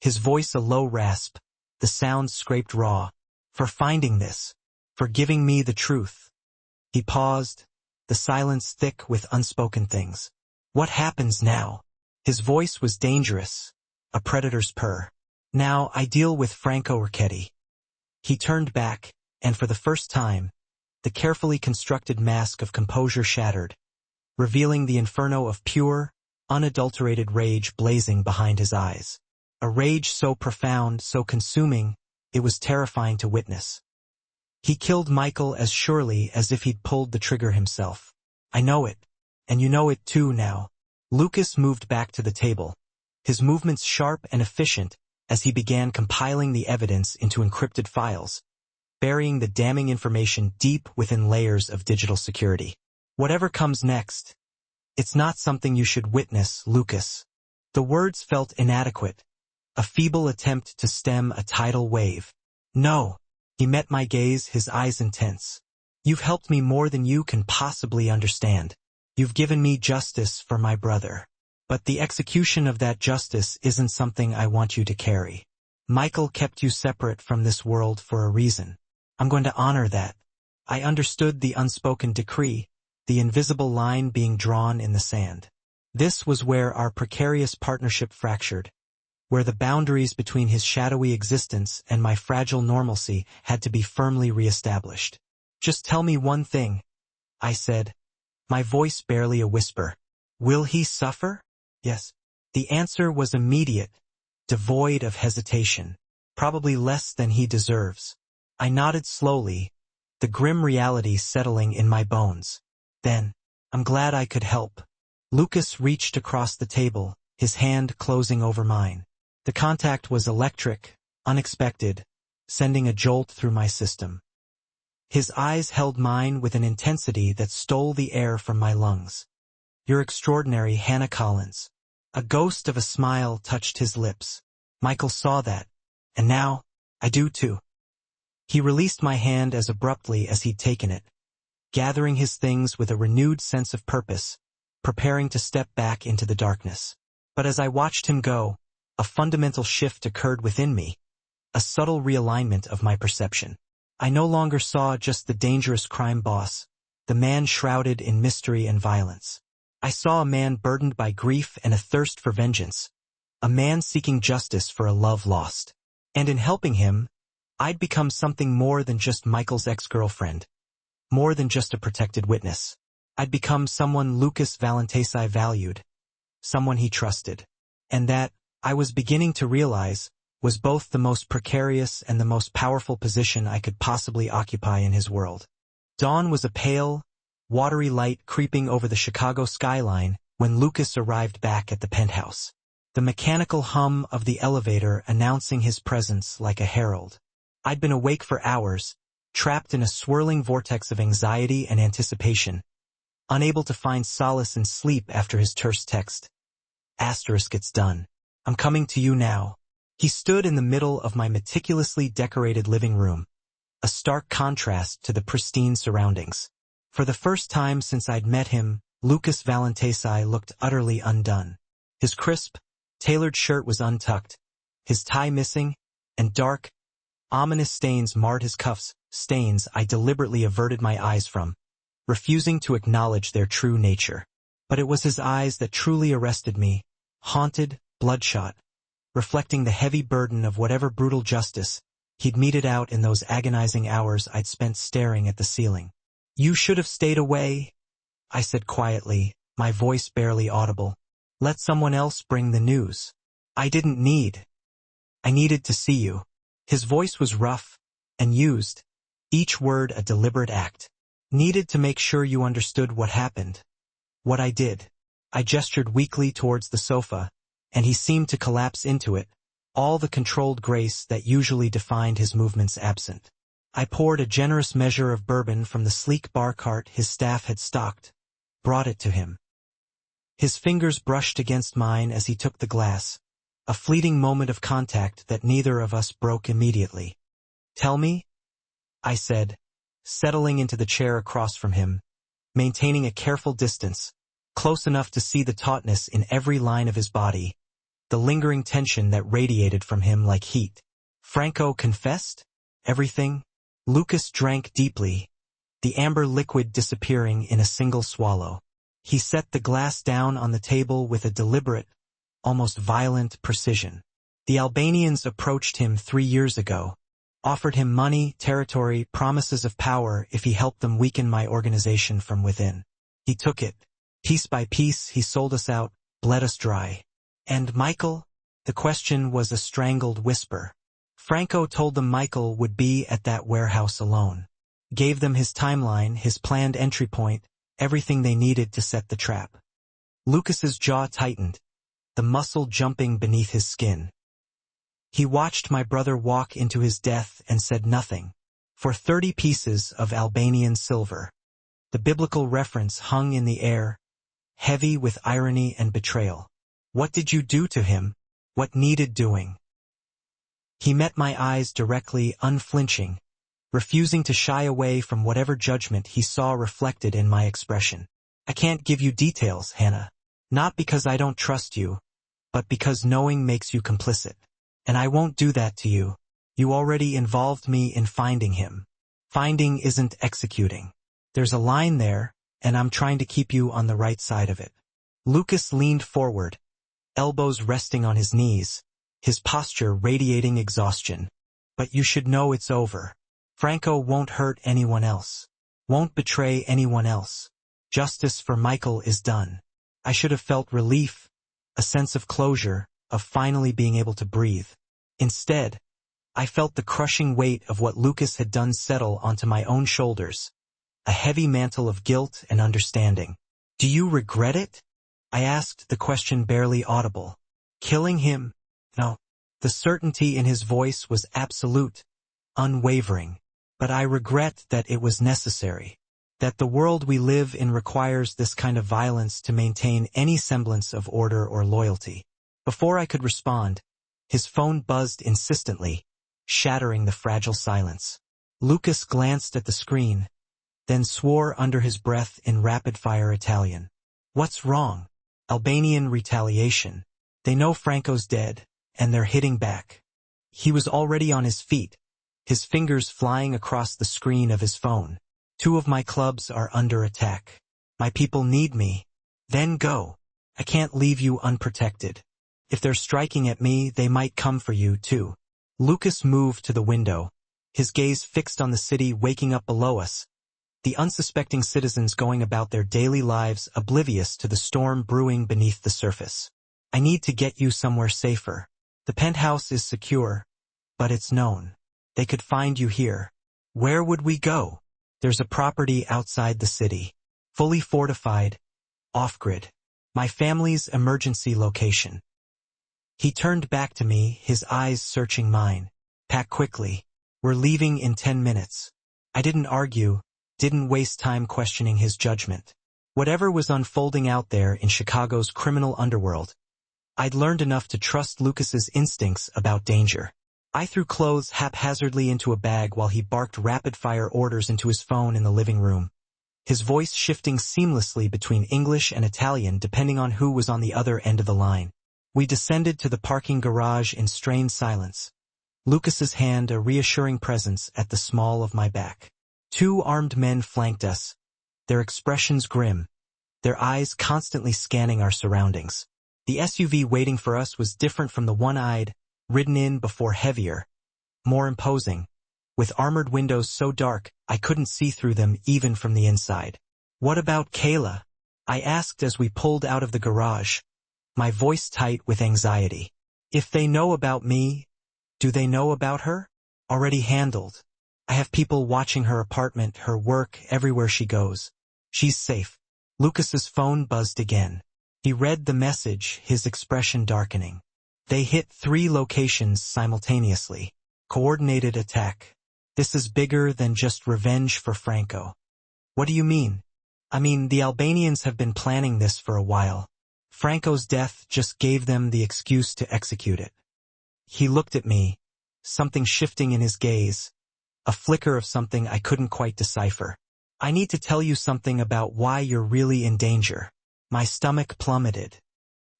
his voice a low rasp, the sound scraped raw, "for finding this, for giving me the truth." He paused, the silence thick with unspoken things. "What happens now?" His voice was dangerous, a predator's purr. "Now I deal with Franco Ricchetti." He turned back, and for the first time, the carefully constructed mask of composure shattered, revealing the inferno of pure, unadulterated rage blazing behind his eyes. A rage so profound, so consuming, it was terrifying to witness. "He killed Michael as surely as if he'd pulled the trigger himself. I know it, and you know it too now." Lucas moved back to the table, his movements sharp and efficient as he began compiling the evidence into encrypted files, burying the damning information deep within layers of digital security. "Whatever comes next, it's not something you should witness, Lucas." The words felt inadequate, a feeble attempt to stem a tidal wave. "No." He met my gaze, his eyes intense. "You've helped me more than you can possibly understand. You've given me justice for my brother. But the execution of that justice isn't something I want you to carry. Michael kept you separate from this world for a reason. I'm going to honor that." I understood the unspoken decree, the invisible line being drawn in the sand. This was where our precarious partnership fractured, where the boundaries between his shadowy existence and my fragile normalcy had to be firmly reestablished. "Just tell me one thing," I said, my voice barely a whisper. "Will he suffer?" "Yes." The answer was immediate, devoid of hesitation. "Probably less than he deserves." I nodded slowly, the grim reality settling in my bones. "Then, I'm glad I could help." Lucas reached across the table, his hand closing over mine. The contact was electric, unexpected, sending a jolt through my system. His eyes held mine with an intensity that stole the air from my lungs. "You're extraordinary, Hannah Collins." A ghost of a smile touched his lips. "Michael saw that, and now, I do too." He released my hand as abruptly as he'd taken it, gathering his things with a renewed sense of purpose, preparing to step back into the darkness. But as I watched him go, a fundamental shift occurred within me, a subtle realignment of my perception. I no longer saw just the dangerous crime boss, the man shrouded in mystery and violence. I saw a man burdened by grief and a thirst for vengeance, a man seeking justice for a love lost. And in helping him, I'd become something more than just Michael's ex-girlfriend, more than just a protected witness. I'd become someone Lucas Valentesi valued, someone he trusted. And that, I was beginning to realize, was both the most precarious and the most powerful position I could possibly occupy in his world. Dawn was a pale, watery light creeping over the Chicago skyline when Lucas arrived back at the penthouse, the mechanical hum of the elevator announcing his presence like a herald. I'd been awake for hours, trapped in a swirling vortex of anxiety and anticipation, unable to find solace in sleep after his terse text. Asterisk, "It's done. I'm coming to you now." He stood in the middle of my meticulously decorated living room, a stark contrast to the pristine surroundings. For the first time since I'd met him, Lucas Valentesi looked utterly undone. His crisp, tailored shirt was untucked, his tie missing, and dark, ominous stains marred his cuffs, stains I deliberately averted my eyes from, refusing to acknowledge their true nature. But it was his eyes that truly arrested me, haunted, bloodshot, reflecting the heavy burden of whatever brutal justice he'd meted out in those agonizing hours I'd spent staring at the ceiling. "You should have stayed away," I said quietly, my voice barely audible. "Let someone else bring the news. I didn't need. I needed to see you." His voice was rough and used, each word a deliberate act. "Needed to make sure you understood what happened. What I did." I gestured weakly towards the sofa, and he seemed to collapse into it, all the controlled grace that usually defined his movements absent. I poured a generous measure of bourbon from the sleek bar cart his staff had stocked, brought it to him. His fingers brushed against mine as he took the glass, A fleeting moment of contact that neither of us broke immediately. "Tell me?" I said, settling into the chair across from him, maintaining a careful distance, close enough to see the tautness in every line of his body, the lingering tension that radiated from him like heat. "Franco confessed? Everything?" Lucas drank deeply, the amber liquid disappearing in a single swallow. He set the glass down on the table with a deliberate, almost violent precision. "The Albanians approached him 3 years ago, offered him money, territory, promises of power if he helped them weaken my organization from within. He took it. Piece by piece, he sold us out, bled us dry." "And Michael?" The question was a strangled whisper. "Franco told them Michael would be at that warehouse alone. Gave them his timeline, his planned entry point, everything they needed to set the trap." Lucas's jaw tightened, the muscle jumping beneath his skin. "He watched my brother walk into his death and said nothing. For 30 pieces of Albanian silver." The biblical reference hung in the air, heavy with irony and betrayal. "What did you do to him? What needed doing?" He met my eyes directly, unflinching, refusing to shy away from whatever judgment he saw reflected in my expression. "I can't give you details, Hannah. Not because I don't trust you, but because knowing makes you complicit. And I won't do that to you. You already involved me in finding him. Finding isn't executing. There's a line there, and I'm trying to keep you on the right side of it." Lucas leaned forward, elbows resting on his knees, his posture radiating exhaustion. "But you should know it's over. Franco won't hurt anyone else. Won't betray anyone else. Justice for Michael is done." I should have felt relief, a sense of closure, of finally being able to breathe. Instead, I felt the crushing weight of what Lucas had done settle onto my own shoulders, a heavy mantle of guilt and understanding. "Do you regret it?" I asked, the question barely audible. "Killing him? No." The certainty in his voice was absolute, unwavering. "But I regret that it was necessary. That the world we live in requires this kind of violence to maintain any semblance of order or loyalty." Before I could respond, his phone buzzed insistently, shattering the fragile silence. Lucas glanced at the screen, then swore under his breath in rapid-fire Italian. "What's wrong?" "Albanian retaliation. They know Franco's dead, and they're hitting back." He was already on his feet, his fingers flying across the screen of his phone. "2 of my clubs are under attack. My people need me. Then go. I can't leave you unprotected. If they're striking at me, they might come for you, too." Lucas moved to the window, his gaze fixed on the city waking up below us, the unsuspecting citizens going about their daily lives oblivious to the storm brewing beneath the surface. "I need to get you somewhere safer. The penthouse is secure, but it's known. They could find you here." "Where would we go?" "There's a property outside the city, fully fortified, off-grid. My family's emergency location." He turned back to me, his eyes searching mine. "Pack quickly. We're leaving in 10 minutes. I didn't argue, didn't waste time questioning his judgment. Whatever was unfolding out there in Chicago's criminal underworld, I'd learned enough to trust Lucas's instincts about danger. I threw clothes haphazardly into a bag while he barked rapid-fire orders into his phone in the living room, his voice shifting seamlessly between English and Italian depending on who was on the other end of the line. We descended to the parking garage in strained silence, Lucas's hand a reassuring presence at the small of my back. 2 armed men flanked us, their expressions grim, their eyes constantly scanning our surroundings. The SUV waiting for us was different from the one I'd ridden in before, heavier, more imposing, with armored windows so dark I couldn't see through them even from the inside. "What about Kayla?" I asked as we pulled out of the garage, my voice tight with anxiety. "If they know about me, do they know about her?" "Already handled. I have people watching her apartment, her work, everywhere she goes. She's safe." Lucas's phone buzzed again. He read the message, his expression darkening. "They hit 3 locations simultaneously. Coordinated attack. This is bigger than just revenge for Franco." "What do you mean?" "I mean, the Albanians have been planning this for a while. Franco's death just gave them the excuse to execute it. He looked at me, something shifting in his gaze, a flicker of something I couldn't quite decipher. I need to tell you something about why you're really in danger. My stomach plummeted.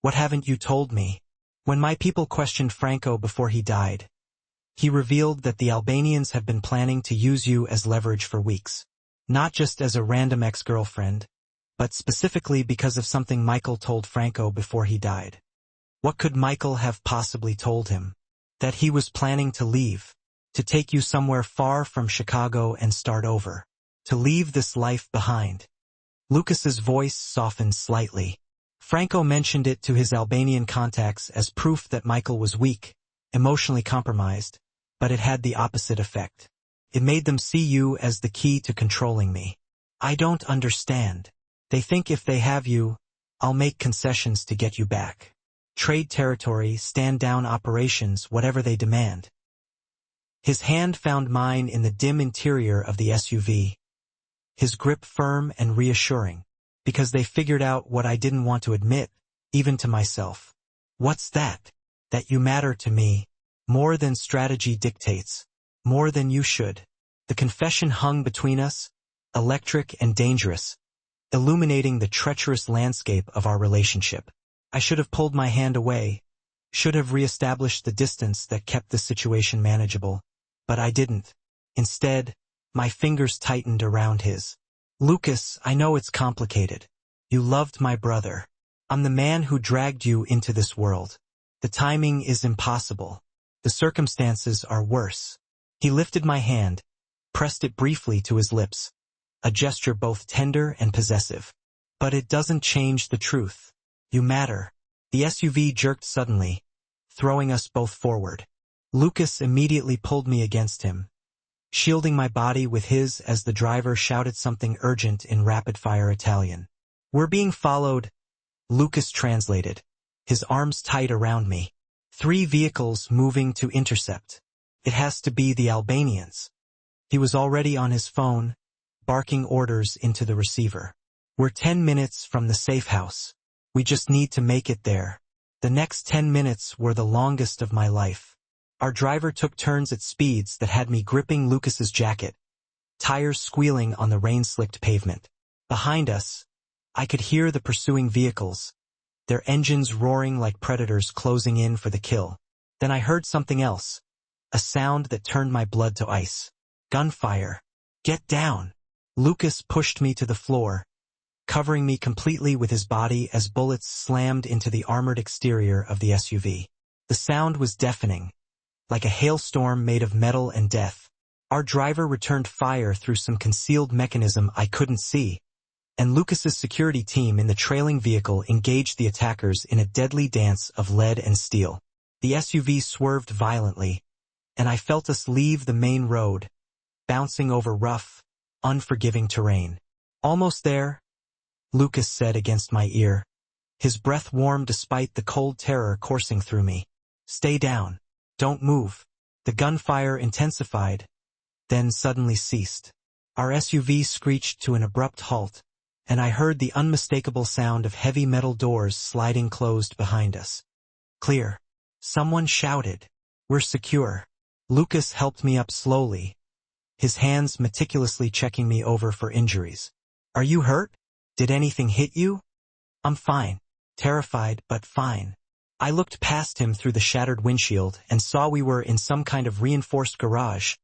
What haven't you told me? When my people questioned Franco before he died, he revealed that the Albanians have been planning to use you as leverage for weeks. Not just as a random ex-girlfriend, but specifically because of something Michael told Franco before he died. What could Michael have possibly told him? That he was planning to leave, to take you somewhere far from Chicago and start over, to leave this life behind. Lucas's voice softened slightly. Franco mentioned it to his Albanian contacts as proof that Michael was weak, emotionally compromised, but it had the opposite effect. It made them see you as the key to controlling me. I don't understand. They think if they have you, I'll make concessions to get you back. Trade territory, stand-down operations, whatever they demand. His hand found mine in the dim interior of the SUV. His grip firm and reassuring, because they figured out what I didn't want to admit, even to myself. What's that? That you matter to me, more than strategy dictates, more than you should. The confession hung between us, electric and dangerous, illuminating the treacherous landscape of our relationship. I should have pulled my hand away, should have reestablished the distance that kept the situation manageable, but I didn't. Instead, my fingers tightened around his. Lucas, I know it's complicated. You loved my brother. I'm the man who dragged you into this world. The timing is impossible. The circumstances are worse. He lifted my hand, pressed it briefly to his lips, a gesture both tender and possessive. But it doesn't change the truth. You matter. The SUV jerked suddenly, throwing us both forward. Lucas immediately pulled me against him, shielding my body with his as the driver shouted something urgent in rapid-fire Italian. We're being followed, Lucas translated, his arms tight around me. 3 vehicles moving to intercept. It has to be the Albanians. He was already on his phone, barking orders into the receiver. We're 10 minutes from the safe house. We just need to make it there. The next 10 minutes were the longest of my life. Our driver took turns at speeds that had me gripping Lucas's jacket, tires squealing on the rain-slicked pavement. Behind us, I could hear the pursuing vehicles, their engines roaring like predators closing in for the kill. Then I heard something else, a sound that turned my blood to ice. Gunfire. Get down. Lucas pushed me to the floor, covering me completely with his body as bullets slammed into the armored exterior of the SUV. The sound was deafening, like a hailstorm made of metal and death. Our driver returned fire through some concealed mechanism I couldn't see, and Lucas's security team in the trailing vehicle engaged the attackers in a deadly dance of lead and steel. The SUV swerved violently, and I felt us leave the main road, bouncing over rough, unforgiving terrain. Almost there, Lucas said against my ear, his breath warm despite the cold terror coursing through me. Stay down. Don't move. The gunfire intensified, then suddenly ceased. Our SUV screeched to an abrupt halt, and I heard the unmistakable sound of heavy metal doors sliding closed behind us. Clear. Someone shouted. We're secure. Lucas helped me up slowly, his hands meticulously checking me over for injuries. Are you hurt? Did anything hit you? I'm fine. Terrified, but fine. I looked past him through the shattered windshield and saw we were in some kind of reinforced garage.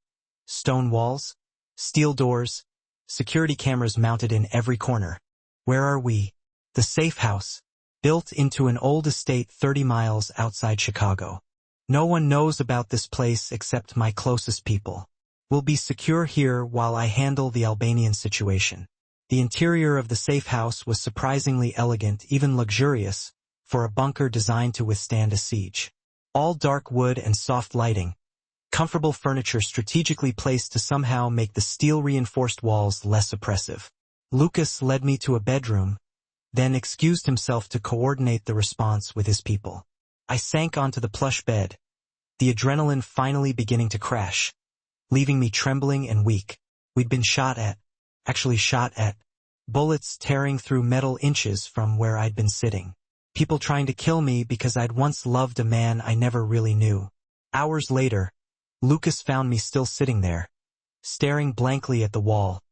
Stone walls, steel doors, security cameras mounted in every corner. Where are we? The safe house, built into an old estate 30 miles outside Chicago. No one knows about this place except my closest people. We'll be secure here while I handle the Albanian situation. The interior of the safe house was surprisingly elegant, even luxurious, for a bunker designed to withstand a siege. All dark wood and soft lighting, comfortable furniture strategically placed to somehow make the steel-reinforced walls less oppressive. Lucas led me to a bedroom, then excused himself to coordinate the response with his people. I sank onto the plush bed, the adrenaline finally beginning to crash, leaving me trembling and weak. We'd been shot at, bullets tearing through metal inches from where I'd been sitting. People trying to kill me because I'd once loved a man I never really knew. Hours later, Lucas found me still sitting there, staring blankly at the wall,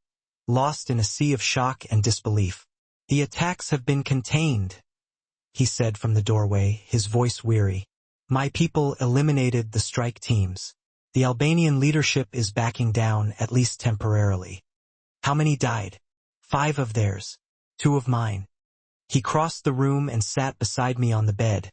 lost in a sea of shock and disbelief. "The attacks have been contained," he said from the doorway, his voice weary. "My people eliminated the strike teams. The Albanian leadership is backing down, at least temporarily." "How many died?" "5 of theirs. 2 of mine." He crossed the room and sat beside me on the bed,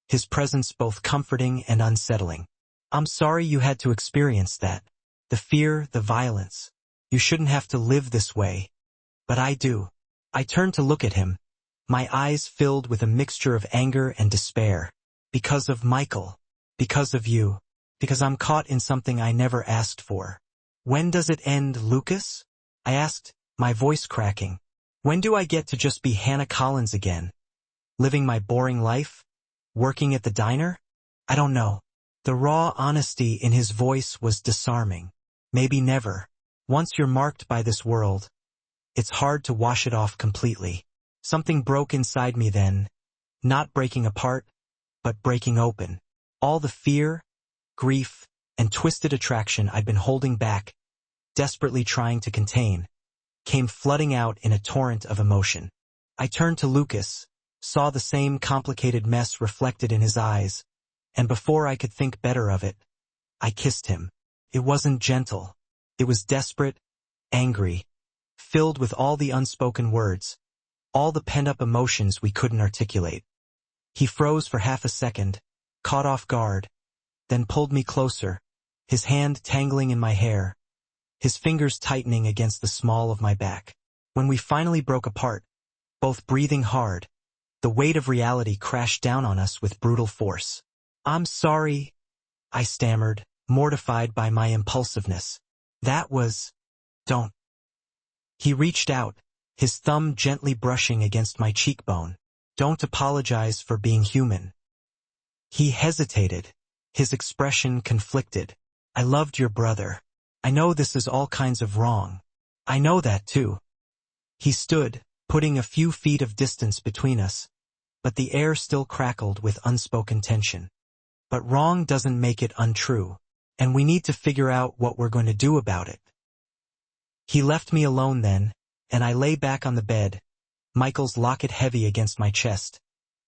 his presence both comforting and unsettling. "I'm sorry you had to experience that. The fear, the violence. You shouldn't have to live this way. But I do." I turned to look at him, my eyes filled with a mixture of anger and despair. "Because of Michael. Because of you. Because I'm caught in something I never asked for." "When does it end, Lucas?" I asked, my voice cracking. "When do I get to just be Hannah Collins again? Living my boring life? Working at the diner? I don't know." The raw honesty in his voice was disarming. "Maybe never. Once you're marked by this world, it's hard to wash it off completely." Something broke inside me then, not breaking apart, but breaking open. All the fear, grief, and twisted attraction I'd been holding back, desperately trying to contain, came flooding out in a torrent of emotion. I turned to Lucas, saw the same complicated mess reflected in his eyes, and before I could think better of it, I kissed him. It wasn't gentle. It was desperate, angry, filled with all the unspoken words, all the pent-up emotions we couldn't articulate. He froze for half a second, caught off guard, then pulled me closer, his hand tangling in my hair, his fingers tightening against the small of my back. When we finally broke apart, both breathing hard, the weight of reality crashed down on us with brutal force. "I'm sorry," I stammered, mortified by my impulsiveness. Don't." He reached out, his thumb gently brushing against my cheekbone. "Don't apologize for being human." He hesitated, his expression conflicted. "I loved your brother. I know this is all kinds of wrong. I know that too." He stood, putting a few feet of distance between us, but the air still crackled with unspoken tension. "But wrong doesn't make it untrue, and we need to figure out what we're going to do about it." He left me alone then, and I lay back on the bed, Michael's locket heavy against my chest,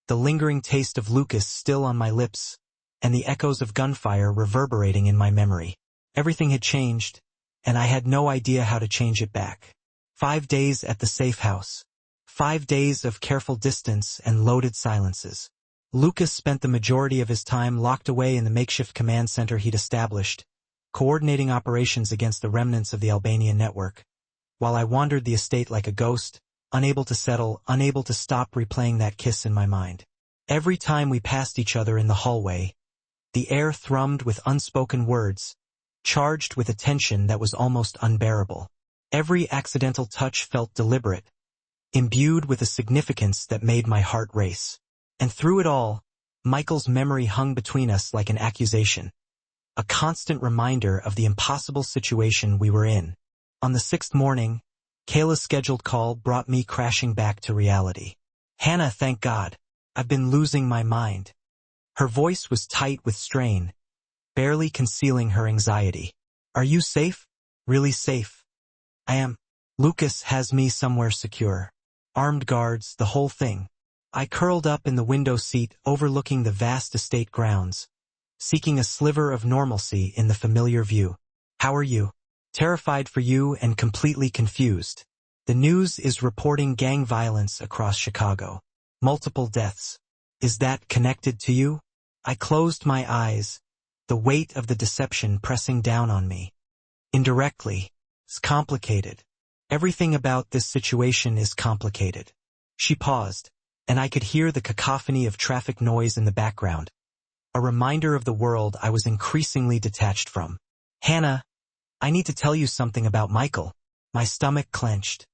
the lingering taste of Lucas still on my lips, and the echoes of gunfire reverberating in my memory. Everything had changed, and I had no idea how to change it back. 5 days at the safe house. 5 days of careful distance and loaded silences. Lucas spent the majority of his time locked away in the makeshift command center he'd established, coordinating operations against the remnants of the Albanian network, while I wandered the estate like a ghost, unable to settle, unable to stop replaying that kiss in my mind. Every time we passed each other in the hallway, the air thrummed with unspoken words, charged with a tension that was almost unbearable. Every accidental touch felt deliberate, imbued with a significance that made my heart race. And through it all, Michael's memory hung between us like an accusation, a constant reminder of the impossible situation we were in. On the 6th morning, Kayla's scheduled call brought me crashing back to reality. "Hannah, thank God. I've been losing my mind." Her voice was tight with strain, barely concealing her anxiety. "Are you safe? Really safe?" "I am. Lucas has me somewhere secure. Armed guards, the whole thing." I curled up in the window seat overlooking the vast estate grounds, seeking a sliver of normalcy in the familiar view. "How are you?" "Terrified for you and completely confused. The news is reporting gang violence across Chicago. Multiple deaths. Is that connected to you?" I closed my eyes, the weight of the deception pressing down on me. "Indirectly. It's complicated. Everything about this situation is complicated." She paused, and I could hear the cacophony of traffic noise in the background, a reminder of the world I was increasingly detached from. "Hannah, I need to tell you something about Michael." My stomach clenched.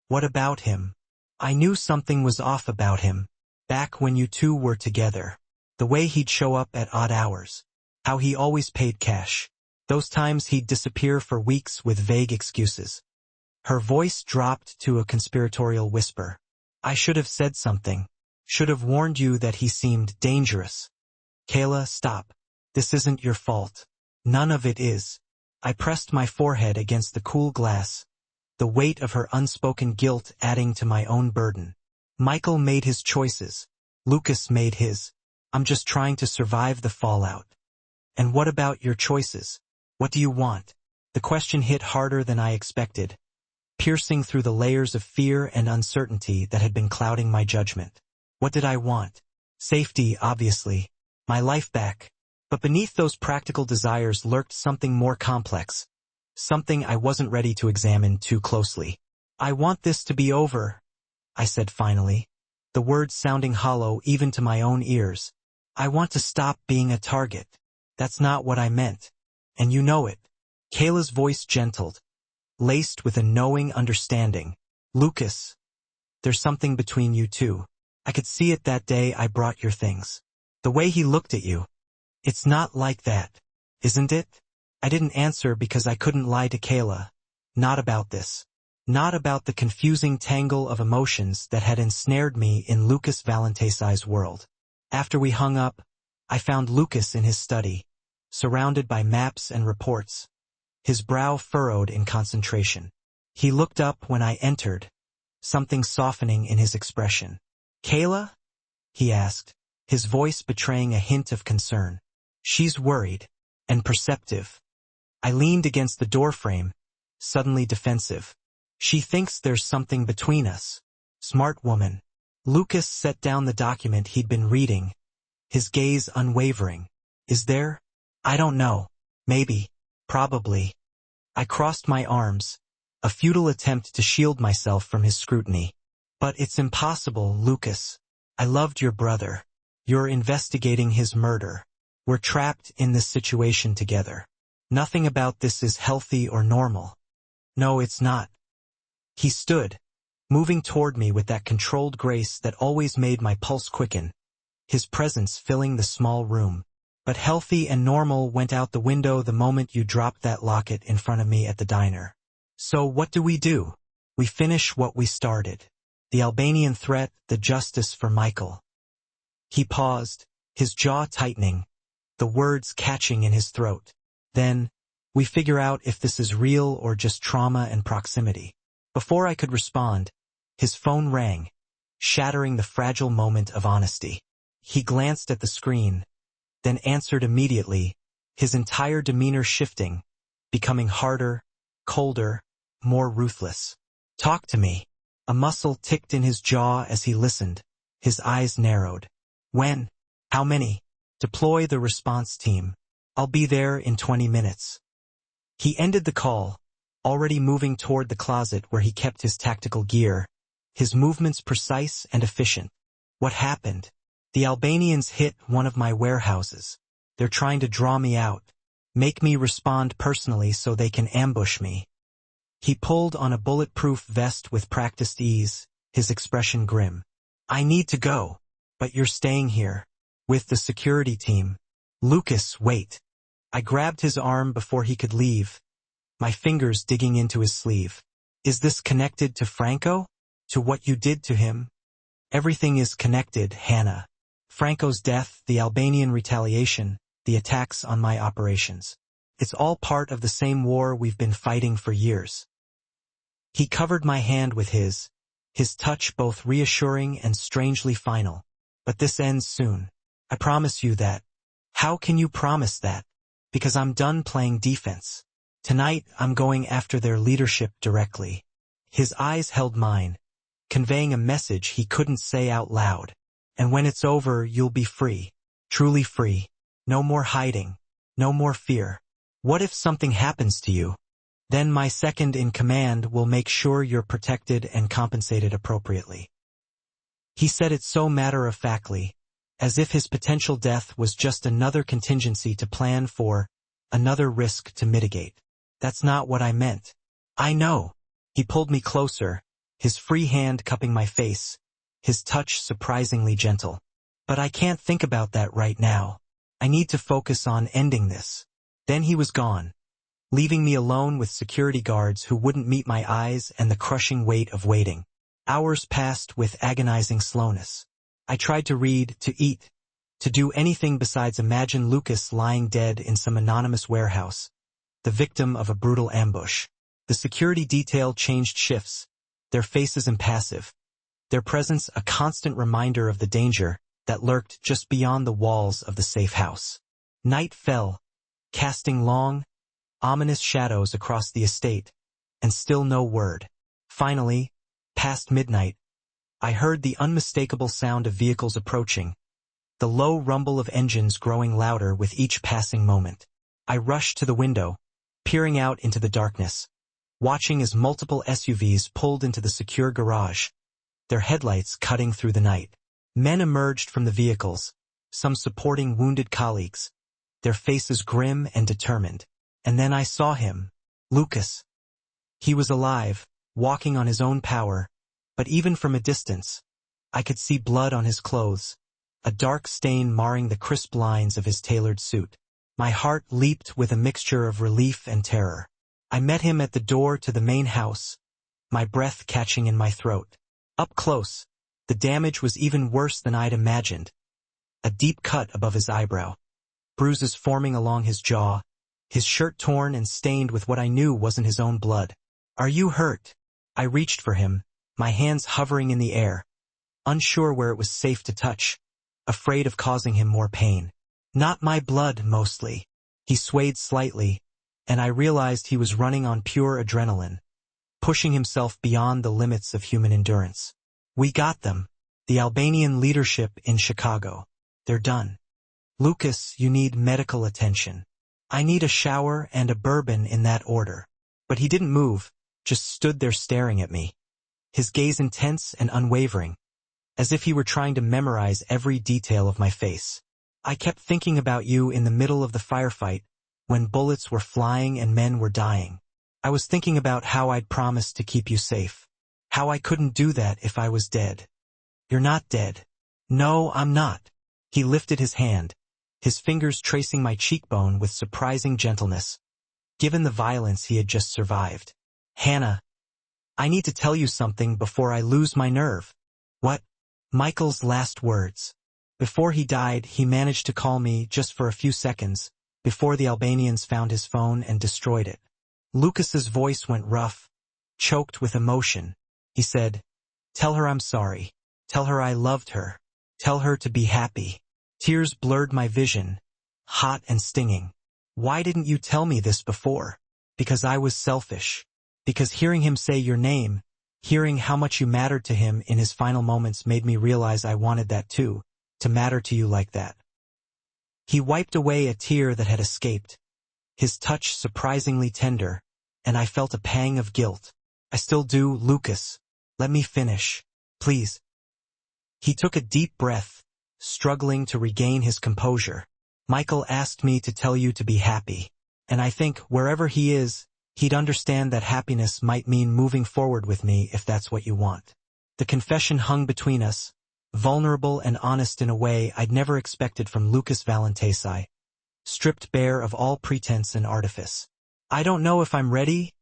"What about him?" "I knew something was off about him, back when you two were together. The way he'd show up at odd hours. How he always paid cash. Those times he'd disappear for weeks with vague excuses." Her voice dropped to a conspiratorial whisper. "I should have said something." Should have warned you that he seemed dangerous. Kayla, stop. This isn't your fault. None of it is. I pressed my forehead against the cool glass, the weight of her unspoken guilt adding to my own burden. Michael made his choices. Lucas made his. I'm just trying to survive the fallout. And what about your choices? What do you want? The question hit harder than I expected, piercing through the layers of fear and uncertainty that had been clouding my judgment. What did I want? Safety, obviously. My life back. But beneath those practical desires lurked something more complex. Something I wasn't ready to examine too closely. I want this to be over, I said finally, the words sounding hollow even to my own ears. I want to stop being a target. That's not what I meant. And you know it. Kayla's voice gentled, laced with a knowing understanding. Lucas, there's something between you two. I could see it that day I brought your things. The way he looked at you. It's not like that, isn't it? I didn't answer because I couldn't lie to Kayla. Not about this. Not about the confusing tangle of emotions that had ensnared me in Lucas Valentesai's world. After we hung up, I found Lucas in his study, surrounded by maps and reports, his brow furrowed in concentration. He looked up when I entered, something softening in his expression. Kayla? He asked, his voice betraying a hint of concern. She's worried and perceptive. I leaned against the doorframe, suddenly defensive. She thinks there's something between us. Smart woman. Lucas set down the document he'd been reading, his gaze unwavering. Is there? I don't know. Maybe. Probably. I crossed my arms, a futile attempt to shield myself from his scrutiny. But it's impossible, Lucas. I loved your brother. You're investigating his murder. We're trapped in this situation together. Nothing about this is healthy or normal. No, it's not. He stood, moving toward me with that controlled grace that always made my pulse quicken, his presence filling the small room. But healthy and normal went out the window the moment you dropped that locket in front of me at the diner. So what do? We finish what we started. The Albanian threat, the justice for Michael. He paused, his jaw tightening, the words catching in his throat. Then, we figure out if this is real or just trauma and proximity. Before I could respond, his phone rang, shattering the fragile moment of honesty. He glanced at the screen, then answered immediately, his entire demeanor shifting, becoming harder, colder, more ruthless. Talk to me. A muscle ticked in his jaw as he listened, his eyes narrowed. When? How many? Deploy the response team. I'll be there in 20 minutes. He ended the call, already moving toward the closet where he kept his tactical gear, his movements precise and efficient. What happened? The Albanians hit one of my warehouses. They're trying to draw me out, make me respond personally so they can ambush me. He pulled on a bulletproof vest with practiced ease, his expression grim. I need to go, but you're staying here, with the security team. Lucas, wait. I grabbed his arm before he could leave, my fingers digging into his sleeve. Is this connected to Franco? To what you did to him? Everything is connected, Hannah. Franco's death, the Albanian retaliation, the attacks on my operations. It's all part of the same war we've been fighting for years. He covered my hand with his touch both reassuring and strangely final. But this ends soon. I promise you that. How can you promise that? Because I'm done playing defense. Tonight, I'm going after their leadership directly. His eyes held mine, conveying a message he couldn't say out loud. And when it's over, you'll be free. Truly free. No more hiding. No more fear. What if something happens to you? Then my second in command will make sure you're protected and compensated appropriately. He said it so matter-of-factly, as if his potential death was just another contingency to plan for, another risk to mitigate. That's not what I meant. I know. He pulled me closer, his free hand cupping my face, his touch surprisingly gentle. But I can't think about that right now. I need to focus on ending this. Then he was gone, leaving me alone with security guards who wouldn't meet my eyes and the crushing weight of waiting. Hours passed with agonizing slowness. I tried to read, to eat, to do anything besides imagine Lucas lying dead in some anonymous warehouse, the victim of a brutal ambush. The security detail changed shifts, their faces impassive, their presence a constant reminder of the danger that lurked just beyond the walls of the safe house. Night fell, casting long, ominous shadows across the estate, and still no word. Finally, past midnight, I heard the unmistakable sound of vehicles approaching, the low rumble of engines growing louder with each passing moment. I rushed to the window, peering out into the darkness, watching as multiple SUVs pulled into the secure garage, their headlights cutting through the night. Men emerged from the vehicles, some supporting wounded colleagues, their faces grim and determined. And then I saw him, Lucas. He was alive, walking on his own power, but even from a distance, I could see blood on his clothes, a dark stain marring the crisp lines of his tailored suit. My heart leaped with a mixture of relief and terror. I met him at the door to the main house, my breath catching in my throat. Up close, the damage was even worse than I'd imagined. A deep cut above his eyebrow, bruises forming along his jaw, his shirt torn and stained with what I knew wasn't his own blood. "Are you hurt?" I reached for him, my hands hovering in the air, unsure where it was safe to touch, afraid of causing him more pain. "Not my blood, mostly." He swayed slightly, and I realized he was running on pure adrenaline, pushing himself beyond the limits of human endurance. "We got them. The Albanian leadership in Chicago. They're done. Lucas, you need medical attention. I need a shower and a bourbon in that order." But he didn't move, just stood there staring at me, his gaze intense and unwavering, as if he were trying to memorize every detail of my face. "I kept thinking about you in the middle of the firefight, when bullets were flying and men were dying. I was thinking about how I'd promised to keep you safe, how I couldn't do that if I was dead." "You're not dead." "No, I'm not." He lifted his hand, his fingers tracing my cheekbone with surprising gentleness, given the violence he had just survived. "Hannah, I need to tell you something before I lose my nerve." "What?" "Michael's last words. Before he died, he managed to call me just for a few seconds, before the Albanians found his phone and destroyed it." Lucas's voice went rough, choked with emotion. He said, "Tell her I'm sorry. Tell her I loved her. Tell her to be happy." Tears blurred my vision, hot and stinging. "Why didn't you tell me this before?" "Because I was selfish. Because hearing him say your name, hearing how much you mattered to him in his final moments made me realize I wanted that too, to matter to you like that." He wiped away a tear that had escaped, his touch surprisingly tender, and I felt a pang of guilt. "I still do, Lucas. Let me finish, please." He took a deep breath, struggling to regain his composure. "Michael asked me to tell you to be happy, and I think wherever he is, he'd understand that happiness might mean moving forward with me if that's what you want." The confession hung between us, vulnerable and honest in a way I'd never expected from Lucas Valentesi, stripped bare of all pretense and artifice. "I don't know if I'm ready,"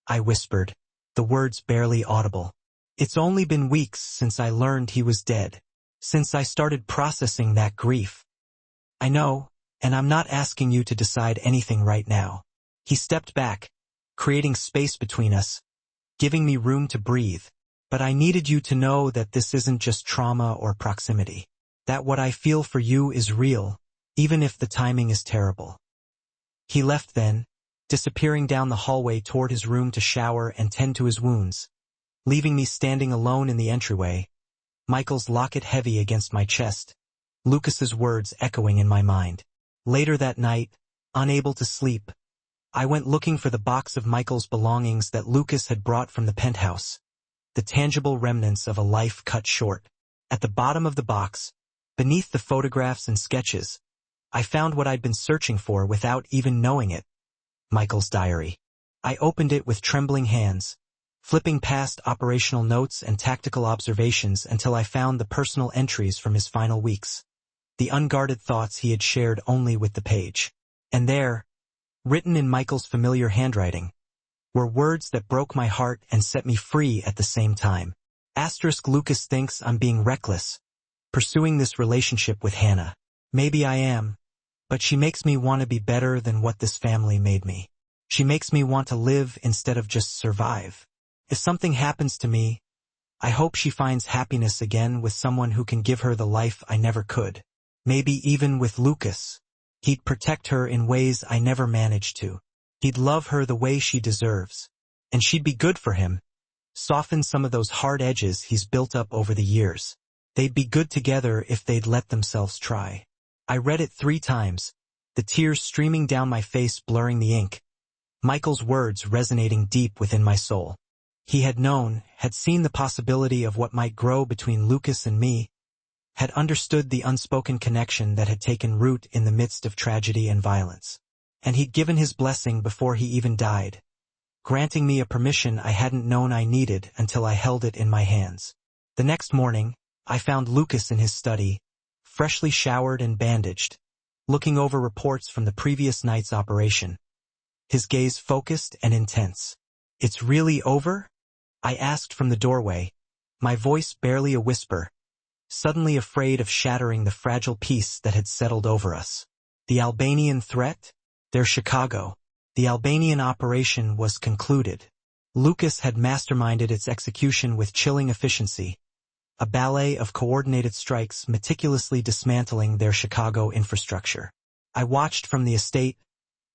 I whispered, the words barely audible. "It's only been weeks since I learned he was dead, since I started processing that grief." "I know, and I'm not asking you to decide anything right now." He stepped back, creating space between us, giving me room to breathe. "But I needed you to know that this isn't just trauma or proximity. That what I feel for you is real, even if the timing is terrible." He left then, disappearing down the hallway toward his room to shower and tend to his wounds, leaving me standing alone in the entryway, Michael's locket heavy against my chest, Lucas's words echoing in my mind. Later that night, unable to sleep, I went looking for the box of Michael's belongings that Lucas had brought from the penthouse, the tangible remnants of a life cut short. At the bottom of the box, beneath the photographs and sketches, I found what I'd been searching for without even knowing it: Michael's diary. I opened it with trembling hands, flipping past operational notes and tactical observations until I found the personal entries from his final weeks, the unguarded thoughts he had shared only with the page. And there, written in Michael's familiar handwriting, were words that broke my heart and set me free at the same time. Lucas thinks I'm being reckless, pursuing this relationship with Hannah. Maybe I am, but she makes me want to be better than what this family made me. She makes me want to live instead of just survive. If something happens to me, I hope she finds happiness again with someone who can give her the life I never could. Maybe even with Lucas. He'd protect her in ways I never managed to. He'd love her the way she deserves. And she'd be good for him. Soften some of those hard edges he's built up over the years. They'd be good together if they'd let themselves try. I read it 3 times, the tears streaming down my face blurring the ink. Michael's words resonating deep within my soul. He had known, had seen the possibility of what might grow between Lucas and me, had understood the unspoken connection that had taken root in the midst of tragedy and violence. And he'd given his blessing before he even died, granting me a permission I hadn't known I needed until I held it in my hands. The next morning, I found Lucas in his study, freshly showered and bandaged, looking over reports from the previous night's operation. His gaze focused and intense. "It's really over?" I asked from the doorway, my voice barely a whisper, suddenly afraid of shattering the fragile peace that had settled over us. The Albanian threat? Their Chicago. The Albanian operation was concluded. Lucas had masterminded its execution with chilling efficiency, a ballet of coordinated strikes meticulously dismantling their Chicago infrastructure. I watched from the estate,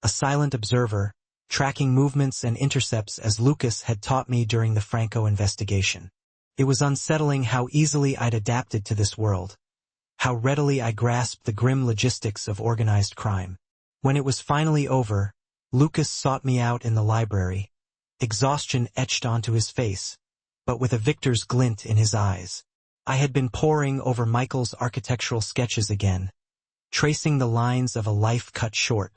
a silent observer, tracking movements and intercepts as Lucas had taught me during the Franco investigation. It was unsettling how easily I'd adapted to this world, how readily I grasped the grim logistics of organized crime. When it was finally over, Lucas sought me out in the library, exhaustion etched onto his face, but with a victor's glint in his eyes. I had been poring over Michael's architectural sketches again, tracing the lines of a life cut short.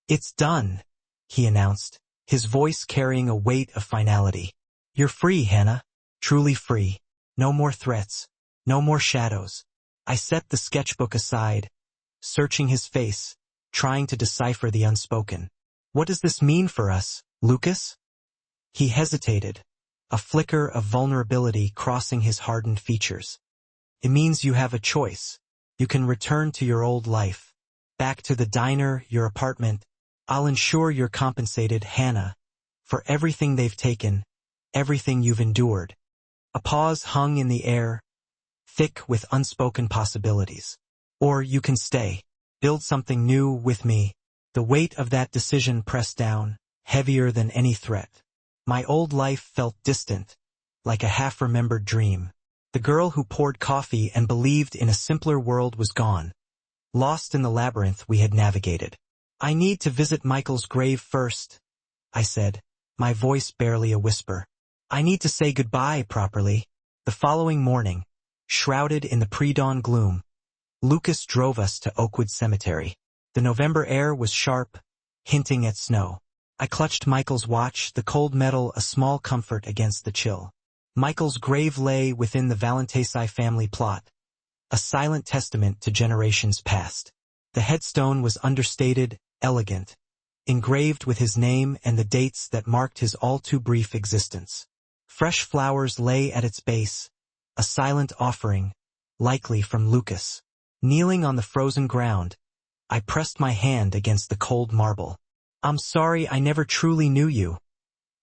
"It's done," he announced, his voice carrying a weight of finality. "You're free, Hannah. Truly free. No more threats. No more shadows." I set the sketchbook aside, searching his face, trying to decipher the unspoken. "What does this mean for us, Lucas?" He hesitated, a flicker of vulnerability crossing his hardened features. "It means you have a choice. You can return to your old life. Back to the diner, your apartment. I'll ensure you're compensated, Hannah, for everything they've taken, everything you've endured." A pause hung in the air, thick with unspoken possibilities. "Or you can stay, build something new with me." The weight of that decision pressed down, heavier than any threat. My old life felt distant, like a half-remembered dream. The girl who poured coffee and believed in a simpler world was gone, lost in the labyrinth we had navigated. "I need to visit Michael's grave first," I said, my voice barely a whisper. "I need to say goodbye properly." The following morning, shrouded in the pre-dawn gloom, Lucas drove us to Oakwood Cemetery. The November air was sharp, hinting at snow. I clutched Michael's watch, the cold metal a small comfort against the chill. Michael's grave lay within the Valentesi family plot, a silent testament to generations past. The headstone was understated, elegant, engraved with his name and the dates that marked his all-too-brief existence. Fresh flowers lay at its base, a silent offering, likely from Lucas. Kneeling on the frozen ground, I pressed my hand against the cold marble. "I'm sorry I never truly knew you,"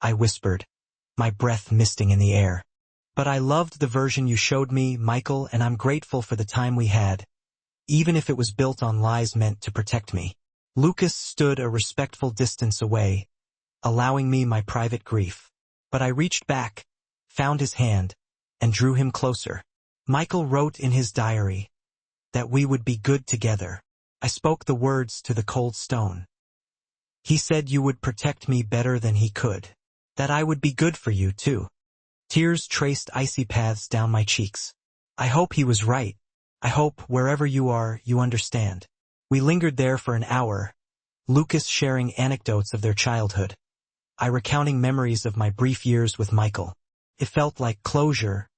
I whispered, my breath misting in the air. "But I loved the version you showed me, Michael, and I'm grateful for the time we had, even if it was built on lies meant to protect me." Lucas stood a respectful distance away, allowing me my private grief. But I reached back, found his hand, and drew him closer. Michael wrote in his diary that we would be good together. I spoke the words to the cold stone. He said you would protect me better than he could, that I would be good for you, too. Tears traced icy paths down my cheeks. I hope he was right. I hope, wherever you are, you understand. We lingered there for an hour, Lucas sharing anecdotes of their childhood, I recounting memories of my brief years with Michael. It felt like closure,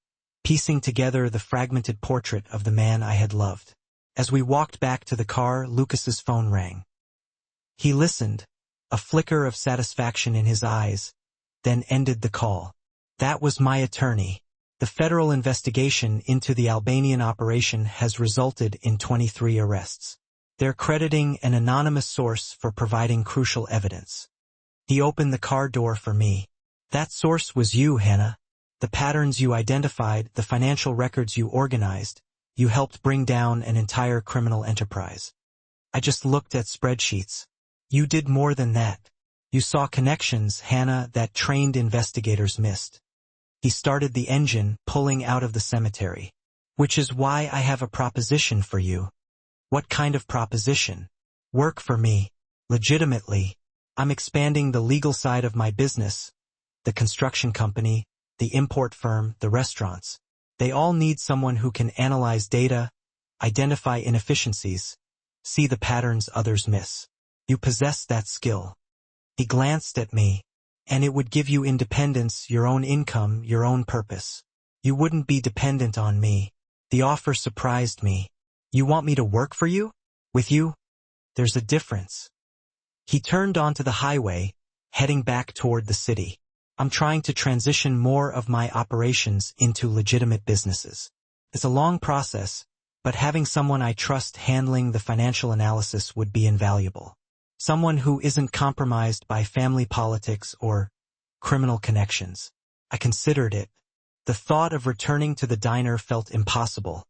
piecing together the fragmented portrait of the man I had loved. As we walked back to the car, Lucas's phone rang. He listened, a flicker of satisfaction in his eyes, then ended the call. "That was my attorney," The federal investigation into the Albanian operation has resulted in 23 arrests. They're crediting an anonymous source for providing crucial evidence. He opened the car door for me. That source was you, Hannah. The patterns you identified, the financial records you organized, you helped bring down an entire criminal enterprise. I just looked at spreadsheets. You did more than that. You saw connections, Hannah, that trained investigators missed. He started the engine, pulling out of the cemetery. Which is why I have a proposition for you. What kind of proposition? Work for me. Legitimately. I'm expanding the legal side of my business. The construction company, the import firm, the restaurants. They all need someone who can analyze data, identify inefficiencies, see the patterns others miss. You possess that skill. He glanced at me, and it would give you independence, your own income, your own purpose. You wouldn't be dependent on me. The offer surprised me. You want me to work for you? With you? There's a difference. He turned onto the highway, heading back toward the city. I'm trying to transition more of my operations into legitimate businesses. It's a long process, but having someone I trust handling the financial analysis would be invaluable. Someone who isn't compromised by family politics or criminal connections. I considered it. The thought of returning to the diner felt impossible.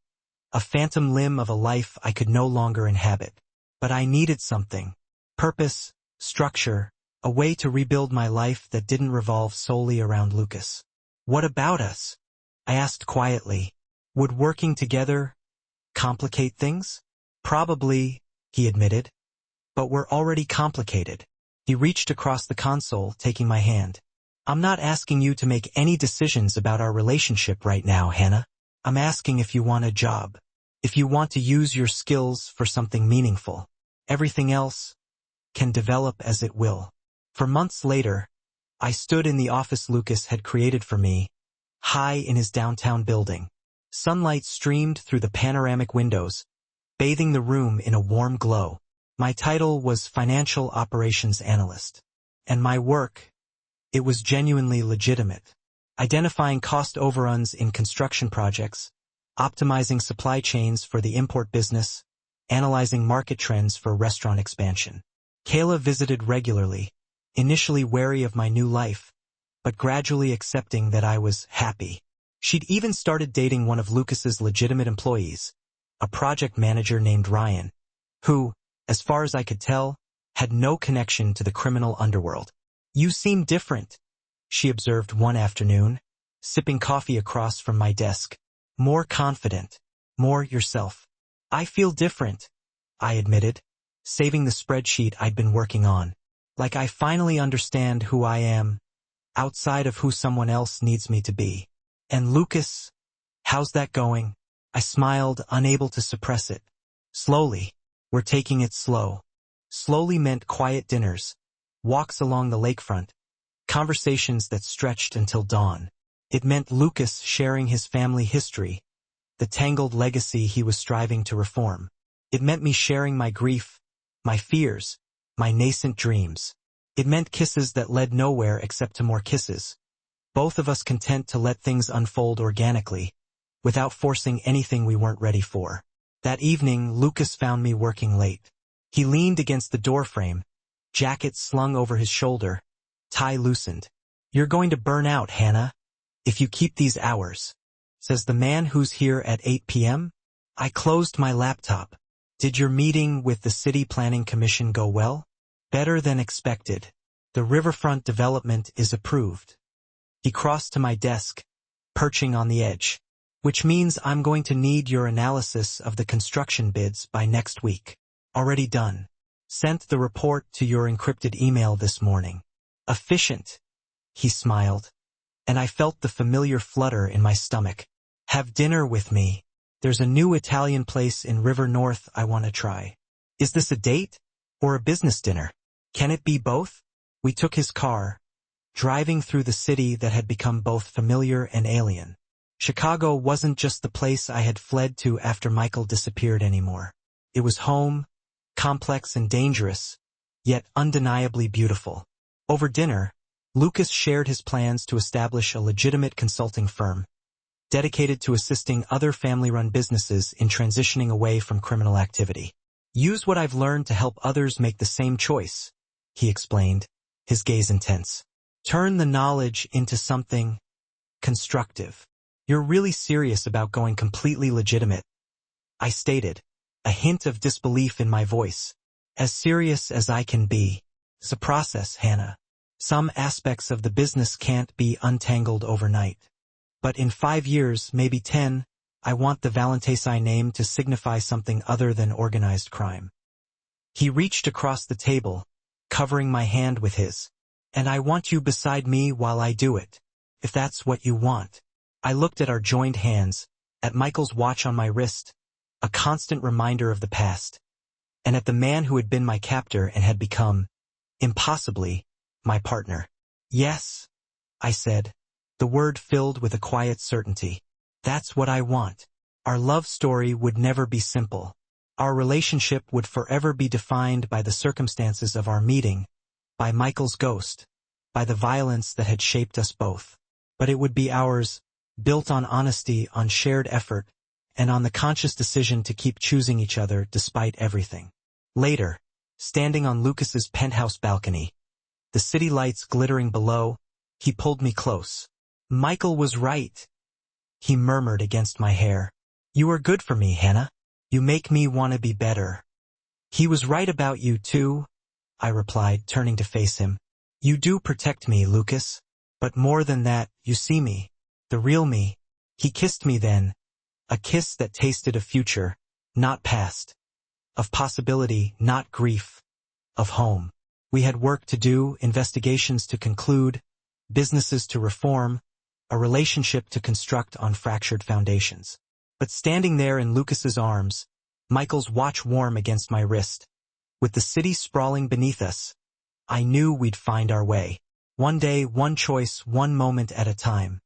A phantom limb of a life I could no longer inhabit. But I needed something. Purpose, structure, a way to rebuild my life that didn't revolve solely around Lucas. What about us? I asked quietly. Would working together complicate things? Probably, he admitted. But we're already complicated. He reached across the console, taking my hand. I'm not asking you to make any decisions about our relationship right now, Hannah. I'm asking if you want a job. If you want to use your skills for something meaningful. Everything else can develop as it will. For months later, I stood in the office Lucas had created for me, high in his downtown building. Sunlight streamed through the panoramic windows, bathing the room in a warm glow. My title was Financial Operations Analyst. And my work, it was genuinely legitimate. Identifying cost overruns in construction projects, optimizing supply chains for the import business, analyzing market trends for restaurant expansion. Kayla visited regularly, initially wary of my new life, but gradually accepting that I was happy. She'd even started dating one of Lucas's legitimate employees, a project manager named Ryan, who, as far as I could tell, had no connection to the criminal underworld. You seem different, she observed one afternoon, sipping coffee across from my desk. More confident, more yourself. I feel different, I admitted, saving the spreadsheet I'd been working on. Like I finally understand who I am, outside of who someone else needs me to be. And Lucas, how's that going? I smiled, unable to suppress it. Slowly. We're taking it slow. Slowly meant quiet dinners, walks along the lakefront, conversations that stretched until dawn. It meant Lucas sharing his family history, the tangled legacy he was striving to reform. It meant me sharing my grief, my fears, my nascent dreams. It meant kisses that led nowhere except to more kisses. Both of us content to let things unfold organically, without forcing anything we weren't ready for. That evening, Lucas found me working late. He leaned against the doorframe, jacket slung over his shoulder, tie loosened. You're going to burn out, Hannah, if you keep these hours, says the man who's here at 8 p.m. I closed my laptop. Did your meeting with the City Planning Commission go well? Better than expected. The riverfront development is approved. He crossed to my desk, perching on the edge. Which means I'm going to need your analysis of the construction bids by next week. Already done. Sent the report to your encrypted email this morning. Efficient. He smiled, and I felt the familiar flutter in my stomach. Have dinner with me. There's a new Italian place in River North I want to try. Is this a date or a business dinner? Can it be both? We took his car, driving through the city that had become both familiar and alien. Chicago wasn't just the place I had fled to after Michael disappeared anymore. It was home, complex and dangerous, yet undeniably beautiful. Over dinner, Lucas shared his plans to establish a legitimate consulting firm, dedicated to assisting other family-run businesses in transitioning away from criminal activity. Use what I've learned to help others make the same choice, he explained, his gaze intense. Turn the knowledge into something constructive. You're really serious about going completely legitimate, I stated, a hint of disbelief in my voice. As serious as I can be. It's a process, Hannah. Some aspects of the business can't be untangled overnight. But in 5 years, maybe 10, I want the Valentesi name to signify something other than organized crime. He reached across the table, covering my hand with his. And I want you beside me while I do it, if that's what you want. I looked at our joined hands, at Michael's watch on my wrist, a constant reminder of the past, and at the man who had been my captor and had become, impossibly, my partner. Yes, I said, the word filled with a quiet certainty. That's what I want. Our love story would never be simple. Our relationship would forever be defined by the circumstances of our meeting, by Michael's ghost, by the violence that had shaped us both. But it would be ours, built on honesty, on shared effort, and on the conscious decision to keep choosing each other despite everything. Later, standing on Lucas's penthouse balcony, the city lights glittering below, he pulled me close. Michael was right, he murmured against my hair. You are good for me, Hannah. You make me want to be better. He was right about you too, I replied, turning to face him. You do protect me, Lucas. But more than that, you see me, the real me. He kissed me then, a kiss that tasted of future, not past, of possibility, not grief, of home. We had work to do, investigations to conclude, businesses to reform, a relationship to construct on fractured foundations. But standing there in Lucas's arms, Michael's watch warm against my wrist, with the city sprawling beneath us, I knew we'd find our way. One day, one choice, one moment at a time.